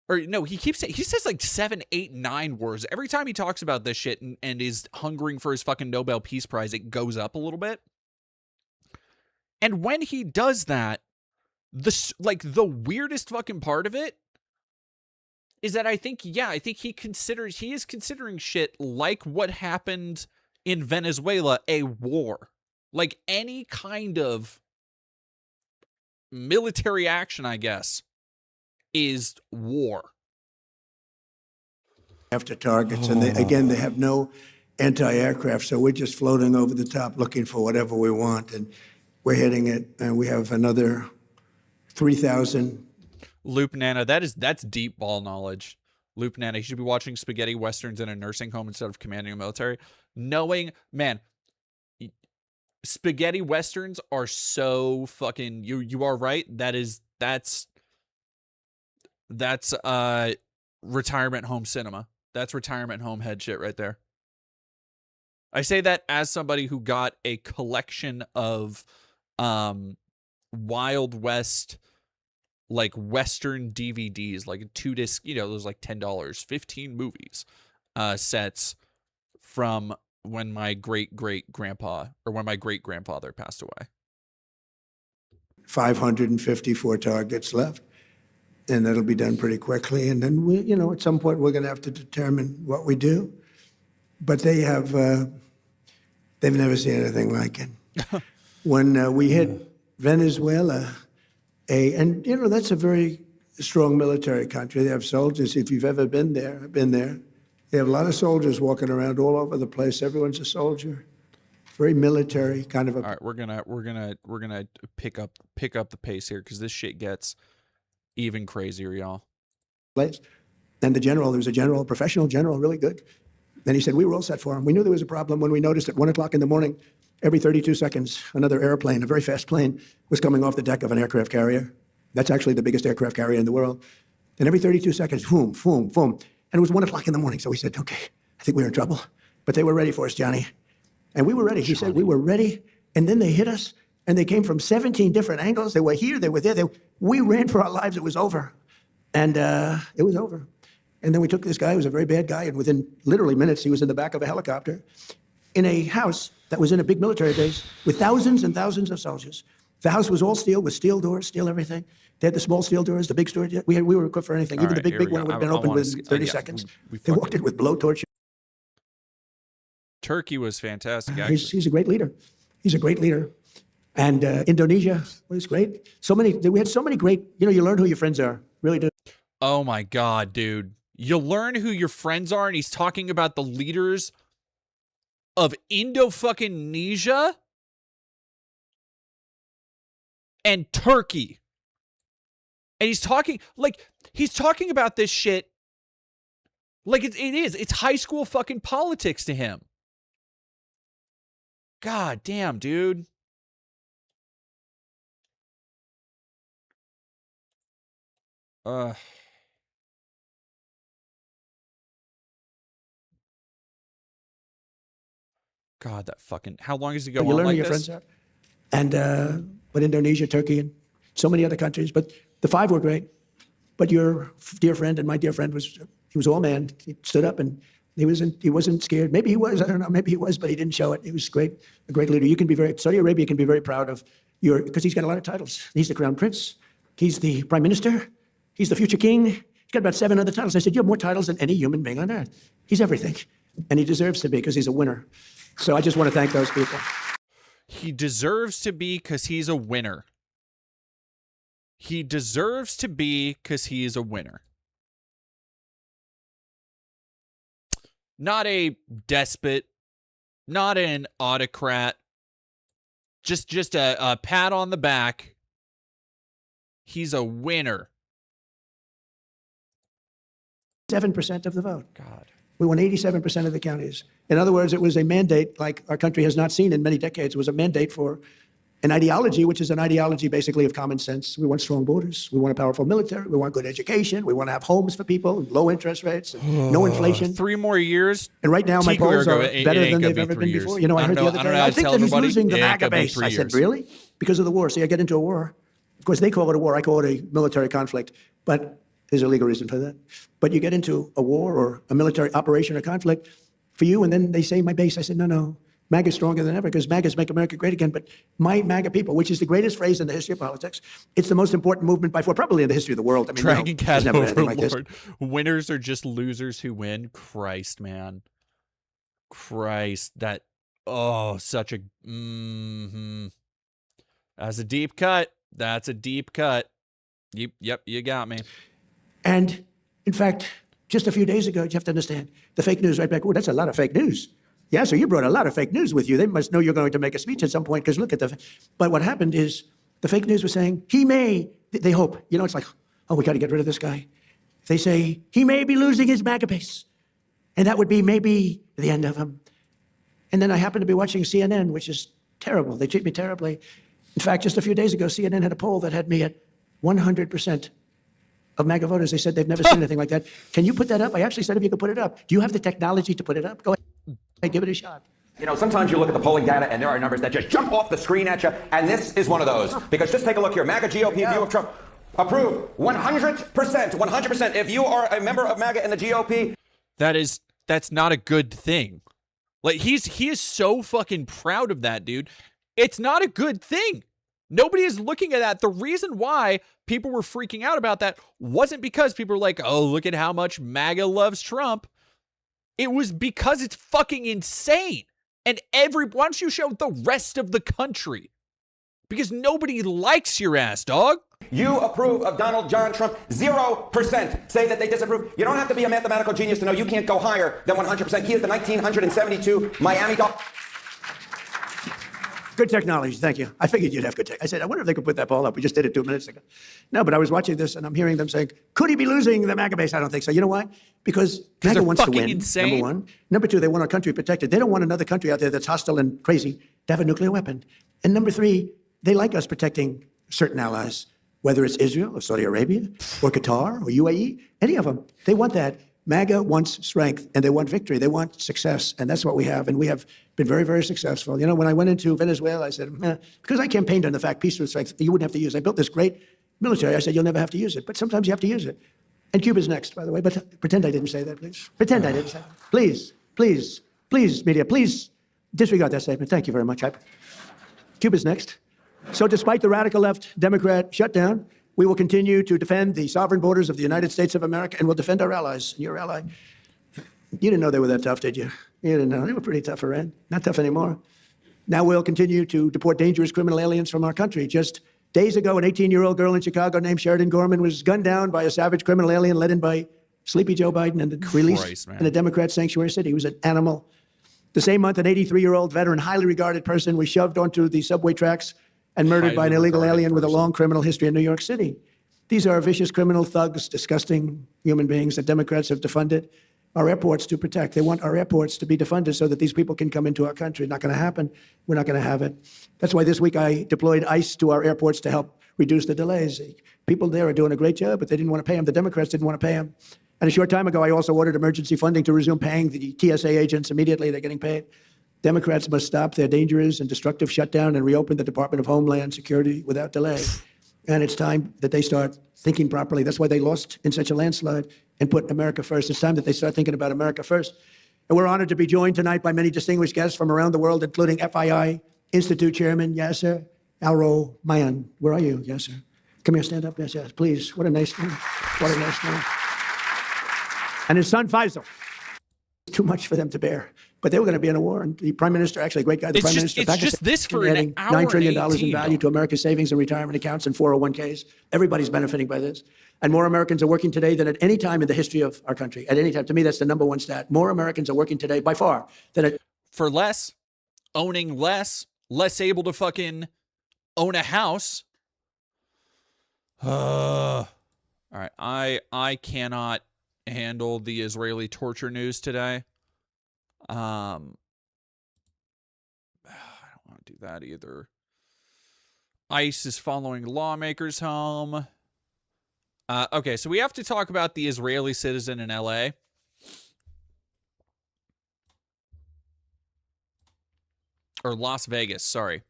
Or no, he says like 7, 8, 9 wars. Every time he talks about this shit and is hungering for his fucking Nobel Peace Prize, it goes up a little bit. And when he does that, the weirdest fucking part of it is that I think he is considering shit like what happened in Venezuela a war. Like any kind of military action, I guess, is war. After targets, and they have no anti-aircraft, so we're just floating over the top looking for whatever we want, and we're hitting it, and we have another 3,000. Loop Nana, that's deep ball knowledge. Loop Nana, he should be watching spaghetti westerns in a nursing home instead of commanding a military. Knowing, man, spaghetti westerns are so fucking, you are right. That's retirement home cinema. That's retirement home head shit right there. I say that as somebody who got a collection of Wild West, like Western DVDs, like a 2-disc, those like $10, 15 movies, sets from when my great-grandfather passed away. 554 targets left, and that'll be done pretty quickly. And then we, at some point we're going to have to determine what we do. But they have, they've never seen anything like it. When we hit Venezuela, and that's a very strong military country. They have soldiers. If you've ever been there, I've been there. They have a lot of soldiers walking around all over the place. Everyone's a soldier. Very military kind of a. All right, we're gonna pick up the pace here, because this shit gets even crazier, y'all. Place. And the general, there was a general, professional general, really good. Then he said, we were all set for him. We knew there was a problem when we noticed at 1 o'clock in the morning, every 32 seconds, another airplane, a very fast plane, was coming off the deck of an aircraft carrier. That's actually the biggest aircraft carrier in the world. And every 32 seconds, boom, boom, boom. And it was 1 o'clock in the morning. So we said, okay, I think we're in trouble. But they were ready for us, Johnny. And we were ready. He said, we were ready. And then they hit us. And they came from 17 different angles. They were here, they were there. We ran for our lives. It was over. And it was over. And then we took this guy who was a very bad guy. And within literally minutes, he was in the back of a helicopter in a house that was in a big military base with thousands and thousands of soldiers. The house was all steel, with steel doors, steel everything. They had the small steel doors, the big doors. We were equipped for anything. Even the big one would have been open within 30 seconds. They walked in with blowtorch. Turkey was fantastic, actually. He's a great leader. He's a great leader. And Indonesia was great. We had so many great, you learn who your friends are. Really do. Oh my God, dude. You learn who your friends are, and he's talking about the leaders of Indo-fucking-nesia and Turkey. And he's talking about this shit like it's high school fucking politics to him. God damn, dude. God, that fucking, how long does it go on learn like who your this? friends are. And, but Indonesia, Turkey, and so many other countries. But the 5 were great. But your dear friend and my dear friend he was all man. He stood up and he wasn't scared. Maybe he was, I don't know, maybe he was, but he didn't show it. He was great, a great leader. Saudi Arabia can be very proud of because he's got a lot of titles. He's the crown prince. He's the prime minister. He's the future king. He's got about 7 other titles. I said, you have more titles than any human being on earth. He's everything. And he deserves to be because he's a winner. So I just want to thank those people. He deserves to be because he's a winner. He deserves to be because he is a winner. Not a despot, not an autocrat, just a pat on the back. He's a winner. 7% of the vote. God. We won 87% of the counties. In other words, it was a mandate like our country has not seen in many decades. It was a mandate for an ideology, which is an ideology basically of common sense. We want strong borders. We want a powerful military. We want good education. We want to have homes for people, low interest rates, and no inflation. 3 more years. And right now, my polls are it better ain't than gonna they've be ever 3 been years. before. You know, I heard the other day, I think that he's losing the MAGA base. I said, really? Because of the war. See, I get into a war. Of course, they call it a war. I call it a military conflict. But there's a legal reason for that. But you get into a war or a military operation or conflict for you, and then they say my base. I said, no. MAGA is stronger than ever because MAGAs make America great again. But my MAGA people, which is the greatest phrase in the history of politics, it's the most important movement by far, probably in the history of the world. I mean, Dragon Cat there's never been anything like this. Overlord. Winners are just losers who win. Christ, man. Christ. That, such a, That's a deep cut. That's a deep cut. Yep, you got me. And in fact, just a few days ago, you have to understand, the fake news right back, that's a lot of fake news. Yeah, so you brought a lot of fake news with you. They must know you're going to make a speech at some point because look at but what happened is the fake news was saying, he may, they hope, it's like, oh, we got to get rid of this guy. They say, he may be losing his MAGA base. And that would be maybe the end of him. And then I happened to be watching CNN, which is terrible. They treat me terribly. In fact, just a few days ago, CNN had a poll that had me at 100% of MAGA voters. They said they've never seen anything like that. Can you put that up? I actually said if you could put it up. Do you have the technology to put it up? Go ahead. Give it a shot. Sometimes you look at the polling data and there are numbers that just jump off the screen at you, and this is one of those. Because just take a look here. MAGA GOP view of Trump. Approve. 100%. 100%. If you are a member of MAGA and the GOP. That's not a good thing. Like, he is so fucking proud of that, dude. It's not a good thing. Nobody is looking at that. The reason why people were freaking out about that wasn't because people were like, oh, look at how much MAGA loves Trump. It was because it's fucking insane. And why don't you show the rest of the country? Because nobody likes your ass, dog. You approve of Donald John Trump. 0% say that they disapprove. You don't have to be a mathematical genius to know you can't go higher than 100%. He is the 1972 Miami Dolphins. Good technology, thank you. I figured you'd have good tech. I said, I wonder if they could put that ball up. We just did it 2 minutes ago. No, but I was watching this and I'm hearing them saying, could he be losing the MAGA base? I don't think so. You know why? Because MAGA wants to win, insane. number one. Number two, they want our country protected. They don't want another country out there that's hostile and crazy to have a nuclear weapon. And number three, they like us protecting certain allies, whether it's Israel or Saudi Arabia or Qatar or UAE, any of them. They want that. MAGA wants strength and they want victory. They want success. And that's what we have. And we have been very, very successful. When I went into Venezuela, I said, because I campaigned on the fact peace through strength, you wouldn't have to use it. I built this great military. I said, you'll never have to use it. But sometimes you have to use it. And Cuba's next, by the way. But pretend I didn't say that, please. Pretend I didn't say that. Please, media, please disregard that statement. Thank you very much. Cuba's next. So despite the radical left Democrat shutdown, we will continue to defend the sovereign borders of the United States of America, and we'll defend our allies. Your ally. You didn't know they were that tough, did you? You didn't know. They were pretty tough, Iran. Not tough anymore. Now we'll continue to deport dangerous criminal aliens from our country. Just days ago, an 18-year-old girl in Chicago named Sheridan Gorman was gunned down by a savage criminal alien led in by sleepy Joe Biden and released in a Democrat sanctuary city. He was an animal. The same month, an 83-year-old veteran, highly regarded person, was shoved onto the subway tracks and murdered by an illegal alien with a long criminal history in New York City. These are vicious criminal thugs, disgusting human beings that Democrats have defunded our airports to protect. They want our airports to be defunded so that these people can come into our country. Not going to happen. We're not going to have it. That's why this week I deployed ICE to our airports to help reduce the delays. People there are doing a great job, but they didn't want to pay them. The Democrats didn't want to pay them. And a short time ago, I also ordered emergency funding to resume paying the TSA agents immediately. They're getting paid. Democrats must stop their dangerous and destructive shutdown and reopen the Department of Homeland Security without delay. And it's time that they start thinking properly. That's why they lost in such a landslide and put America first. It's time that they start thinking about America first. And we're honored to be joined tonight by many distinguished guests from around the world, including FII Institute Chairman Yasser Al-Romayan. Where are you, Yasser? Come here, stand up. Yes, please. What a nice name. What a nice name. And his son, Faisal. Too much for them to bear. But they were going to be in a war. And the prime minister, actually a great guy, the prime minister of Pakistan, just this for adding an hour $9 trillion and 18, in value to America's savings and retirement accounts and 401ks. Everybody's benefiting by this. And more Americans are working today than at any time in the history of our country. At any time. To me, that's the number one stat. More Americans are working today by far than at... For less, owning less able to fucking own a house. All right. I cannot handle the Israeli torture news today. I don't want to do that either. ICE is following lawmakers home. Okay, so we have to talk about the Israeli citizen in LA. Or Las Vegas, sorry.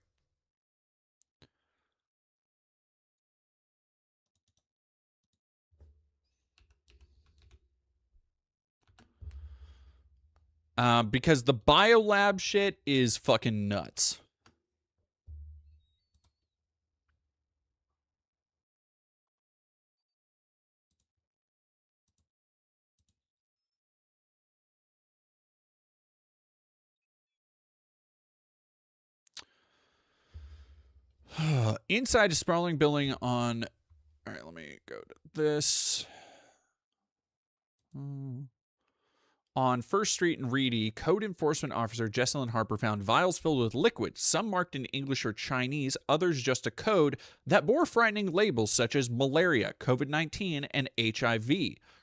Because the biolab shit is fucking nuts. Inside a sprawling building on... All right, let me go to this. On First Street in Reedy, Code Enforcement Officer Jesselyn Harper found vials filled with liquid, some marked in English or Chinese, others just a code, that bore frightening labels such as malaria, COVID-19, and HIV.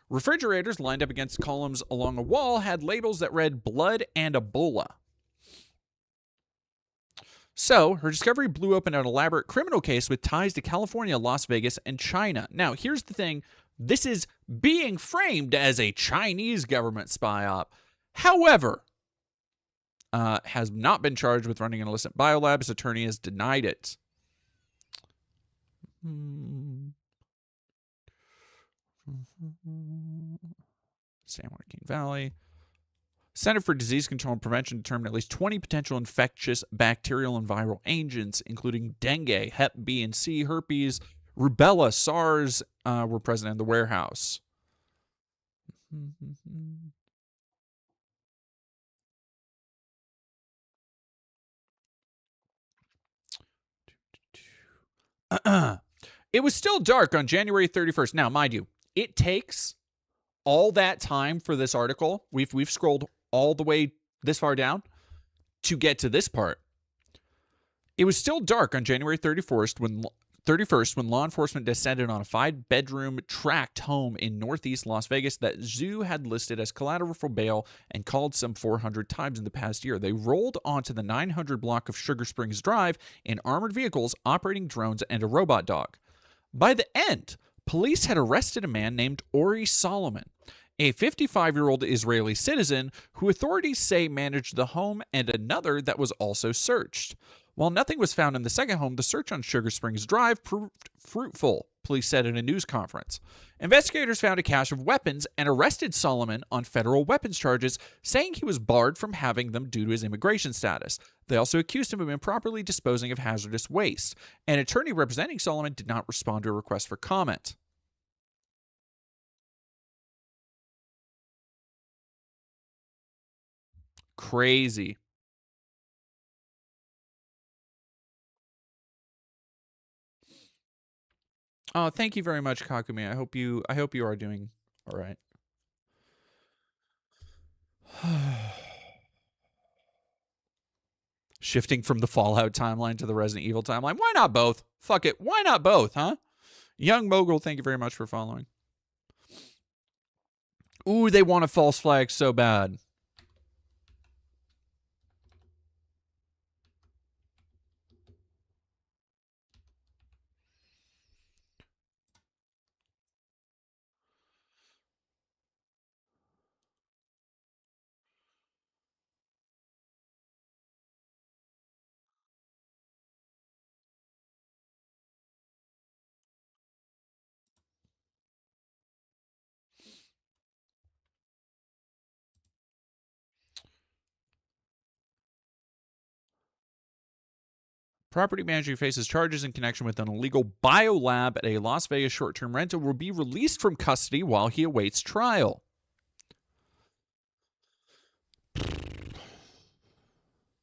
Refrigerators lined up against columns along a wall had labels that read blood and Ebola. So, her discovery blew open an elaborate criminal case with ties to California, Las Vegas, and China. Now, here's the thing. This is being framed as a Chinese government spy op. However, has not been charged with running an illicit biolab. His attorney has denied it. San Joaquin Valley. Center for Disease Control and Prevention determined at least 20 potential infectious bacterial and viral agents, including dengue, Hep B and C, herpes, rubella, SARS, were present in the warehouse. It was still dark on January 31st. Now, mind you, it takes all that time for this article. We've scrolled all the way this far down to get to this part. It was still dark on January 31st when law enforcement descended on a 5-bedroom tract home in northeast Las Vegas that Zoo had listed as collateral for bail and called some 400 times in the past year. They rolled onto the 900 block of Sugar Springs Drive in armored vehicles, operating drones, and a robot dog. By the end, police had arrested a man named Ori Solomon, a 55-year-old Israeli citizen who authorities say managed the home, and another that was also searched. While nothing was found in the second home, the search on Sugar Springs Drive proved fruitful, police said in a news conference. Investigators found a cache of weapons and arrested Solomon on federal weapons charges, saying he was barred from having them due to his immigration status. They also accused him of improperly disposing of hazardous waste. An attorney representing Solomon did not respond to a request for comment. Crazy. Oh, thank you very much, Kakumi. I hope you are doing all right. Shifting from the Fallout timeline to the Resident Evil timeline. Why not both? Fuck it. Why not both, huh? Young Mogul, thank you very much for following. Ooh, they want a false flag so bad. Property manager who faces charges in connection with an illegal biolab at a Las Vegas short-term rental will be released from custody while he awaits trial.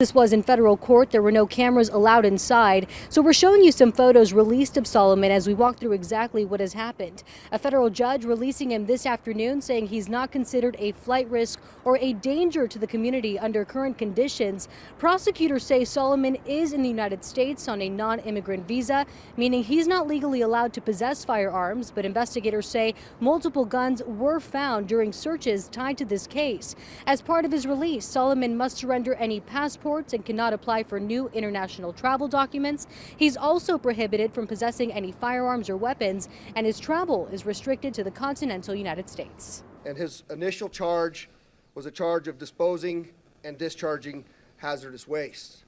This was in federal court. There were no cameras allowed inside. So we're showing you some photos released of Solomon as we walk through exactly what has happened. A federal judge releasing him this afternoon, saying he's not considered a flight risk or a danger to the community under current conditions. Prosecutors say Solomon is in the United States on a non-immigrant visa, meaning he's not legally allowed to possess firearms, but investigators say multiple guns were found during searches tied to this case. As part of his release, Solomon must surrender any passports and cannot apply for new international travel documents. He's also prohibited from possessing any firearms or weapons, and his travel is restricted to the continental United States. And his initial charge was a charge of disposing and discharging hazardous waste.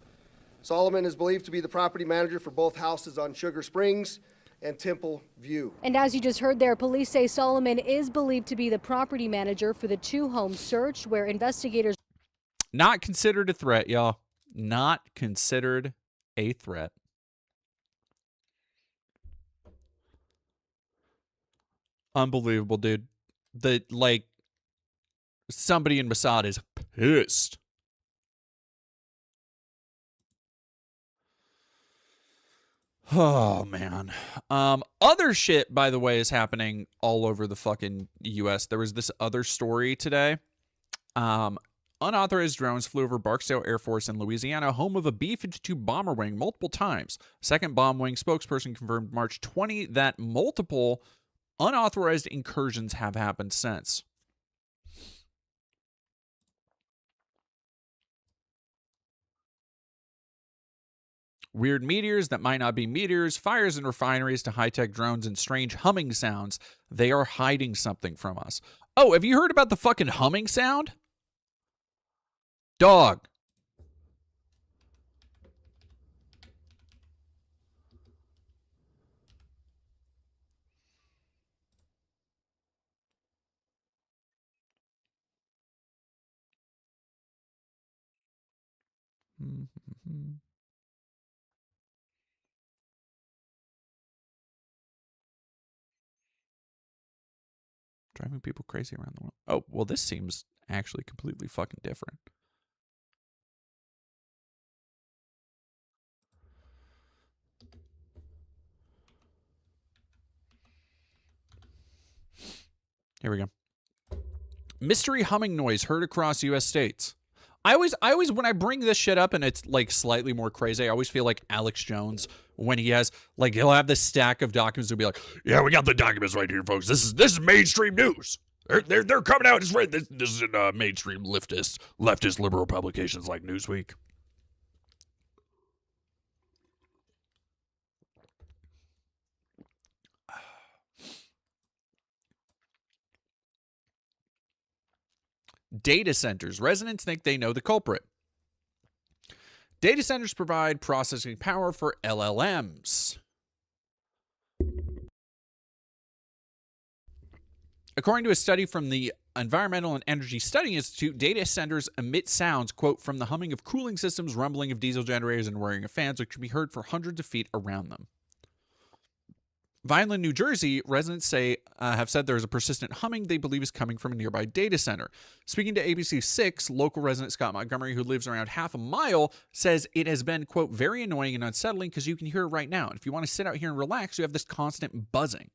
Solomon is believed to be the property manager for both houses on Sugar Springs and Temple View. And as you just heard there, police say Solomon is believed to be the property manager for the two homes searched, where investigators Not considered a threat, y'all. Not considered a threat. Unbelievable, dude. Somebody in Mossad is pissed. Oh, man. Other shit, by the way, is happening all over the fucking U.S. There was this other story today. Unauthorized drones flew over Barksdale Air Force in Louisiana, home of a B-52 bomber wing, multiple times. Second bomb wing spokesperson confirmed March 20 that multiple unauthorized incursions have happened since. Weird meteors that might not be meteors, fires in refineries to high-tech drones, and strange humming sounds. They are hiding something from us. Oh, have you heard about the fucking humming sound? Dog. Driving people crazy around the world. Oh, well, this seems actually completely fucking different. Here we go. Mystery humming noise heard across U.S. states. I always, when I bring this shit up and it's like slightly more crazy, I always feel like Alex Jones when he has, like, he'll have this stack of documents and be like, yeah, we got the documents right here, folks. This is mainstream news. They're coming out. It's right. This is in mainstream leftist liberal publications like Newsweek. Data centers. Residents think they know the culprit. Data centers provide processing power for LLMs. According to a study from the Environmental and Energy Study Institute, data centers emit sounds, quote, from the humming of cooling systems, rumbling of diesel generators, and whirring of fans, which can be heard for hundreds of feet around them. Vineland, New Jersey, residents have said there is a persistent humming they believe is coming from a nearby data center. Speaking to ABC 6, local resident Scott Montgomery, who lives around half a mile, says it has been, quote, very annoying and unsettling because you can hear it right now. And if you want to sit out here and relax, you have this constant buzzing.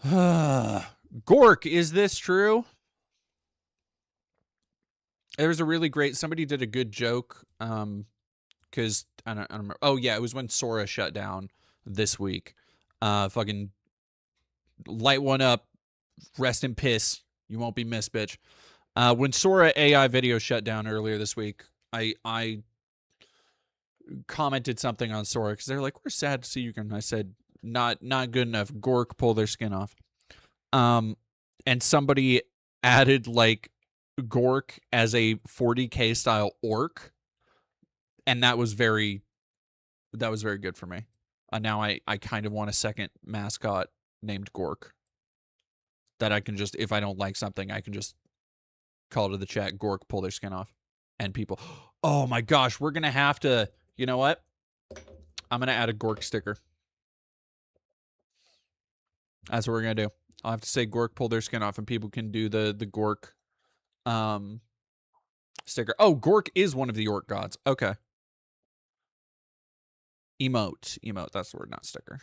Gork, is this true? There was a really great, somebody did a good joke, because I don't remember. Oh yeah, it was when Sora shut down this week. Fucking light one up, rest in piss. You won't be missed, bitch. When Sora AI video shut down earlier this week, I commented something on Sora because they're like, "We're sad to see you." And I said, "Not good enough." Gork, pull their skin off. And somebody added like Gork as a 40K style orc. And that was very good for me. Now I kind of want a second mascot named Gork. That I can just, if I don't like something, I can just call to the chat, Gork, pull their skin off. And people, oh my gosh, we're going to have to, you know what? I'm going to add a Gork sticker. That's what we're going to do. I'll have to say Gork, pull their skin off, and people can do the Gork Sticker. Oh, Gork is one of the orc gods. Okay. Emote. Emote. That's the word, not sticker.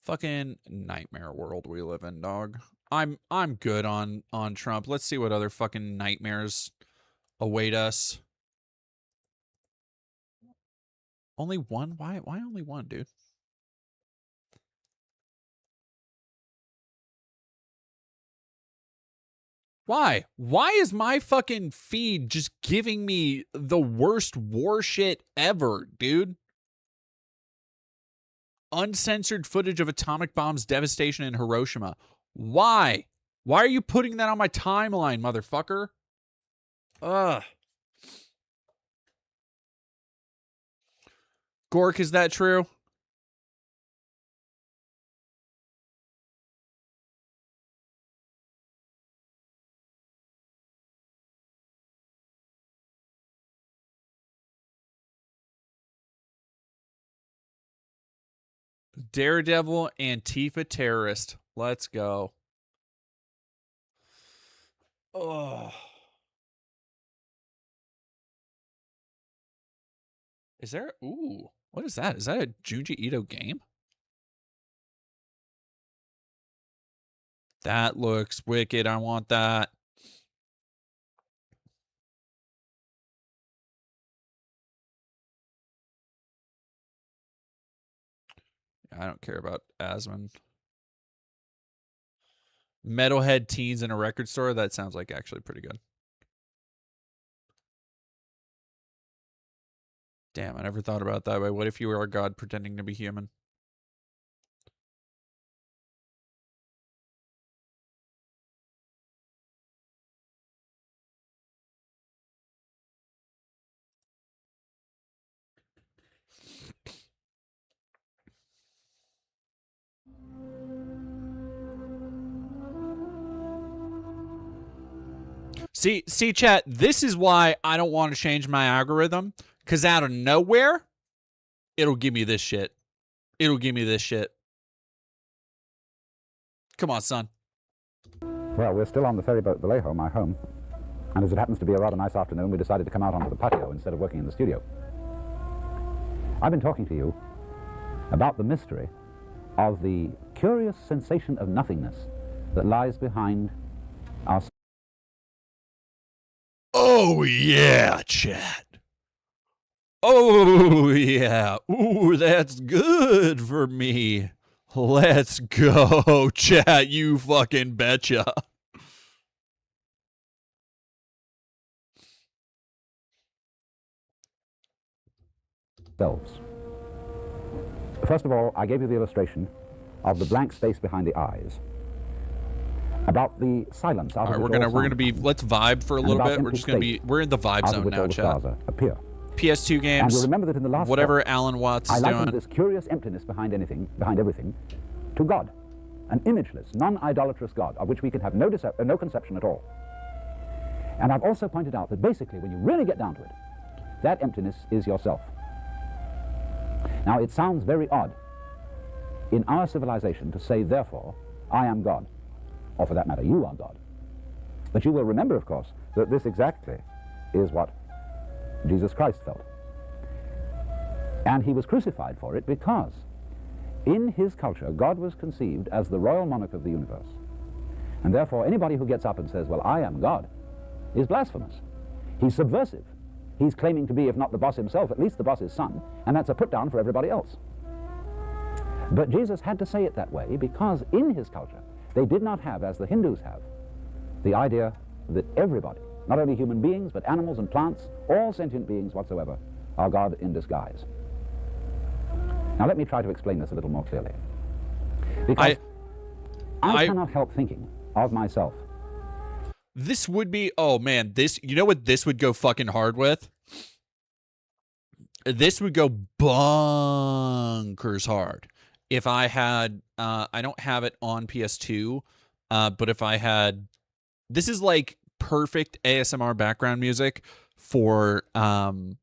Fucking nightmare world we live in, dog. I'm good on Trump. Let's see what other fucking nightmares await us. Only one? Why only one, dude? Why? Why is my fucking feed just giving me the worst war shit ever, dude? Uncensored footage of atomic bombs devastation in Hiroshima. Why? Why are you putting that on my timeline, motherfucker? Ugh. Gork, is that true? Daredevil, Antifa terrorist. Let's go. Oh. Is there? Ooh. What is that? Is that a Junji Ito game? That looks wicked. I want that. I don't care about Asmon. Metalhead teens in a record store. That sounds like actually pretty good. Damn, I never thought about that way. What if you were a god pretending to be human? See, chat, this is why I don't want to change my algorithm, because out of nowhere, it'll give me this shit. It'll give me this shit. Come on, son. Well, we're still on the ferryboat Vallejo, my home. And as it happens to be a rather nice afternoon, we decided to come out onto the patio instead of working in the studio. I've been talking to you about the mystery of the curious sensation of nothingness that lies behind our... Oh, yeah, chat. Oh, yeah. Ooh, that's good for me. Let's go, chat. You fucking betcha. Selves. First of all, I gave you the illustration of the blank space behind the eyes. About the silence. All right, we're gonna be. Let's vibe for a little bit. We're just gonna be. We're in the vibe zone now, chat. Appear. PS2 games. And you'll remember that in the last whatever talk, Alan Watts is I likened doing. this curious emptiness behind everything, to God, an imageless, non-idolatrous God of which we can have no conception at all. And I've also pointed out that basically, when you really get down to it, that emptiness is yourself. Now, it sounds very odd in our civilization to say, therefore, I am God. Or for that matter, you are God. But you will remember, of course, that this exactly is what Jesus Christ felt. And he was crucified for it because in his culture, God was conceived as the royal monarch of the universe. And therefore, anybody who gets up and says, well, I am God, is blasphemous. He's subversive. He's claiming to be, if not the boss himself, at least the boss's son, and that's a put down for everybody else. But Jesus had to say it that way because in his culture, they did not have, as the Hindus have, the idea that everybody, not only human beings, but animals and plants, all sentient beings whatsoever, are God in disguise. Now let me try to explain this a little more clearly. Because I cannot help thinking of myself. This would be, oh man, this, you know what this would go fucking hard with? This would go bonkers hard. If I had, I don't have it on PS2, but if I had, this is like perfect ASMR background music for Shimigami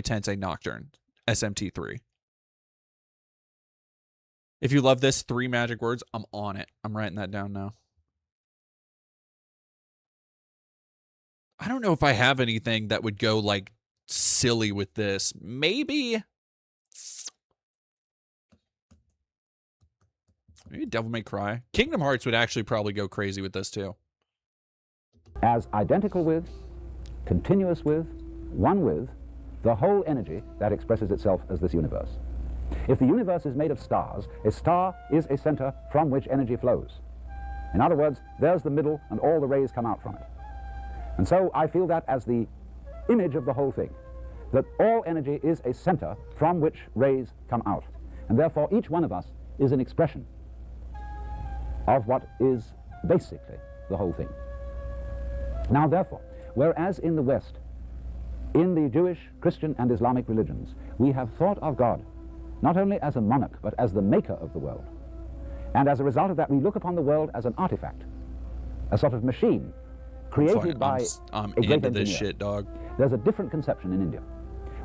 Tensei Nocturne, SMT3. If you love this, 3 magic words, I'm on it. I'm writing that down now. I don't know if I have anything that would go like silly with this. Maybe Devil May Cry. Kingdom Hearts would actually probably go crazy with this too. As identical with, continuous with, one with, the whole energy that expresses itself as this universe. If the universe is made of stars, a star is a center from which energy flows. In other words, there's the middle and all the rays come out from it. And so I feel that as the image of the whole thing, that all energy is a center from which rays come out. And therefore each one of us is an expression of what is basically the whole thing. Now therefore, whereas in the West, in the Jewish, Christian, and Islamic religions, we have thought of God not only as a monarch, but as the maker of the world. And as a result of that, we look upon the world as an artifact, a sort of machine created by I'm a great into this engineer. shit, dog. There's a different conception in India,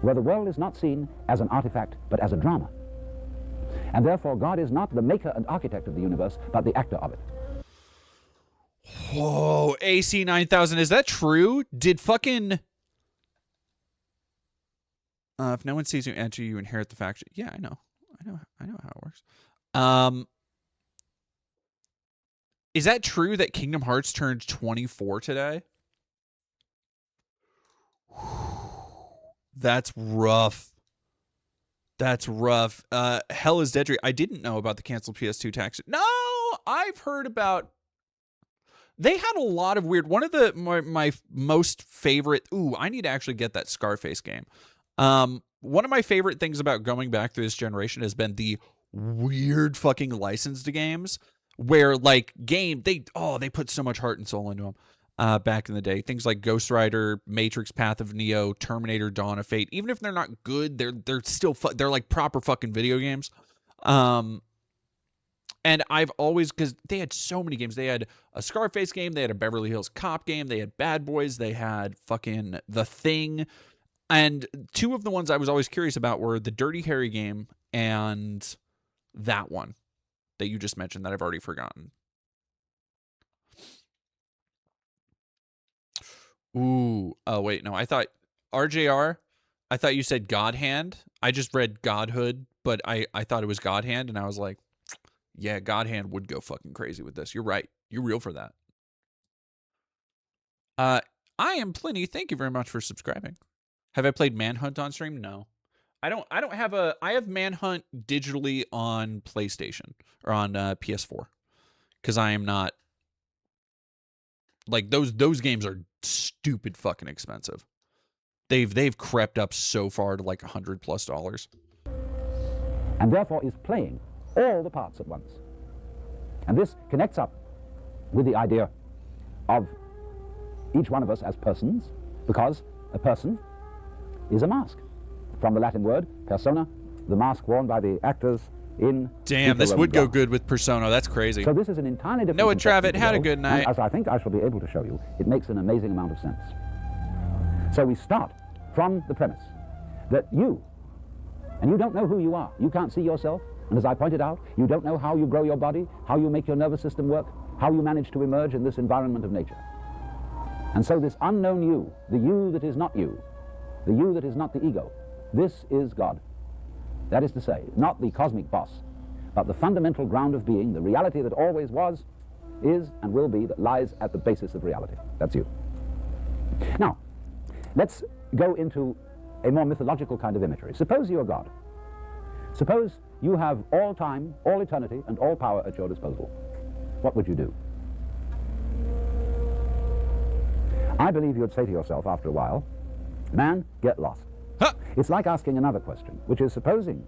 where the world is not seen as an artifact, but as a drama. And therefore, God is not the maker and architect of the universe, but the actor of it. Whoa, AC 9000, is that true? Did fucking... if no one sees you enter, you inherit the faction. Yeah, I know how it works. Is that true that Kingdom Hearts turned 24 today? That's rough. That's rough. Hell is Deadry. I didn't know about the canceled PS2 tax. No, I've heard about... They had a lot of weird... One of my most favorite... Ooh, I need to actually get that Scarface game. One of my favorite things about going back through this generation has been the weird fucking licensed games where like they put so much heart and soul into them back in the day. Things like Ghost Rider, Matrix Path of Neo, Terminator Dawn of Fate. Even if they're not good, they're still they're like proper fucking video games. And I've always, because they had so many games. They had a Scarface game, they had a Beverly Hills Cop game, they had Bad Boys, they had fucking The Thing. And 2 of the ones I was always curious about were the Dirty Harry game and that one that you just mentioned that I've already forgotten. Ooh. Oh, wait. No, I thought RJR, I thought you said God Hand. I just read Godhood, but I thought it was God Hand, and I was like, yeah, God Hand would go fucking crazy with this. You're right. You're real for that. I am Pliny. Thank you very much for subscribing. Have I played Manhunt on stream? No. I don't have I have Manhunt digitally on PlayStation or on PS4 because I am not like those games are stupid fucking expensive. They've crept up so far to like $100+. And therefore is playing all the parts at once. And this connects up with the idea of each one of us as persons, because a person is a mask. From the Latin word persona, the mask worn by the actors in... Damn, this would go good with Persona. That's crazy. So this is an entirely different... Noah Travitt, had a good night. And as I think I shall be able to show you, it makes an amazing amount of sense. So we start from the premise that you, and you don't know who you are. You can't see yourself. And as I pointed out, you don't know how you grow your body, how you make your nervous system work, how you manage to emerge in this environment of nature. And so this unknown you, the you that is not you, the you that is not the ego, this is God. That is to say, not the cosmic boss, but the fundamental ground of being, the reality that always was, is, and will be, that lies at the basis of reality. That's you. Now, let's go into a more mythological kind of imagery. Suppose you're God. Suppose you have all time, all eternity, and all power at your disposal. What would you do? I believe you'd say to yourself after a while, man, get lost. Huh. It's like asking another question, which is supposing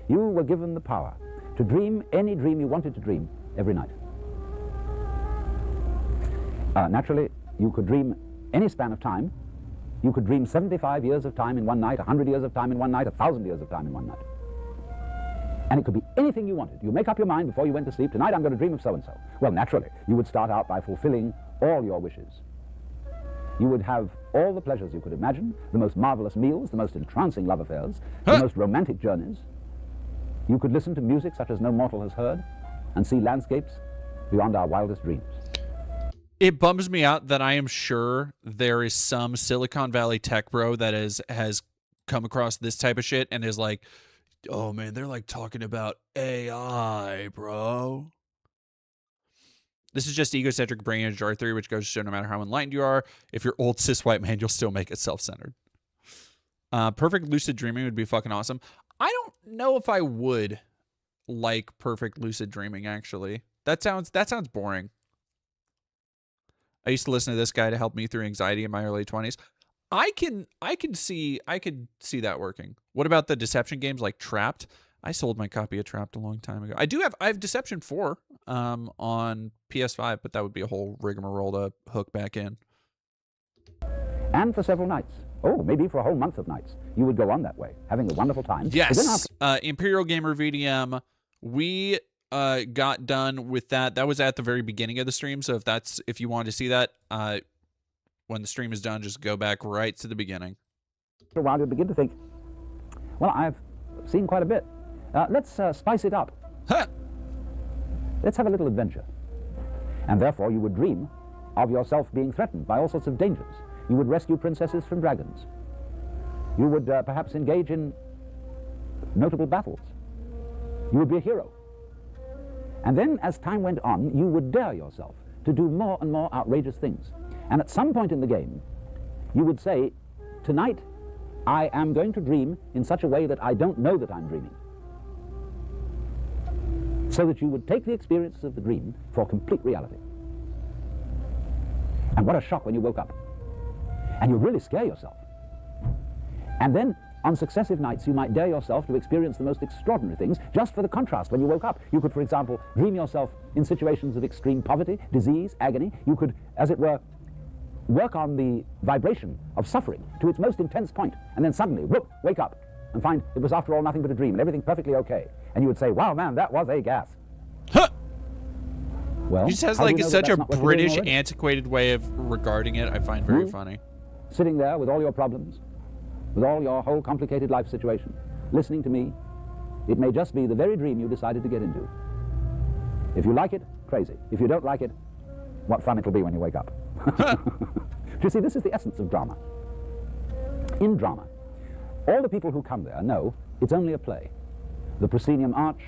you were given the power to dream any dream you wanted to dream every night. Naturally, you could dream any span of time. You could dream 75 years of time in one night, 100 years of time in one night, 1,000 years of time in one night. And it could be anything you wanted. You make up your mind before you went to sleep, tonight I'm going to dream of so-and-so. Well, naturally, you would start out by fulfilling all your wishes. You would have all the pleasures you could imagine, the most marvelous meals, the most entrancing love affairs, the most romantic journeys. You could listen to music such as no mortal has heard and see landscapes beyond our wildest dreams. It bums me out that I am sure there is some Silicon Valley tech bro that has come across this type of shit and is like, oh man, they're like talking about AI, bro. This is just egocentric brain and jar theory, which goes to show no matter how enlightened you are, if you're old cis white man, you'll still make it self-centered. Perfect lucid dreaming would be fucking awesome. I don't know if I would like perfect lucid dreaming, actually. That sounds boring. I used to listen to this guy to help me through anxiety in my early 20s. I could see that working. What about the deception games like Trapped? I sold my copy of Trapped a long time ago. I have Deception 4 on PS5, but that would be a whole rigmarole to hook back in. And for several nights, maybe for a whole month of nights, you would go on that way, having a wonderful time. Yes, Imperial Gamer VDM, we got done with that. That was at the very beginning of the stream, so if you wanted to see that, when the stream is done, just go back right to the beginning. For a while, you'll begin to think, well, I've seen quite a bit. Let's spice it up. Huh. Let's have a little adventure. And therefore, you would dream of yourself being threatened by all sorts of dangers. You would rescue princesses from dragons. You would perhaps engage in notable battles. You would be a hero. And then, as time went on, you would dare yourself to do more and more outrageous things. And at some point in the game, you would say, tonight, I am going to dream in such a way that I don't know that I'm dreaming. So that you would take the experiences of the dream for complete reality. And what a shock when you woke up. And you really scare yourself. And then, on successive nights, you might dare yourself to experience the most extraordinary things just for the contrast when you woke up. You could, for example, dream yourself in situations of extreme poverty, disease, agony. You could, as it were, work on the vibration of suffering to its most intense point, and then suddenly, whoop, wake up and find it was after all nothing but a dream and everything perfectly okay. And you would say, wow, man, that was a gas. Huh. Well, he says like it's such a British antiquated way of regarding it. I find very funny. Sitting there with all your problems, with all your whole complicated life situation, listening to me, it may just be the very dream you decided to get into. If you like it, crazy. If you don't like it, what fun it'll be when you wake up. You see, this is the essence of drama. In drama, all the people who come there know it's only a play. The proscenium arch,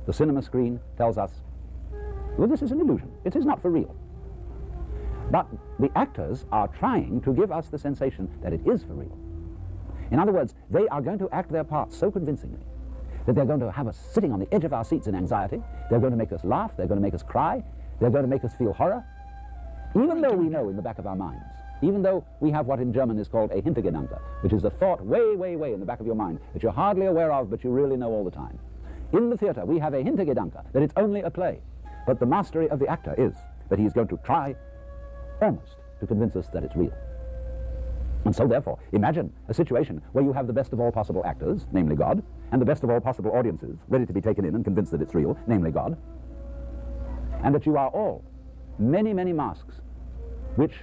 the cinema screen tells us, well, this is an illusion. It is not for real. But the actors are trying to give us the sensation that it is for real. In other words, they are going to act their parts so convincingly that they're going to have us sitting on the edge of our seats in anxiety. They're going to make us laugh. They're going to make us cry. They're going to make us feel horror. Even though we know in the back of our minds, even though we have what in German is called a Hintergedanke, which is a thought way, way, way in the back of your mind that you're hardly aware of, but you really know all the time. In the theater, we have a Hintergedanke that it's only a play. But the mastery of the actor is that he's going to try almost to convince us that it's real. And so therefore, imagine a situation where you have the best of all possible actors, namely God, and the best of all possible audiences ready to be taken in and convinced that it's real, namely God, and that you are all many, many masks which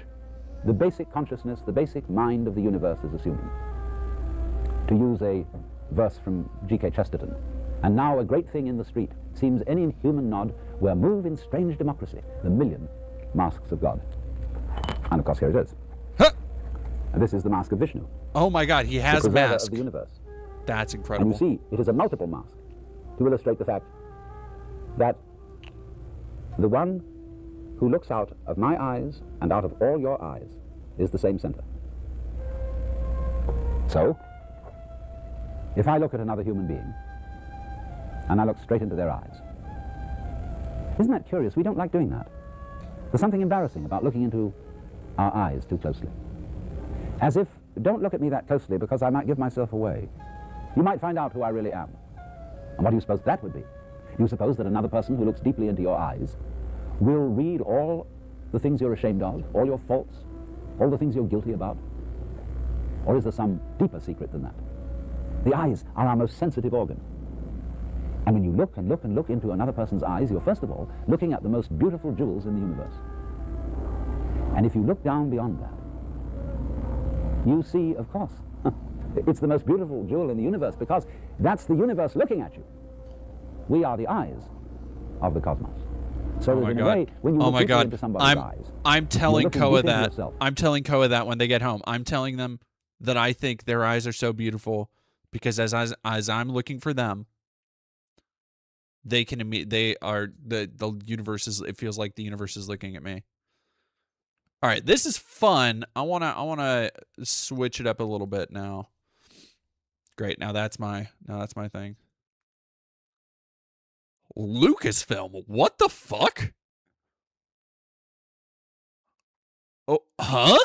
the basic consciousness, the basic mind of the universe is assuming. To use a verse from G.K. Chesterton, and now a great thing in the street seems any human nod where move in strange democracy the million masks of God. And of course here it is. Huh. And this is the mask of Vishnu. Oh my God, he has a mask. Of the universe. That's incredible. And you see, it is a multiple mask to illustrate the fact that the one who looks out of my eyes and out of all your eyes is the same center. So, if I look at another human being and I look straight into their eyes, isn't that curious? We don't like doing that. There's something embarrassing about looking into our eyes too closely. As if, don't look at me that closely because I might give myself away. You might find out who I really am. And what do you suppose that would be? Do you suppose that another person who looks deeply into your eyes will read all the things you're ashamed of, all your faults, all the things you're guilty about? Or is there some deeper secret than that? The eyes are our most sensitive organ. And when you look and look and look into another person's eyes, you're first of all looking at the most beautiful jewels in the universe. And if you look down beyond that, you see, of course, it's the most beautiful jewel in the universe because that's the universe looking at you. We are the eyes of the cosmos. So Oh my in a God. way, when you Oh look my deeply God. into somebody's eyes, I'm telling looking Koa deep into that. yourself. I'm telling Koa that when they get home. I'm telling them that I think their eyes are so beautiful because as I'm looking for them, they can they are the universe is, it feels like the universe is looking at me. All right, this is fun. I wanna switch it up a little bit now. Great. Now that's my thing. Lucasfilm. What the fuck? Oh, huh?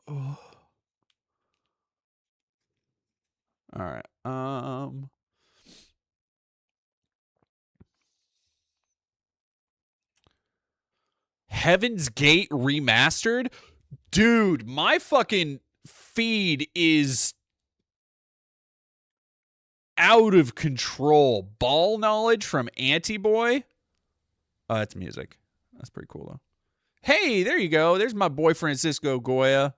Oh. All right. Heaven's Gate remastered? Dude, my fucking feed is out of control. Ball knowledge from Antiboy. Oh, that's music. That's pretty cool though. Hey, there you go. There's my boy Francisco Goya.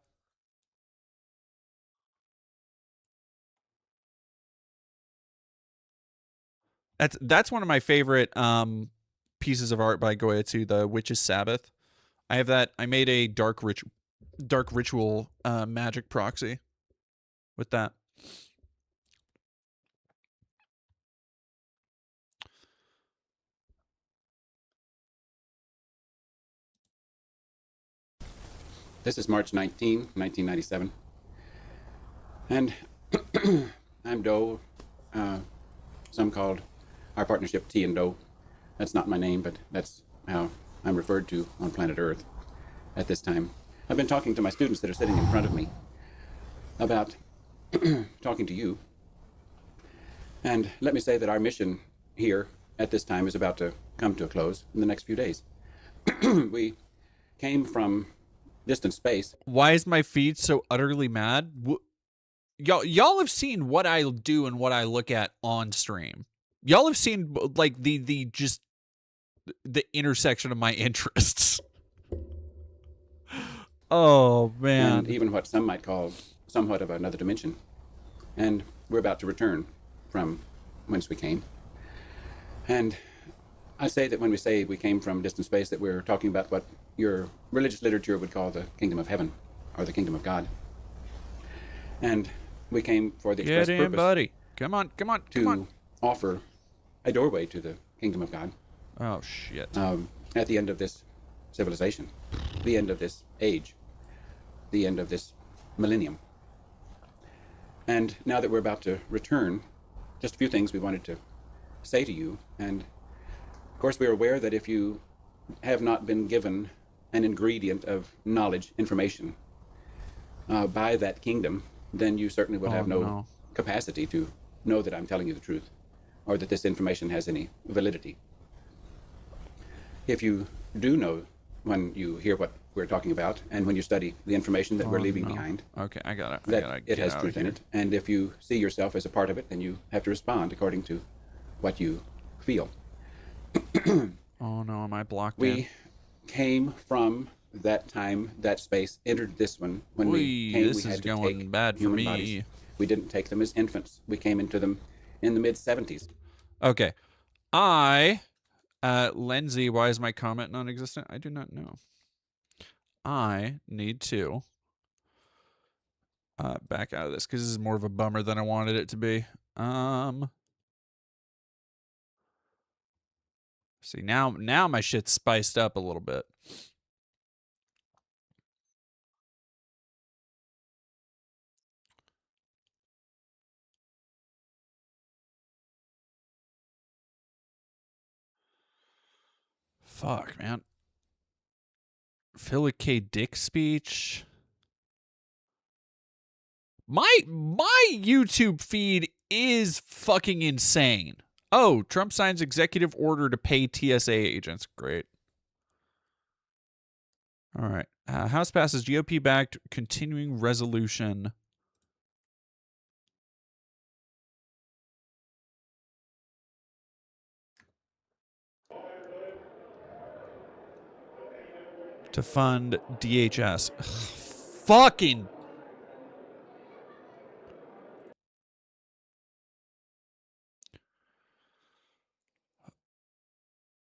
That's one of my favorite pieces of art by Goya too, the Witch's Sabbath. I have that. I made a dark ritual magic proxy with that. This is March 19, 1997. And I'm Doe. Some called our partnership T and Doe. That's not my name, but that's how I'm referred to on planet Earth at this time. I've been talking to my students that are sitting in front of me about talking to you. And let me say that our mission here at this time is about to come to a close in the next few days. We came from distant space. Why is my feed so utterly mad? Y'all have seen what I do and what I look at on stream. Y'all have seen like the just the intersection of my interests. Oh man. And even what some might call somewhat of another dimension. And we're about to return from whence we came. And I say that when we say we came from distant space, that we're talking about what your religious literature would call the kingdom of heaven or the kingdom of God. And we came for the express purpose, buddy. Come on, to offer a doorway to the kingdom of God. Oh shit. At the end of this civilization, the end of this age, the end of this millennium. And now that we're about to return, just a few things we wanted to say to you. And of course, we're aware that if you have not been given an ingredient of knowledge, information by that kingdom, then you certainly will have no capacity to know that I'm telling you the truth or that this information has any validity. If you do know when you hear what we're talking about and when you study the information that we're leaving behind, okay, I got it. that it has truth in it. And if you see yourself as a part of it, then you have to respond according to what you feel. Oh no, am I blocked? We came from that time, that space, entered this one. When we came, this we had is to going take bad for human me. bodies. We didn't take them as infants. We came into them in the mid-70s. Okay. Lindsay, why is my comment non-existent? I do not know. I need to back out of this because this is more of a bummer than I wanted it to be. See, now my shit's spiced up a little bit. Fuck, man. Philip K. Dick speech. My YouTube feed is fucking insane. Oh, Trump signs executive order to pay TSA agents. Great. All right. House passes GOP-backed continuing resolution. To fund DHS. Ugh, fucking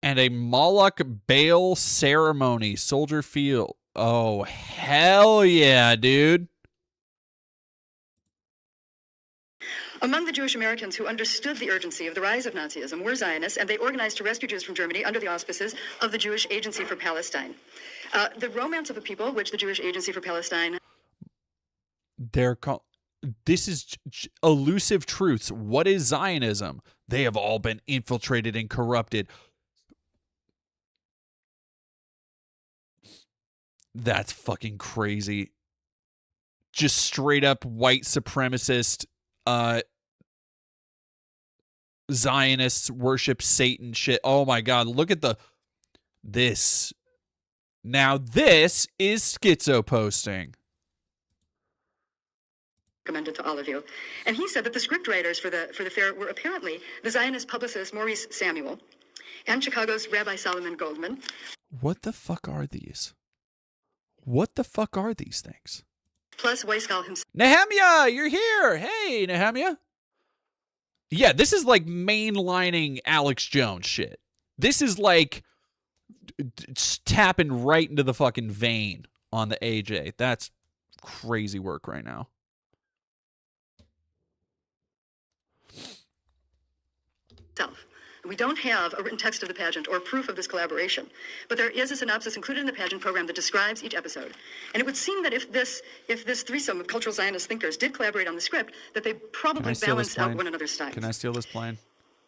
And a Moloch Baal ceremony, Soldier Field. Oh, hell yeah, dude. Among the Jewish Americans who understood the urgency of the rise of Nazism were Zionists, and they organized to rescue Jews from Germany under the auspices of the Jewish Agency for Palestine. The romance of a people, which the Jewish Agency for Palestine... This is elusive truths. What is Zionism? They have all been infiltrated and corrupted. That's fucking crazy. Just straight up white supremacist Zionists worship Satan shit. Oh my God, look at this. Now this is schizo posting. Recommended to all of you. And he said that the scriptwriters for the fair were apparently the Zionist publicist Maurice Samuel and Chicago's Rabbi Solomon Goldman. What the fuck are these? What the fuck are these things? Plus Weisgall himself. Nehemiah, you're here. Hey, Nehemiah. Yeah, this is like mainlining Alex Jones shit. This is like tapping right into the fucking vein on the AJ. That's crazy work right now. We don't have a written text of the pageant or proof of this collaboration, but there is a synopsis included in the pageant program that describes each episode. And it would seem that if this threesome of cultural Zionist thinkers did collaborate on the script, that they probably balanced out one another's styles. Can I steal this plane?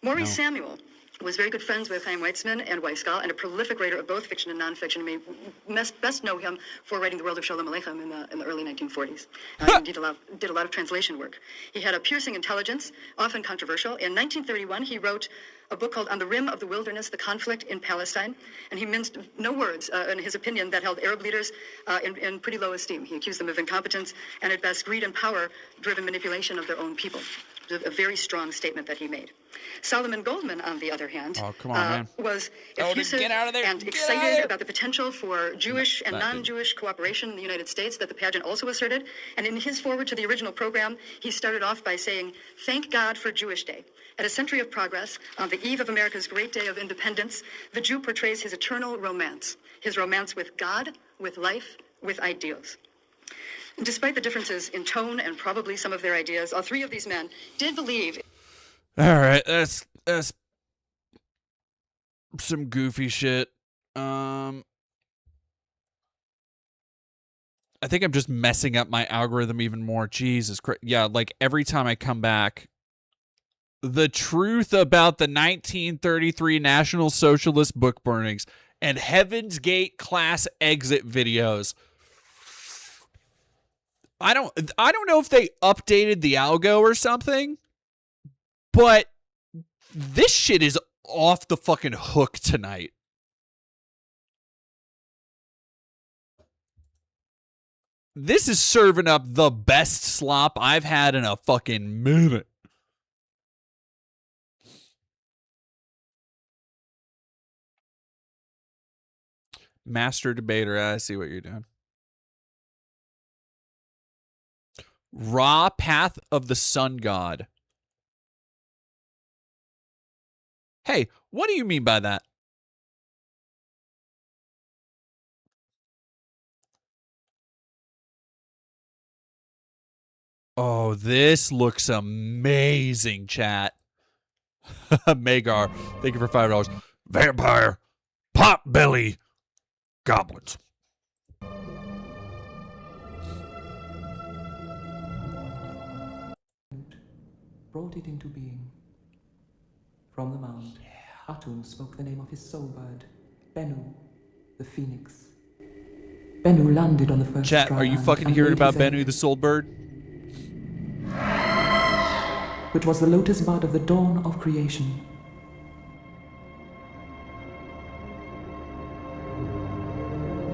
Maurice Samuel was very good friends with Chaim Weizmann and Weisgall, and a prolific writer of both fiction and nonfiction. You may best know him for writing The World of Shalom Aleichem in the early 1940s. He did a lot of translation work. He had a piercing intelligence, often controversial. In 1931, he wrote a book called On the Rim of the Wilderness, The Conflict in Palestine, and he minced no words in his opinion that held Arab leaders in pretty low esteem. He accused them of incompetence and at best greed and power-driven manipulation of their own people. A very strong statement that he made. Solomon Goldman, on the other hand, was effusive and excited about the potential for Jewish and non-Jewish cooperation in the United States that the pageant also asserted. And in his foreword to the original program, he started off by saying, "Thank God for Jewish Day. At a century of progress, on the eve of America's great day of independence, the Jew portrays his eternal romance, his romance with God, with life, with ideals." Despite the differences in tone and probably some of their ideas, all three of these men did believe. All right, that's some goofy shit. I think I'm just messing up my algorithm even more. Jesus Christ. Yeah, like every time I come back, the truth about the 1933 National Socialist book burnings and Heaven's Gate class exit videos. I don't know if they updated the algo or something, but this shit is off the fucking hook tonight. This is serving up the best slop I've had in a fucking minute. Master debater, I see what you're doing. Ra, Path of the Sun God. Hey, what do you mean by that? Oh, this looks amazing, chat. Magar, thank you for $5. Vampire, pot belly, goblins. Brought it into being. From the mound, Atum spoke the name of his soul bird, Bennu, the phoenix. Bennu landed on the first Chat, are you fucking hearing about Bennu the soul bird? Which was the lotus bud of the dawn of creation.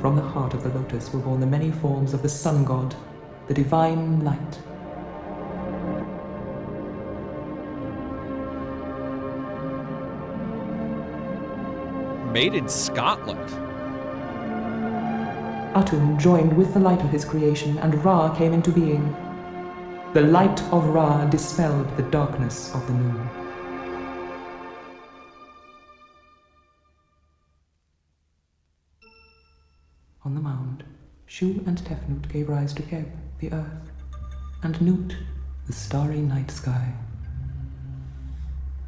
From the heart of the lotus were born the many forms of the sun god, the divine light. Made in Scotland. Atum joined with the light of his creation, and Ra came into being. The light of Ra dispelled the darkness of the moon. Shu and Tefnut gave rise to Geb, the earth, and Nut, the starry night sky.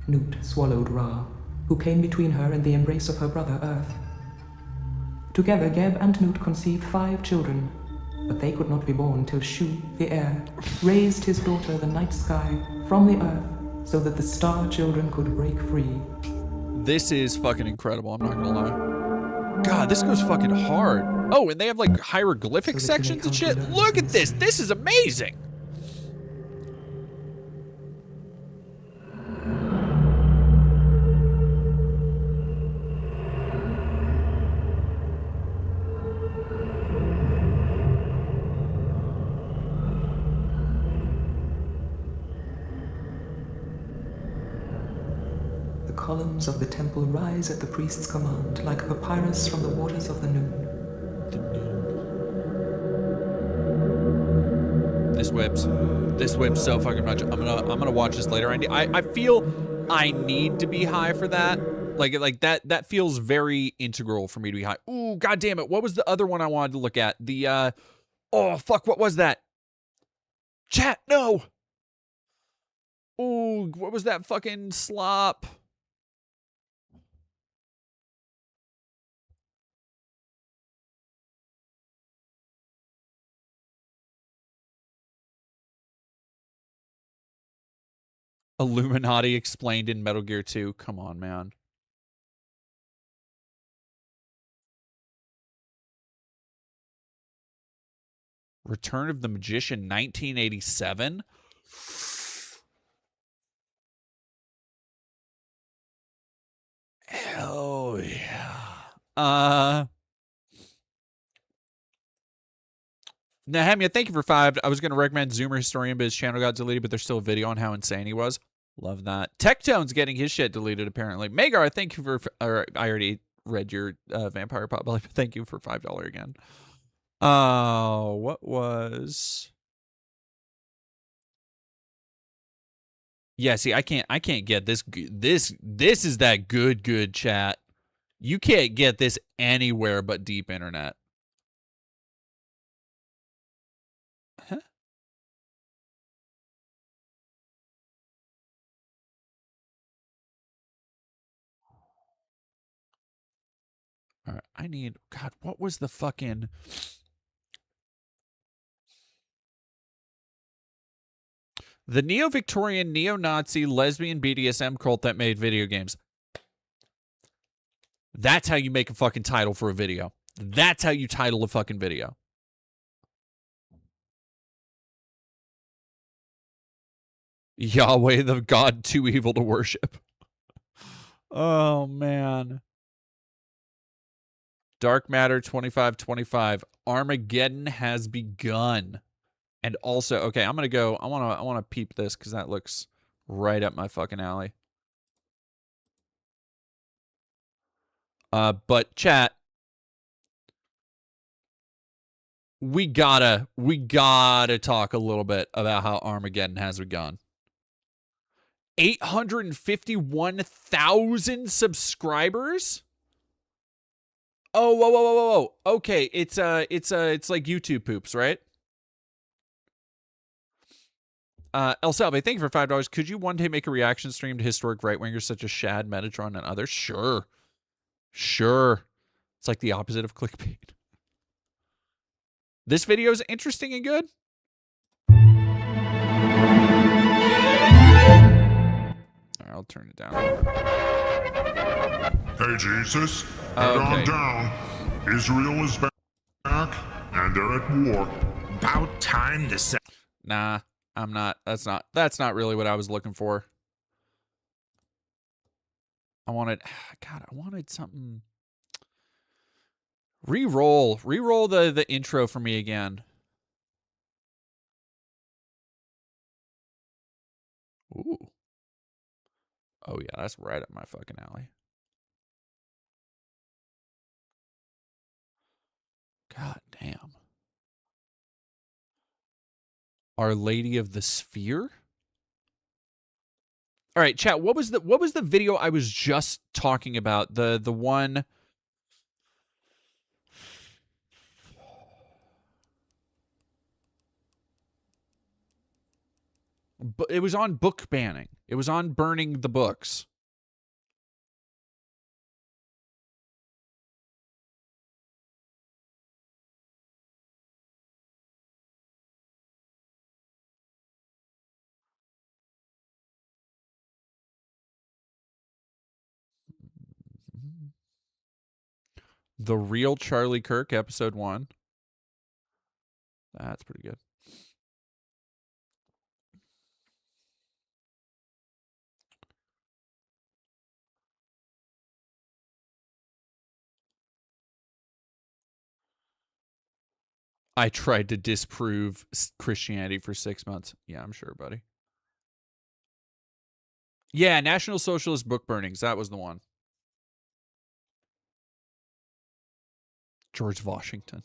Nut swallowed Ra, who came between her and the embrace of her brother Earth. Together, Geb and Nut conceived 5 children, but they could not be born till Shu, the heir, raised his daughter, the night sky, from the earth so that the star children could break free. This is fucking incredible, I'm not gonna lie. God, this goes fucking hard. Oh, and they have like hieroglyphic sections and shit. Look at this. This is amazing. The columns of the temple rise at the priest's command, like papyrus from the waters of the noon. This whips so fucking much. I'm gonna watch this later. I feel I need to be high for that. Like that feels very integral for me to be high. Ooh, god damn it. What was the other one I wanted to look at? The oh fuck, what was that? Chat, no. Ooh, what was that fucking slop? Illuminati explained in Metal Gear 2. Come on, man. Return of the Magician, 1987. Hell yeah. Nehemia, thank you for 5. I was going to recommend Zoomer Historian, but his channel got deleted, but there's still a video on how insane he was. Love that. Tectone's getting his shit deleted, apparently. Magar, thank you for... I already read your Vampire Potbelly, but thank you for $5 again. What was... Yeah, see, I can't get this. This is that good chat. You can't get this anywhere but deep internet. Huh? All right, I need... God, what was the fucking... The neo-Victorian, neo-Nazi, lesbian BDSM cult that made video games. That's how you make a fucking title for a video. That's how you title a fucking video. Yahweh, the God too evil to worship. Oh, man. Dark Matter 2525. Armageddon has begun. And also, okay, I'm gonna go. I wanna peep this because that looks right up my fucking alley. But chat, we gotta talk a little bit about how Armageddon has begun. 851,000 subscribers. Oh, whoa. Okay, it's like YouTube poops, right? El Salve, thank you for $5. Could you one day make a reaction stream to historic right-wingers such as Shad, Metatron, and others? Sure. It's like the opposite of clickbait. This video is interesting and good. All right, I'll turn it down. Hey, Jesus. Head on down. Israel is back, and they're at war. About time to set. Nah. I'm not. That's not really what I was looking for. I wanted something. Reroll the intro for me again. Ooh. Oh yeah, that's right up my fucking alley. God damn. Our Lady of the Sphere? All right, chat, what was the video I was just talking about? The one It was on book banning. It was on burning the books. The Real Charlie Kirk, episode 1. That's pretty good. I tried to disprove Christianity for 6 months. Yeah, I'm sure, buddy. Yeah, National Socialist book burnings. That was the one. George Washington.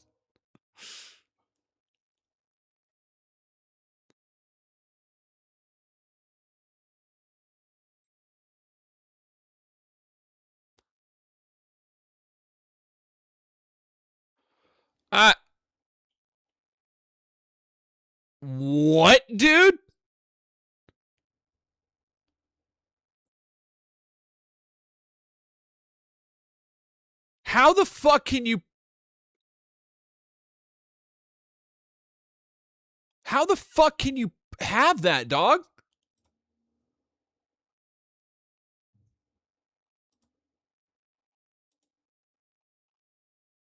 What, dude? How the fuck can you... How the fuck can you have that, dog?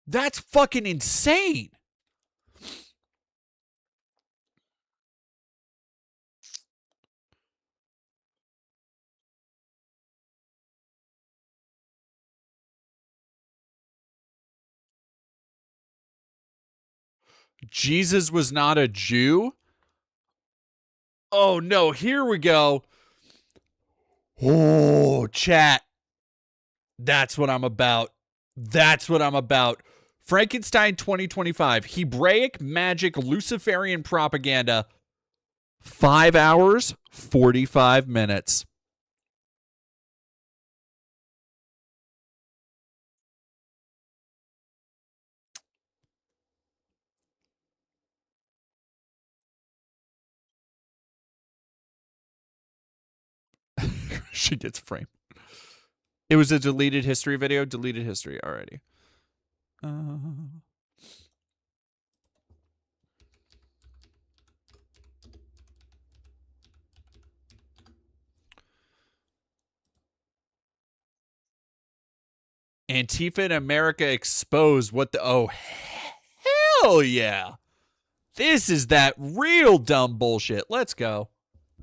That's fucking insane. Jesus was not a Jew? Oh, no. Here we go. Oh, chat. That's what I'm about. That's what I'm about. Frankenstein 2025. Hebraic magic Luciferian propaganda. 5 hours, 45 minutes. She gets framed. It was a deleted history video. Deleted history already. Antifa in America exposed. What the... Oh, hell yeah. This is that real dumb bullshit. Let's go.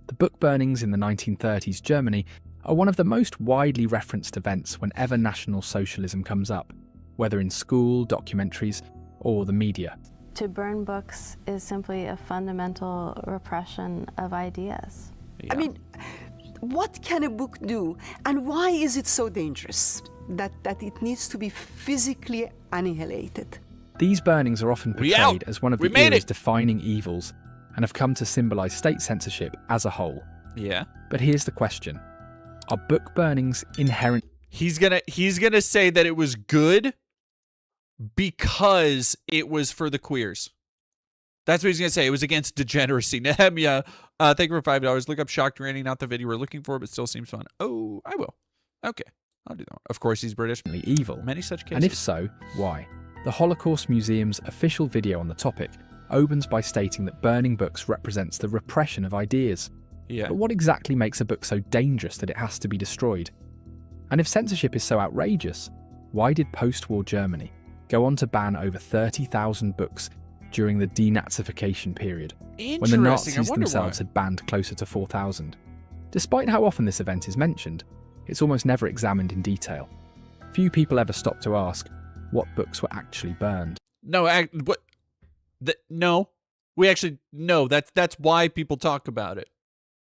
The book burnings in the 1930s Germany are one of the most widely referenced events whenever National Socialism comes up, whether in school, documentaries, or the media. To burn books is simply a fundamental repression of ideas. I mean, what can a book do, and why is it so dangerous that it needs to be physically annihilated? These burnings are often portrayed as one of the era's defining evils and have come to symbolise state censorship as a whole. Yeah. But here's the question. Are book burnings inherent? He's gonna say that it was good because it was for the queers. That's what he's gonna say. It was against degeneracy. Nehemiah, thank you for $5. Look up Shocked Randy, not the video we're looking for, but still seems fun. Oh, I will. Okay, I'll do that. Of course, he's British. Evil. Many such cases. And if so, why? The Holocaust Museum's official video on the topic opens by stating that burning books represents the repression of ideas. Yeah. But what exactly makes a book so dangerous that it has to be destroyed? And if censorship is so outrageous, why did post-war Germany go on to ban over 30,000 books during the denazification period, when the Nazis themselves had banned closer to 4,000? Despite how often this event is mentioned, it's almost never examined in detail. Few people ever stop to ask what books were actually burned. No, no. We actually, no, that's why people talk about it.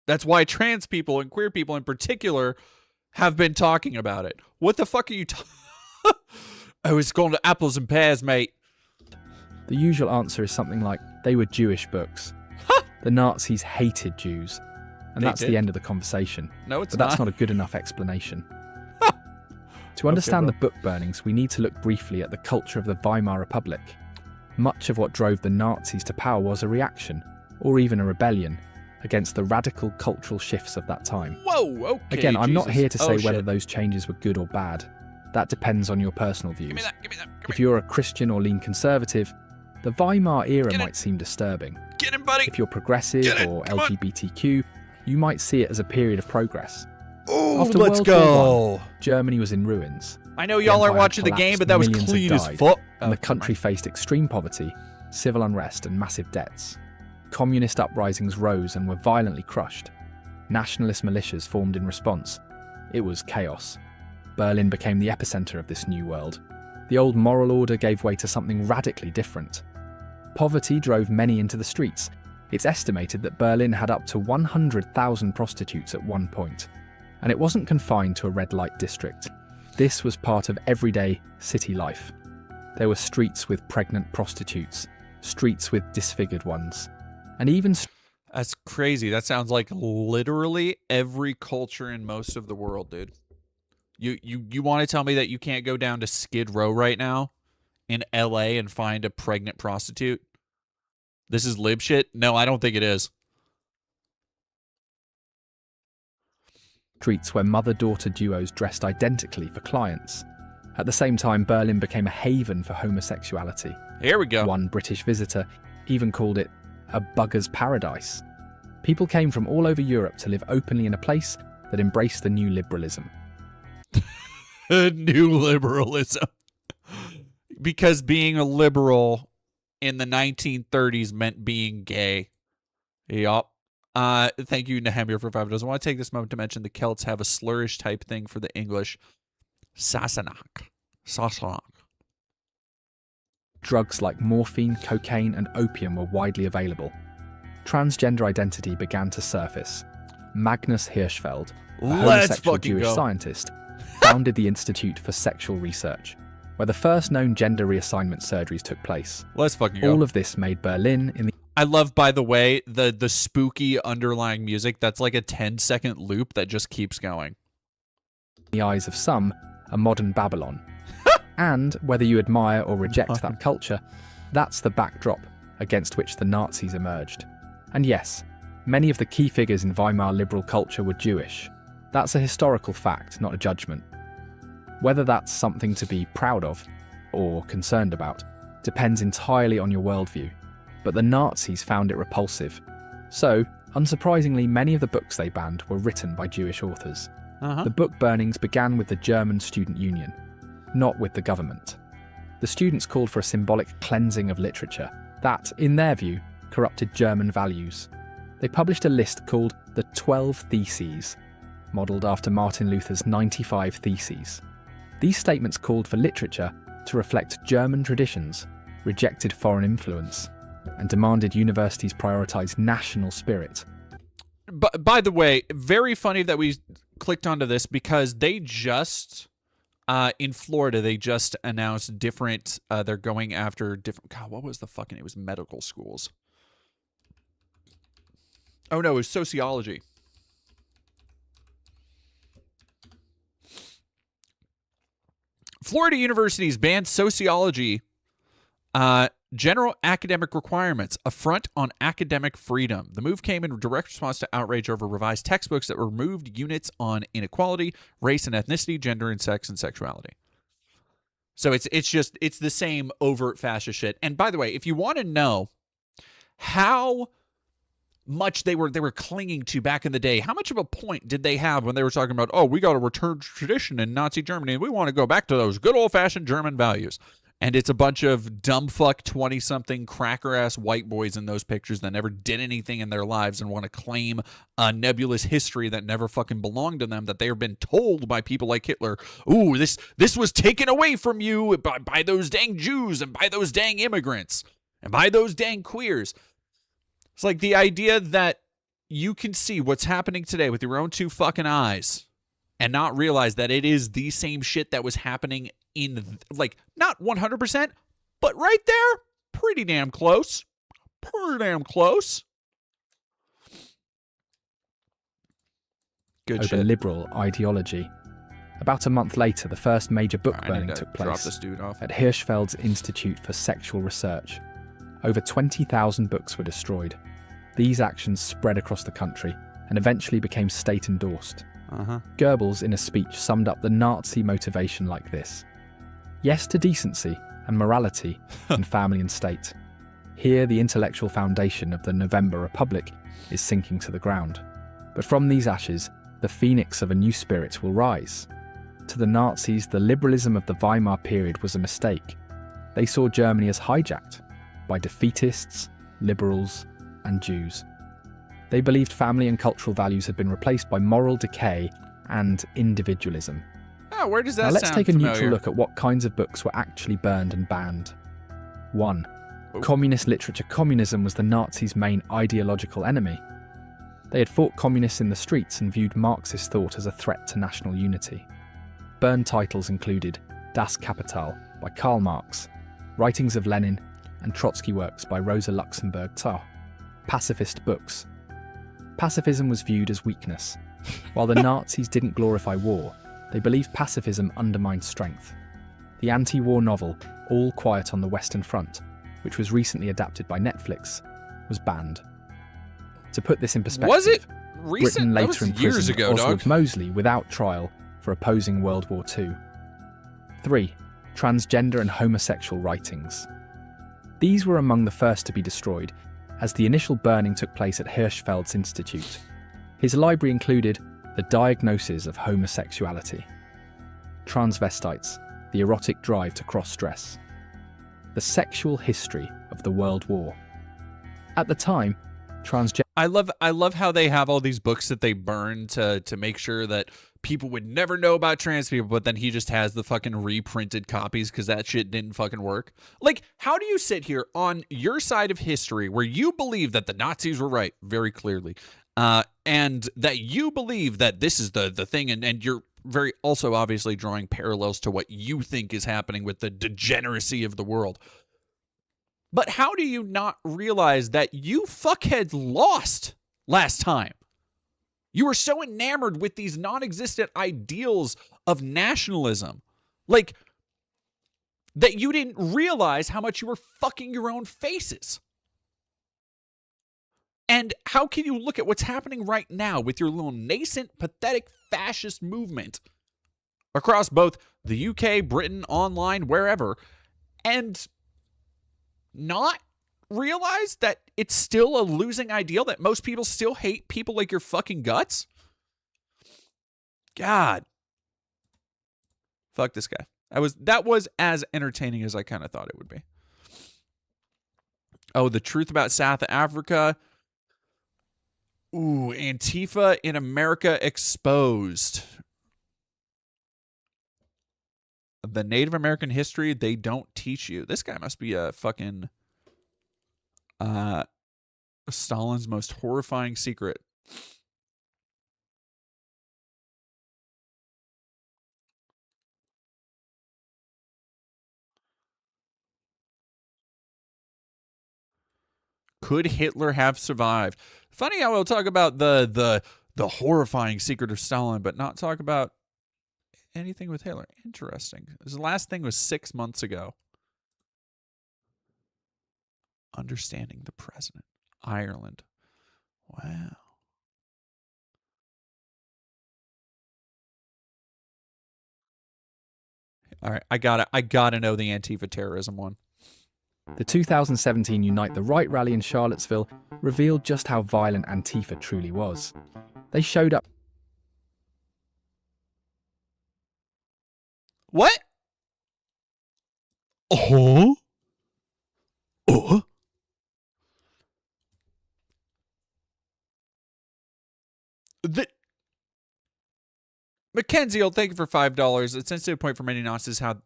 That's why trans people and queer people in particular have been talking about it. What the fuck are you talking? Oh, it's going to apples and pears, mate. The usual answer is something like, they were Jewish books. The Nazis hated Jews. And that's the end of the conversation. No, it's not. But that's not a good enough explanation. To understand the book burnings, we need to look briefly at the culture of the Weimar Republic. Much of what drove the Nazis to power was a reaction, or even a rebellion, against the radical cultural shifts of that time. Whoa, okay. Again, I'm not Jesus. here to say whether shit. those changes were good or bad. That depends on your personal views. Give me that. If you're a Christian or lean conservative, the Weimar era might seem disturbing. Get him, buddy. If you're progressive or LGBTQ, you might see it as a period of progress. Oh, After let's World go. War I, Germany was in ruins. I know y'all aren't watching the game, but that was clean as fuck. And the country faced extreme poverty, civil unrest, and massive debts. Communist uprisings rose and were violently crushed. Nationalist militias formed in response. It was chaos. Berlin became the epicenter of this new world. The old moral order gave way to something radically different. Poverty drove many into the streets. It's estimated that Berlin had up to 100,000 prostitutes at one point. And it wasn't confined to a red light district. This was part of everyday city life. There were streets with pregnant prostitutes, streets with disfigured ones, and even... That's crazy. That sounds like literally every culture in most of the world, dude. You want to tell me that you can't go down to Skid Row right now in LA and find a pregnant prostitute? This is lib shit? No, I don't think it is. Streets where mother-daughter duos dressed identically for clients. At the same time, Berlin became a haven for homosexuality. Here we go. One British visitor even called it a bugger's paradise. People came from all over Europe to live openly in a place that embraced the new liberalism. New liberalism. Because being a liberal in the 1930s meant being gay. Yup. Thank you, Nehemiah, for $5. I want to take this moment to mention the Celts have a slurish type thing for the English. Sassenach. Drugs like morphine, cocaine, and opium were widely available. Transgender identity began to surface. Magnus Hirschfeld, a homosexual Jewish scientist, founded the Institute for Sexual Research, where the first known gender reassignment surgeries took place. Let's fucking go. All of this made Berlin in the... I love, by the way, the spooky underlying music. That's like a 10-second loop that just keeps going. the eyes of some, a modern Babylon. And whether you admire or reject that culture, that's the backdrop against which the Nazis emerged. And yes, many of the key figures in Weimar liberal culture were Jewish. That's a historical fact, not a judgment. Whether that's something to be proud of or concerned about depends entirely on your worldview, but the Nazis found it repulsive. So, unsurprisingly, many of the books they banned were written by Jewish authors. The book burnings began with the German Student Union, not with the government. The students called for a symbolic cleansing of literature that, in their view, corrupted German values. They published a list called the 12 Theses, modelled after Martin Luther's 95 Theses. These statements called for literature to reflect German traditions, rejected foreign influence, and demanded universities prioritise national spirit. But by the way, very funny that we clicked onto this because they just, in Florida, they just announced different, they're going after different, God, what was the fucking, it was medical schools. Oh no, it was sociology. Florida universities banned sociology, general academic requirements, affront on academic freedom. The move came in direct response to outrage over revised textbooks that removed units on inequality, race and ethnicity, gender and sex and sexuality. So it's the same overt fascist shit. And by the way, if you want to know how much they were clinging to back in the day, how much of a point did they have when they were talking about, oh, we got to return to tradition in Nazi Germany and we want to go back to those good old-fashioned German values? And it's a bunch of dumb fuck 20-something cracker-ass white boys in those pictures that never did anything in their lives and want to claim a nebulous history that never fucking belonged to them, that they have been told by people like Hitler, ooh, this was taken away from you by those dang Jews and by those dang immigrants and by those dang queers. It's like the idea that you can see what's happening today with your own two fucking eyes and not realize that it is the same shit that was happening in, like, not 100%, but right there, pretty damn close. Pretty damn close. Good over shit. Liberal ideology. About a month later, the first major book burning took drop place this dude off. at Hirschfeld's Institute for Sexual Research. Over 20,000 books were destroyed. These actions spread across the country and eventually became state-endorsed. Goebbels, in a speech, summed up the Nazi motivation like this: yes to decency and morality in family and state. Here, the intellectual foundation of the November Republic is sinking to the ground. But from these ashes, the phoenix of a new spirit will rise. To the Nazis, the liberalism of the Weimar period was a mistake. They saw Germany as hijacked by defeatists, liberals, and Jews. They believed family and cultural values had been replaced by moral decay and individualism. Oh, where does that now let's sound take a familiar? neutral look at what kinds of books were actually burned and banned. 1. Communist literature. Communism was the Nazis' main ideological enemy. They had fought communists in the streets and viewed Marxist thought as a threat to national unity. Burned titles included Das Kapital by Karl Marx, writings of Lenin, and Trotsky works by Rosa Luxemburg Tah. Pacifist books. Pacifism was viewed as weakness. While the Nazis didn't glorify war, they believed pacifism undermined strength. The anti-war novel All Quiet on the Western Front, which was recently adapted by Netflix, was banned. To put this in perspective, Was it recent? Britain That later was years imprisoned ago, Oswald dog. Mosley without trial for opposing World War II. 3. Transgender and homosexual writings. These were among the first to be destroyed, as the initial burning took place at Hirschfeld's Institute. His library included The Diagnosis of Homosexuality, Transvestites, the Erotic Drive to Cross-Dress, The Sexual History of the World War. At the time, transgender... I love how they have all these books that they burn to make sure that people would never know about trans people, but then he just has the fucking reprinted copies because that shit didn't fucking work. Like, how do you sit here on your side of history where you believe that the Nazis were right, very clearly, and that you believe that this is the thing, and you're very also obviously drawing parallels to what you think is happening with the degeneracy of the world. But how do you not realize that you fuckheads lost last time? You were so enamored with these non-existent ideals of nationalism, like, that you didn't realize how much you were fucking your own faces. And how can you look at what's happening right now with your little nascent, pathetic fascist movement across both the UK, Britain, online, wherever, and not realize that it's still a losing ideal, that most people still hate people like your fucking guts? God. Fuck this guy. That was as entertaining as I kind of thought it would be. Oh, the truth about South Africa. Ooh, Antifa in America exposed. The Native American history they don't teach you. This guy must be a fucking Stalin's most horrifying secret. Could Hitler have survived? Funny how we'll talk about the horrifying secret of Stalin, but not talk about anything with Hitler. Interesting. The last thing was 6 months ago. Understanding the President. Ireland. Wow. All right, I gotta know the Antifa terrorism one. The 2017 Unite the Right rally in Charlottesville revealed just how violent Antifa truly was. They showed up. What? Oh? Oh? Mackenzie, I'll thank you for $5. A sensitive point for many Nazis how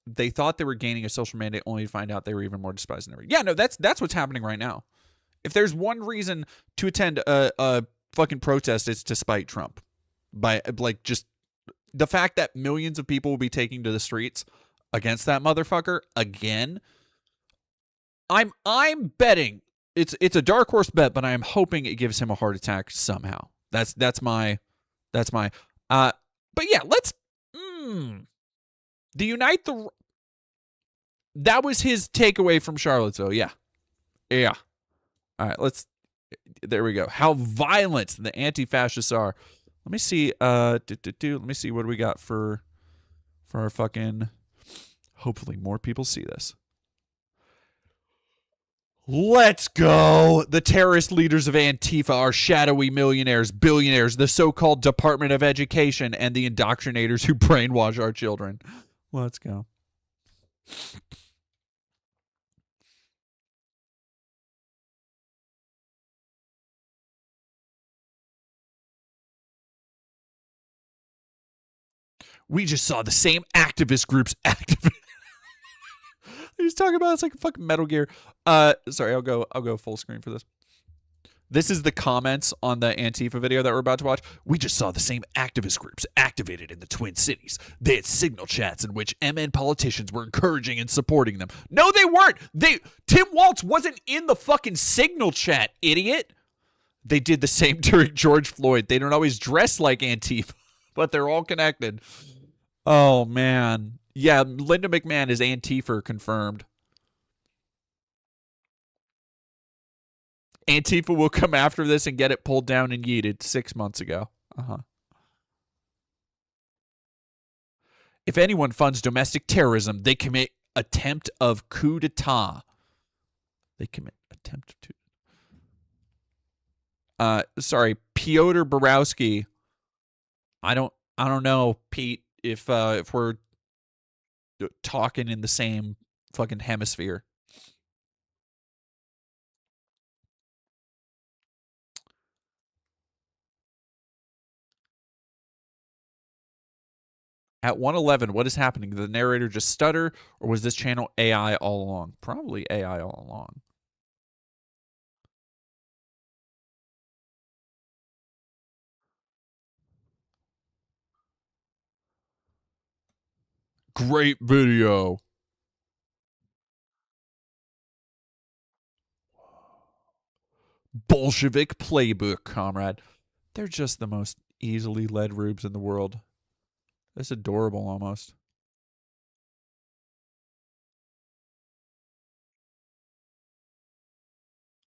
they thought they were gaining a social mandate only to find out they were even more despised than ever. Yeah, no, that's what's happening right now. If there's one reason to attend a fucking protest, it's to spite Trump. By like just the fact that millions of people will be taking to the streets against that motherfucker again. I'm betting it's a dark horse bet, but I am hoping it gives him a heart attack somehow. That's my but yeah, let's the Unite the that was his takeaway from Charlottesville. Yeah. All right, let's There we go. How violent the anti-fascists are. Let me see. Let me see what we got for our fucking. Hopefully, more people see this. Let's go. The terrorist leaders of Antifa are shadowy millionaires, billionaires, the so-called Department of Education, and the indoctrinators who brainwash our children. Let's go. We just saw the same activist groups activate. He's talking about it's like a fucking Metal Gear. Sorry, I'll go full screen for this. This is the comments on the Antifa video that we're about to watch. We just saw the same activist groups activated in the Twin Cities. They had signal chats in which MN politicians were encouraging and supporting them. No, they weren't. Tim Walz wasn't in the fucking signal chat, idiot. They did the same during George Floyd. They don't always dress like Antifa, but they're all connected. Oh, man. Yeah, Linda McMahon is Antifa confirmed. Antifa will come after this and get it pulled down and yeeted 6 months ago. If anyone funds domestic terrorism, they commit attempt of coup d'etat. They commit attempt to. Sorry, Piotr Borowski. I don't know, Pete, if we're talking in the same fucking hemisphere. At 111, what is happening? Did the narrator just stutter, or was this channel AI all along? Probably AI all along. Great video. Bolshevik playbook, comrade. They're just the most easily led rubes in the world. That's adorable almost.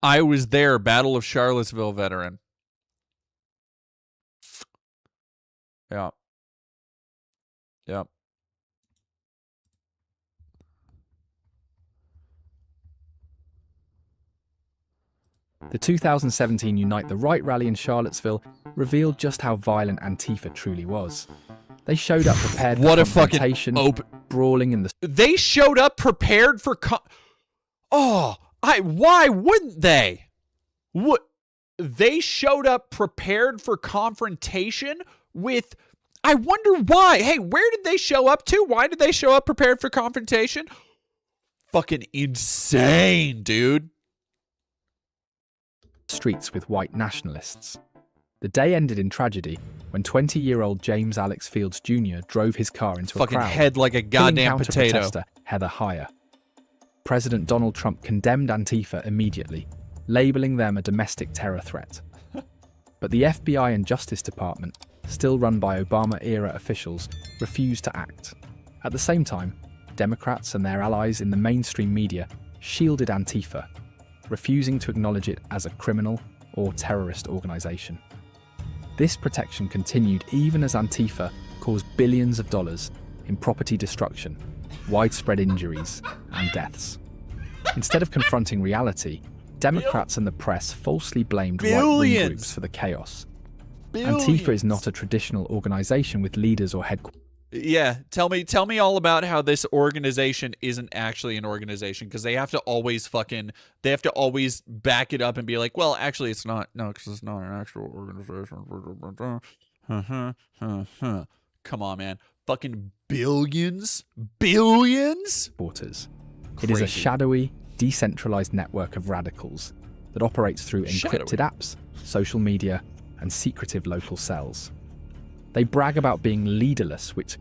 I was there, Battle of Charlottesville veteran. Yeah. Yep. The 2017 Unite the Right rally in Charlottesville revealed just how violent Antifa truly was. They showed up prepared for confrontation, brawling in the... They showed up prepared for... Why wouldn't they? They showed up prepared for confrontation with... I wonder why. Hey, where did they show up to? Why did they show up prepared for confrontation? Fucking insane, dude. Streets with white nationalists. The day ended in tragedy when 20-year-old James Alex Fields Jr. drove his car into a crowd, fucking head like a goddamn potato. Protester Heather Heyer. President Donald Trump condemned Antifa immediately, labeling them a domestic terror threat. But the FBI and Justice Department, still run by Obama-era officials, refused to act. At the same time, Democrats and their allies in the mainstream media shielded Antifa, refusing to acknowledge it as a criminal or terrorist organization. This protection continued even as Antifa caused billions of dollars in property destruction, widespread injuries, and deaths. Instead of confronting reality, Democrats and the press falsely blamed right-wing groups for the chaos. Antifa is not a traditional organization with leaders or headquarters. Yeah, tell me all about how this organization isn't actually an organization, because they have to always back it up and be like, well, actually it's not. No, because it's not an actual organization. Come on, man. Fucking billions? It is a shadowy, decentralized network of radicals that operates through encrypted apps, social media, and secretive local cells. They brag about being leaderless, which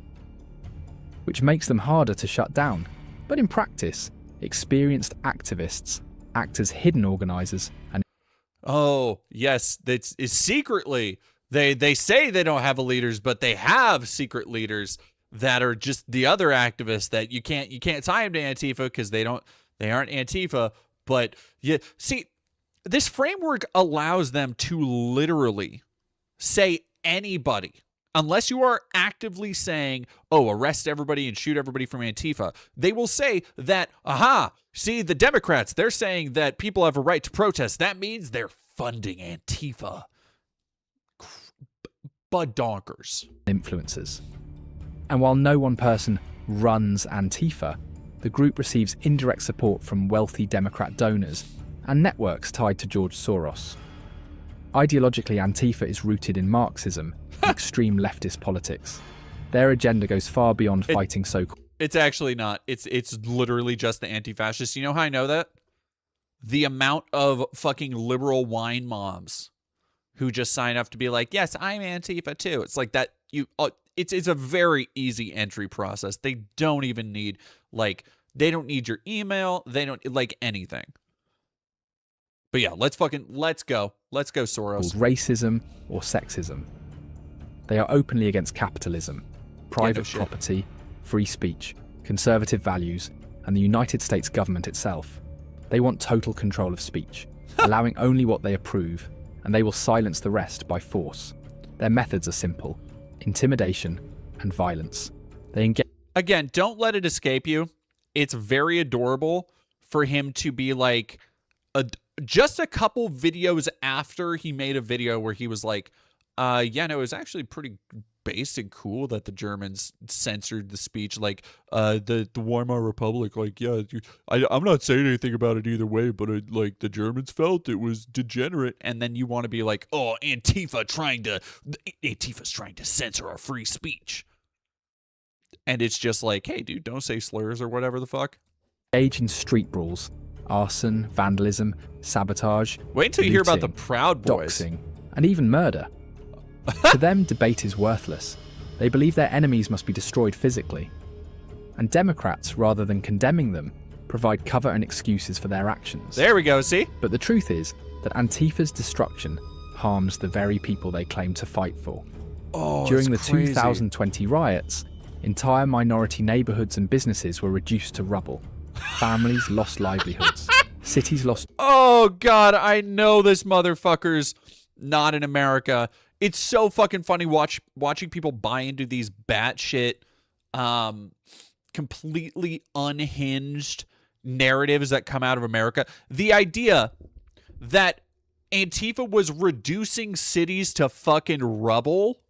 makes them harder to shut down. But in practice, experienced activists act as hidden organizers and... Oh, yes, it's secretly. They say they don't have leaders, but they have secret leaders that are just the other activists that you can't tie them to Antifa because they aren't Antifa. But yeah, see, this framework allows them to literally say anybody, unless you are actively saying, oh, arrest everybody and shoot everybody from Antifa. They will say that, aha, see, the Democrats, they're saying that people have a right to protest. That means they're funding Antifa. Badonkers. Influencers. And while no one person runs Antifa, the group receives indirect support from wealthy Democrat donors and networks tied to George Soros. Ideologically, Antifa is rooted in Marxism and extreme leftist politics. Their agenda goes far beyond fighting so-called... It's actually not. It's literally just the anti-fascists. You know how I know that? The amount of fucking liberal wine moms who just sign up to be like, yes, I'm Antifa too. It's like that. It's a very easy entry process. They don't even need, like, they don't need your email. They don't like anything. But yeah, let's go. Let's go, Soros. Racism or sexism. They are openly against capitalism, private property, free speech, conservative values, and the United States government itself. They want total control of speech, allowing only what they approve, and they will silence the rest by force. Their methods are simple: intimidation and violence. They engage... Again, don't let it escape you. It's very adorable for him to be like, just a couple videos after he made a video where he was like, yeah, no, it was actually pretty basic cool that the Germans censored the speech, like the Weimar Republic, like, yeah, I'm not saying anything about it either way, but like the Germans felt it was degenerate. And then you want to be like, oh, Antifa's trying to censor our free speech. And it's just like, hey, dude, don't say slurs or whatever the fuck. Engage in street brawls, arson, vandalism, sabotage. Wait until you hear about the Proud Boys. Doxing, and even murder. To them, debate is worthless. They believe their enemies must be destroyed physically. And Democrats, rather than condemning them, provide cover and excuses for their actions. There we go, see? But the truth is that Antifa's destruction harms the very people they claim to fight for. Oh, during the 2020 riots, entire minority neighborhoods and businesses were reduced to rubble. Families lost livelihoods. Cities lost... Oh, God, I know this motherfucker's not in America. It's so fucking funny watching people buy into these batshit, completely unhinged narratives that come out of America. The idea that Antifa was reducing cities to fucking rubble,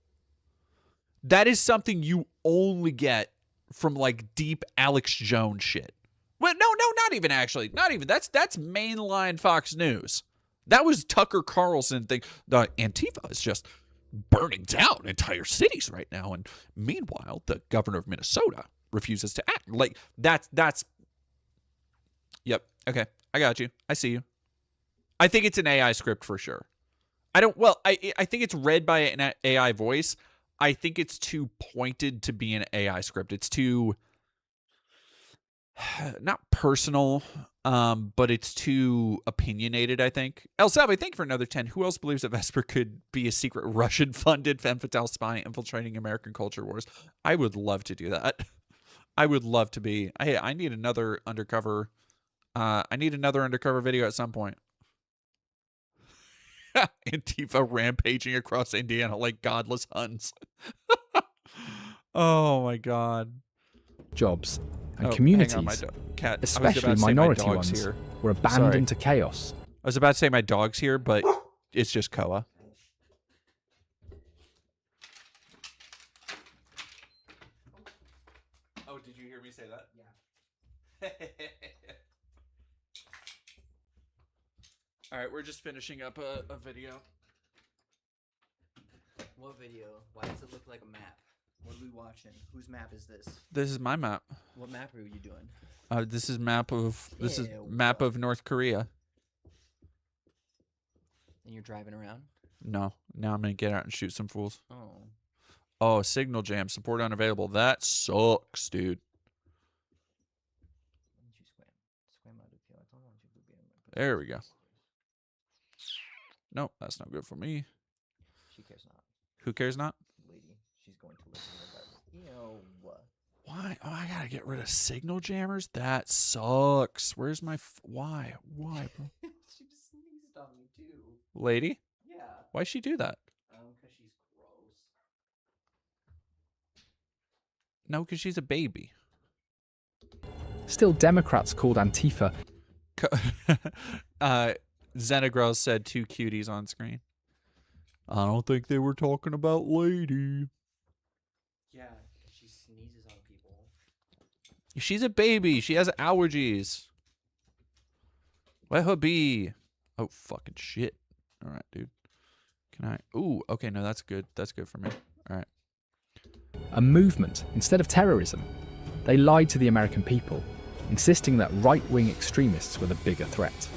that is something you only get from like deep Alex Jones shit. Well, no, not even actually. Not even. That's mainline Fox News. That was Tucker Carlson thing. The Antifa is just burning down entire cities right now. And meanwhile, the governor of Minnesota refuses to act. Like, that's... Yep. Okay. I got you. I see you. I think it's an AI script for sure. I think it's read by an AI voice. I think it's too pointed to be an AI script. It's too... not personal, but it's too opinionated, I think. El Salve, thank you for another 10. Who else believes that Vesper could be a secret Russian-funded femme fatale spy infiltrating American culture wars? I would love to do that. I would love to be. I need another undercover. I need another undercover video at some point. Antifa rampaging across Indiana like godless Huns. Oh my God. Jobs and communities, especially minority ones, here. Were abandoned to chaos. I was about to say my dog's here, but it's just Koa. Oh, did you hear me say that? Yeah. All right, we're just finishing up a video. What video? Why does it look like a map? What are we watching? Whose map is this? This is my map. What map are you doing? This is map of North Korea. And you're driving around? No. Now I'm gonna get out and shoot some fools. Oh. Oh, signal jam. Support unavailable. That sucks, dude. There we go. Nope, that's not good for me. She cares not. Who cares not? Lady, she's going to listen to that. Ew. Why? Oh, I gotta get rid of signal jammers? That sucks. Where's my... Why? Why, bro? She just sneezed on lady? Yeah. Why'd she do that? Because she's gross. No, because she's a baby. Still, Democrats called Antifa. Xenagirl said 2 cuties on screen. I don't think they were talking about lady. Yeah, because she sneezes on people. She's a baby. She has allergies. Let her be. Oh, fucking shit. All right, dude. Can I? Ooh, okay, no, that's good. That's good for me. All right. A movement instead of terrorism. They lied to the American people, insisting that right-wing extremists were the bigger threat.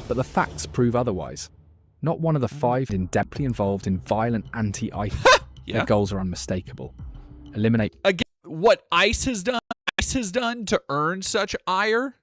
But the facts prove otherwise. Not one of the 5 deeply involved in violent anti-ICE. Yeah. Their goals are unmistakable. Eliminate. Again, what ICE has done to earn such ire